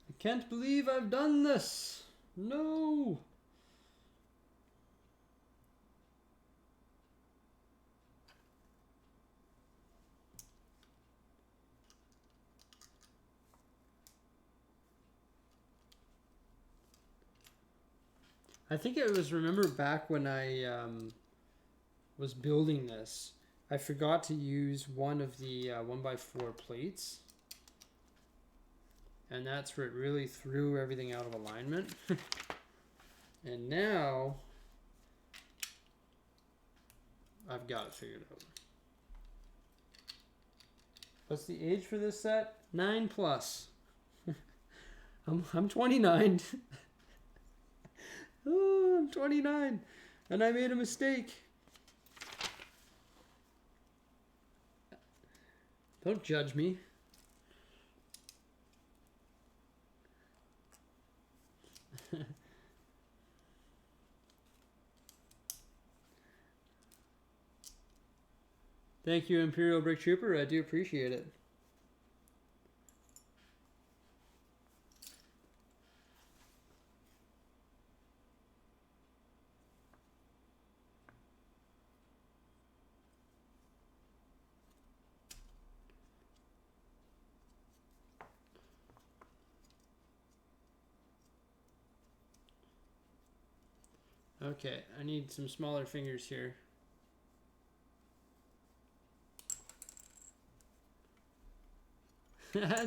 [SPEAKER 1] I can't believe I've done this. No.
[SPEAKER 2] I think it was, remember back when I was building this, I forgot to use one of the 1x4 plates. And that's where it really threw everything out of alignment. And now I've got it figured out. What's the age for this set? 9+. I'm 29. Oh, I'm 29. And I made a mistake. Don't judge me. Thank you, Imperial Brick Trooper. I do appreciate it. Okay, I need some smaller fingers here.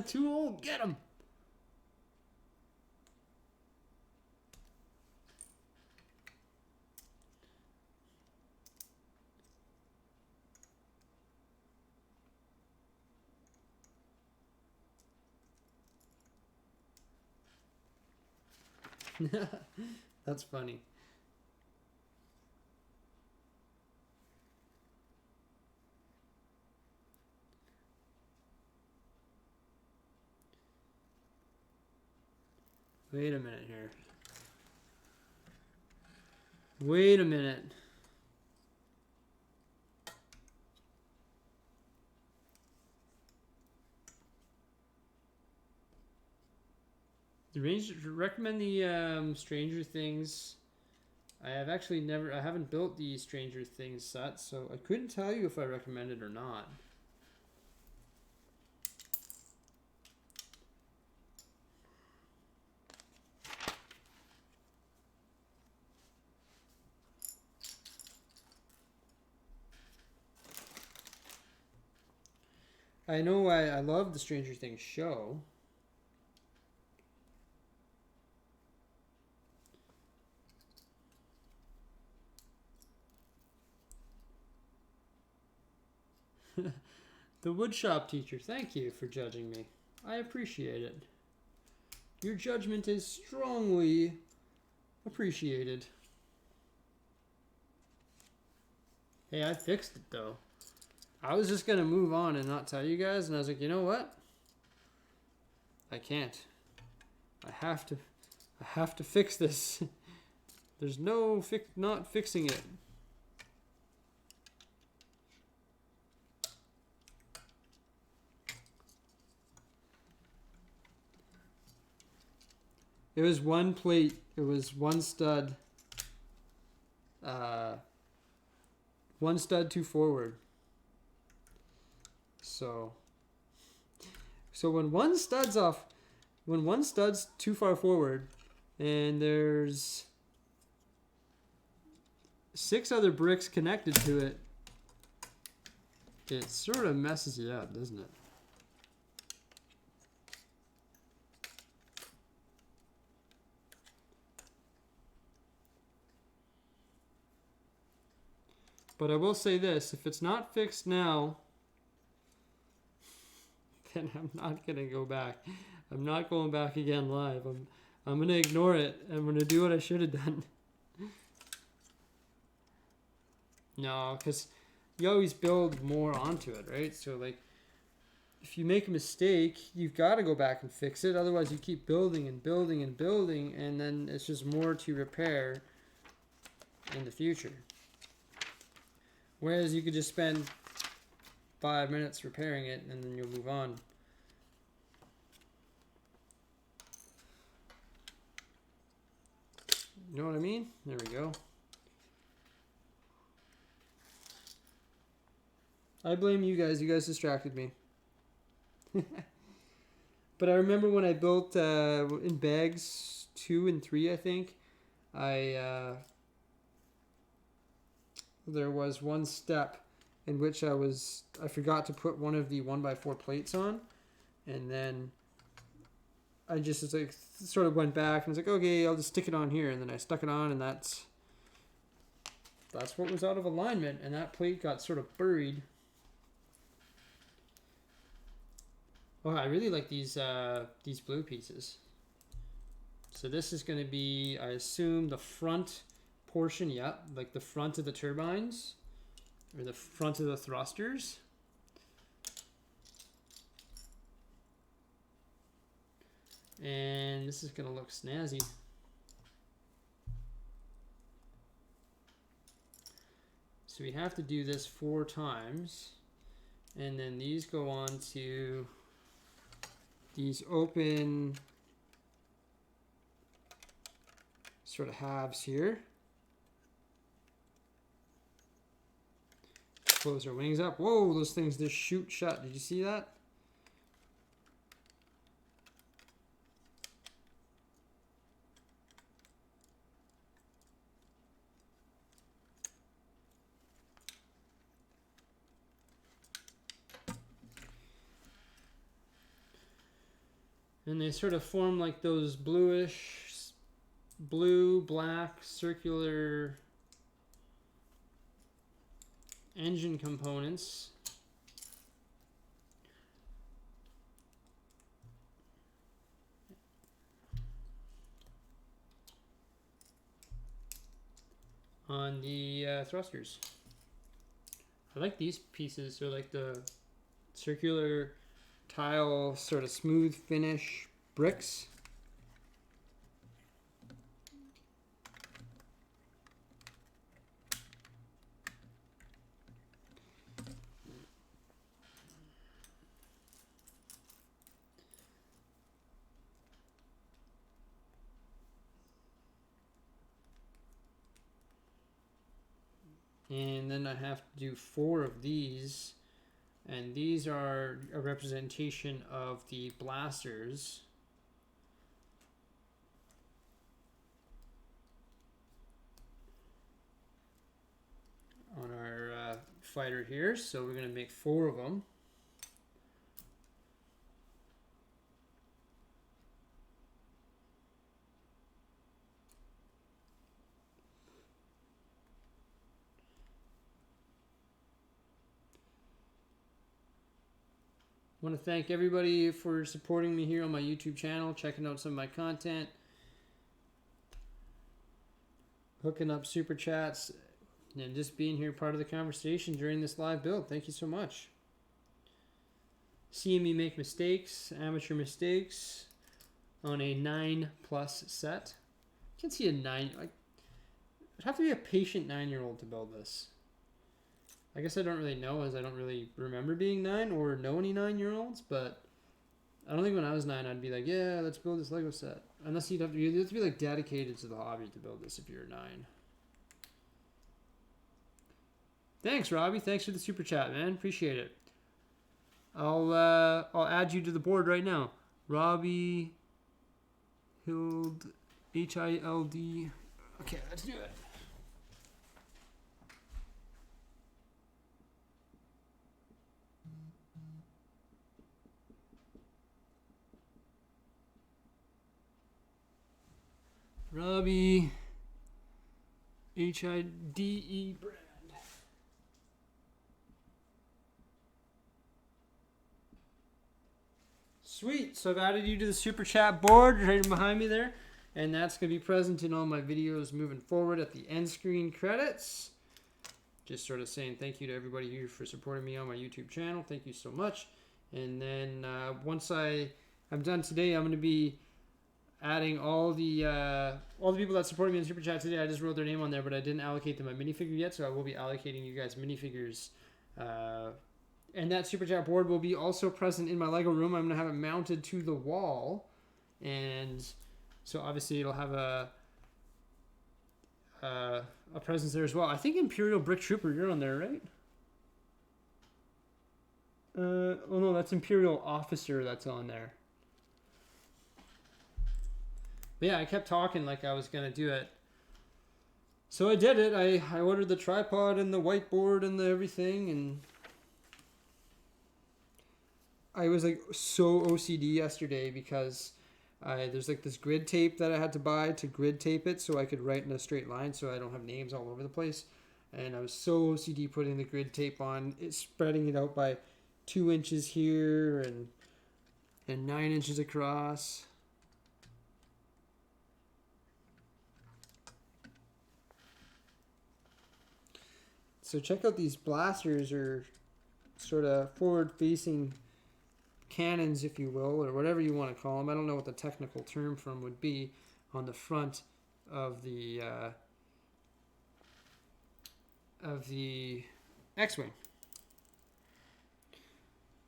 [SPEAKER 2] Too old, get him! That's funny. Wait a minute here. Wait a minute. Recommend the Stranger Things. I haven't built the Stranger Things set, so I couldn't tell you if I recommend it or not. I know I love the Stranger Things show. The woodshop teacher, thank you for judging me. I appreciate it. Your judgment is strongly appreciated. Hey, I fixed it though. I was just gonna move on and not tell you guys, and I was like, you know what? I can't. I have to fix this. There's no not fixing it. It was one plate. It was one stud. One stud too forward. So when one stud's too far forward, and there's 6 other bricks connected to it, it sort of messes you up, doesn't it? But I will say this, if it's not fixed now, then I'm not going to go back. I'm not going back again live. I'm going to ignore it. I'm going to do what I should have done. No, because you always build more onto it, right? So, like, if you make a mistake, you've got to go back and fix it. Otherwise, you keep building and building and building, and then it's just more to repair in the future. Whereas you could just spend 5 minutes repairing it, and then you'll move on. You know what I mean? There we go. I blame you guys. You guys distracted me. But I remember when I built in bags 2 and 3, I think, there was one step in which I forgot to put one of the 1x4 plates on, and then I just like sort of went back and was like, okay, I'll just stick it on here, and then I stuck it on, and that's what was out of alignment, and that plate got sort of buried. Oh, I really like these blue pieces. So this is going to be, I assume, the front portion, yeah, like the front of the turbines, or the front of the thrusters. And this is going to look snazzy. So we have to do this 4 times, and then these go on to these open sort of halves here. Close our wings up. Whoa, those things just shoot shut. Did you see that? And they sort of form like those bluish, blue, black, circular engine components. On the thrusters. I like these pieces. They're like the circular tile, sort of smooth finish bricks. And then I have to do 4 of these, and these are a representation of the blasters. On our fighter here, so we're going to make 4 of them. I want to thank everybody for supporting me here on my YouTube channel, checking out some of my content, hooking up super chats, and just being here part of the conversation during this live build. Thank you so much. Seeing me make mistakes, amateur mistakes, on a 9+ set. You can see a 9. I'd have to be a patient 9-year-old to build this. I guess I don't really know, as I don't really remember being 9 or know any 9-year-olds, but I don't think when I was 9 I'd be like, yeah, let's build this Lego set. Unless you'd have to be like dedicated to the hobby to build this if you're 9. Thanks, Robbie. Thanks for the super chat, man. Appreciate it. I'll add you to the board right now. Robbie Hild, Hild. Okay, let's do it. Robbie Hide brand. Sweet. So I've added you to the super chat board right behind me there, and that's going to be present in all my videos moving forward at the end screen credits. Just sort of saying thank you to everybody here for supporting me on my YouTube channel. Thank you so much. And then once I'm done today, I'm going to be adding all the people that supported me in Super Chat today. I just wrote their name on there, but I didn't allocate them a minifigure yet, so I will be allocating you guys minifigures. And that Super Chat board will be also present in my Lego room. I'm going to have it mounted to the wall, and so obviously it'll have a presence there as well. I think Imperial Brick Trooper, you're on there, right? Oh no, that's Imperial Officer that's on there. But yeah, I kept talking like I was going to do it So I did it. I ordered the tripod and the whiteboard and the everything, and I was like so OCD yesterday because there's like this grid tape that I had to buy to grid tape it so I could write in a straight line so I don't have names all over the place. And I was so OCD putting the grid tape on, it's spreading it out by 2 inches here and 9 inches across. So check out these blasters, or sort of forward-facing cannons, if you will, or whatever you want to call them. I don't know what the technical term for them would be, on the front of the X-Wing.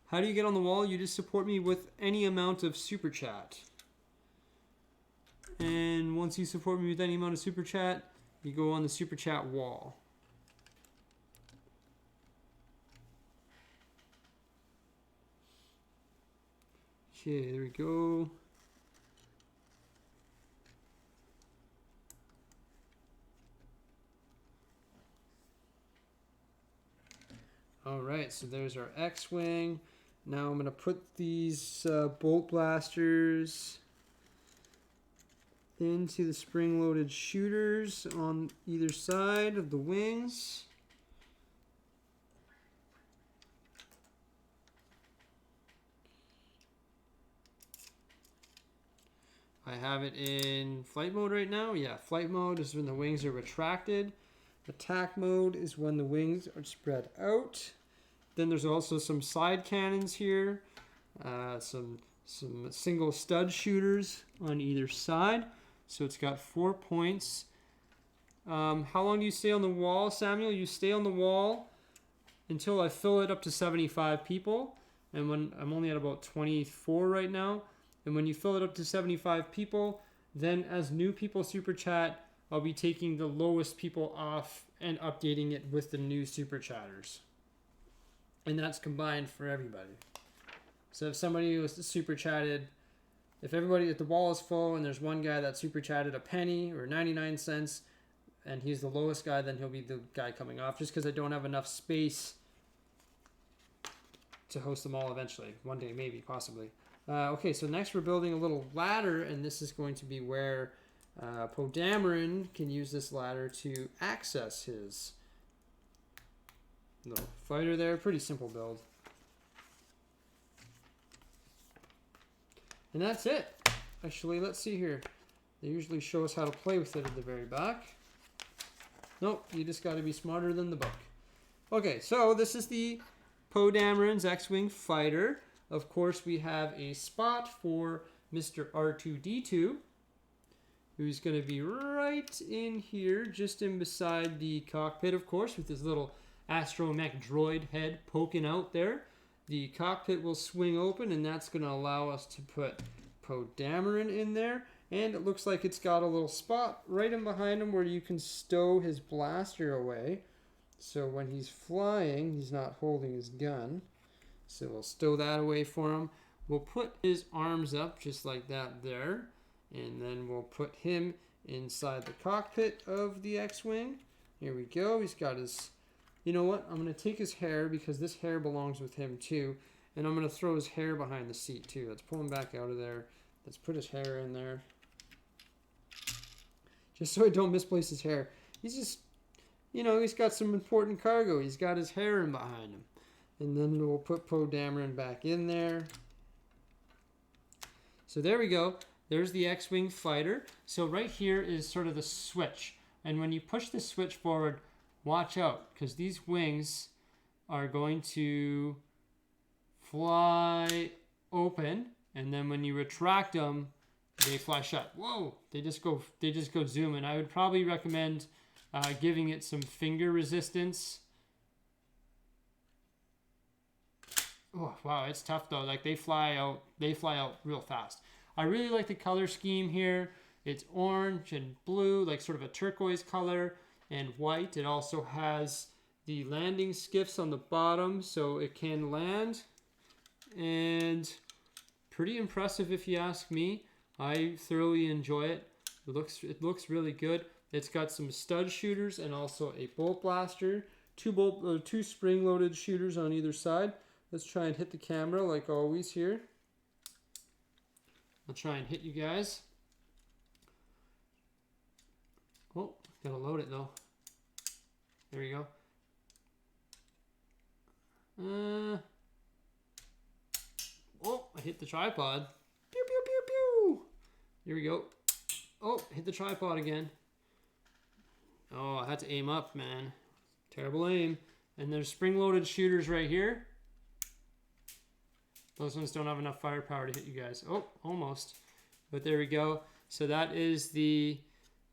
[SPEAKER 2] How do you get on the wall? You just support me with any amount of super chat. And once you support me with any amount of super chat, you go on the super chat wall. Okay, there we go. All right, so there's our X-Wing. Now I'm going to put these bolt blasters into the spring-loaded shooters on either side of the wings. I have it in flight mode right now. Yeah, flight mode is when the wings are retracted. Attack mode is when the wings are spread out. Then there's also some side cannons here. Some single stud shooters on either side. So it's got 4 points. How long do you stay on the wall, Samuel? You stay on the wall until I fill it up to 75 people. And when I'm only at about 24 right now. And when you fill it up to 75 people, then as new people super chat, I'll be taking the lowest people off and updating it with the new super chatters. And that's combined for everybody. So if somebody was super chatted, if the wall is full and there's one guy that super chatted a penny or 99 cents, and he's the lowest guy, then he'll be the guy coming off, just because I don't have enough space to host them all eventually. One day, maybe, possibly. Okay, so next we're building a little ladder, and this is going to be where Poe Dameron can use this ladder to access his little fighter there. Pretty simple build. And that's it. Actually, let's see here. They usually show us how to play with it at the very back. Nope, you just got to be smarter than the book. Okay, so this is the Poe Dameron's X-Wing fighter. Of course, we have a spot for Mr. R2-D2, who's going to be right in here, just in beside the cockpit, of course, with his little astromech droid head poking out there. The cockpit will swing open, and that's going to allow us to put Poe Dameron in there. And it looks like it's got a little spot right in behind him where you can stow his blaster away. So when he's flying, he's not holding his gun. So we'll stow that away for him. We'll put his arms up just like that there. And then we'll put him inside the cockpit of the X-Wing. Here we go. He's got his... You know what? I'm going to take his hair because this hair belongs with him too. And I'm going to throw his hair behind the seat too. Let's pull him back out of there. Let's put his hair in there. Just so I don't misplace his hair. He's just... You know, he's got some important cargo. He's got his hair in behind him. And then we'll put Poe Dameron back in there. So there we go. There's the X-Wing fighter. So right here is sort of the switch. And when you push the switch forward, watch out, because these wings are going to fly open. And then when you retract them, they fly shut. Whoa! They just go zoom. And I would probably recommend giving it some finger resistance. Oh, wow, it's tough though. Like they fly out real fast. I really like the color scheme here. It's orange and blue, like sort of a turquoise color, and white. It also has the landing skiffs on the bottom, so it can land. And pretty impressive if you ask me. I thoroughly enjoy it. It looks really good. It's got some stud shooters and also a bolt blaster. Two spring-loaded shooters on either side. Let's try and hit the camera like always here. I'll try and hit you guys. Oh, gotta load it though. There we go. Oh, I hit the tripod. Pew, pew, pew, pew. Here we go. Oh, hit the tripod again. Oh, I had to aim up, man. Terrible aim. And there's spring-loaded shooters right here. Those ones don't have enough firepower to hit you guys. Oh, almost. But there we go. So that is the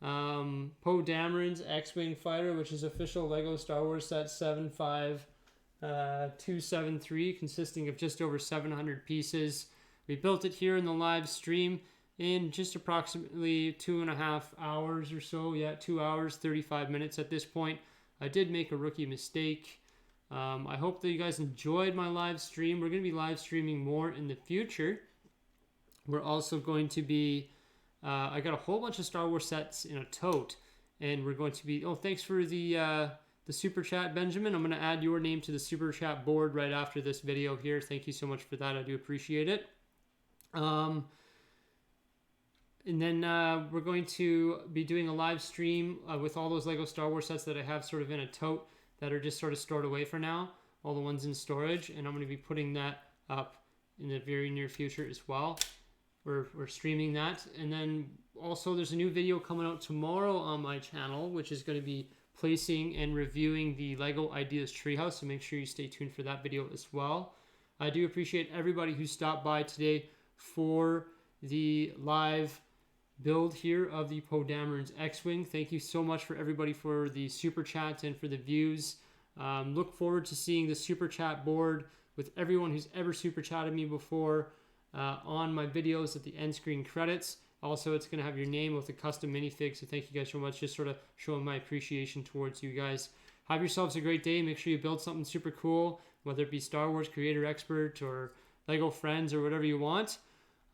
[SPEAKER 2] Poe Dameron's X-Wing fighter, which is official Lego Star Wars set 75273, consisting of just over 700 pieces. We built it here in the live stream in just approximately 2.5 hours or so. Yeah, 2 hours, 35 minutes at this point. I did make a rookie mistake. I hope that you guys enjoyed my live stream. We're going to be live streaming more in the future. We're also going to be, I got a whole bunch of Star Wars sets in a tote, and we're going to be, oh, thanks for the super chat, Benjamin. I'm going to add your name to the super chat board right after this video here. Thank you so much for that. I do appreciate it. And then we're going to be doing a live stream with all those Lego Star Wars sets that I have sort of in a tote that are just sort of stored away for now, all the ones in storage, and I'm going to be putting that up in the very near future as well. We're streaming that, and then also there's a new video coming out tomorrow on my channel, which is going to be placing and reviewing the Lego Ideas Treehouse, so make sure you stay tuned for that video as well. I do appreciate everybody who stopped by today for the live build here of the Poe Dameron's X-Wing. Thank you so much for everybody for the super chat and for the views. Look forward to seeing the super chat board with everyone who's ever super chatted me before on my videos at the end screen credits. Also, it's going to have your name with a custom minifig, so thank you guys so much. Just sort of showing my appreciation towards you guys. Have yourselves a great day. Make sure you build something super cool, whether it be Star Wars Creator Expert or Lego Friends or whatever you want.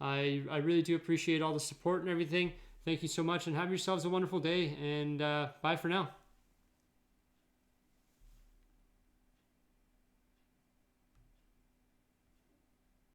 [SPEAKER 2] I really do appreciate all the support and everything. Thank you so much, and have yourselves a wonderful day, and bye for now.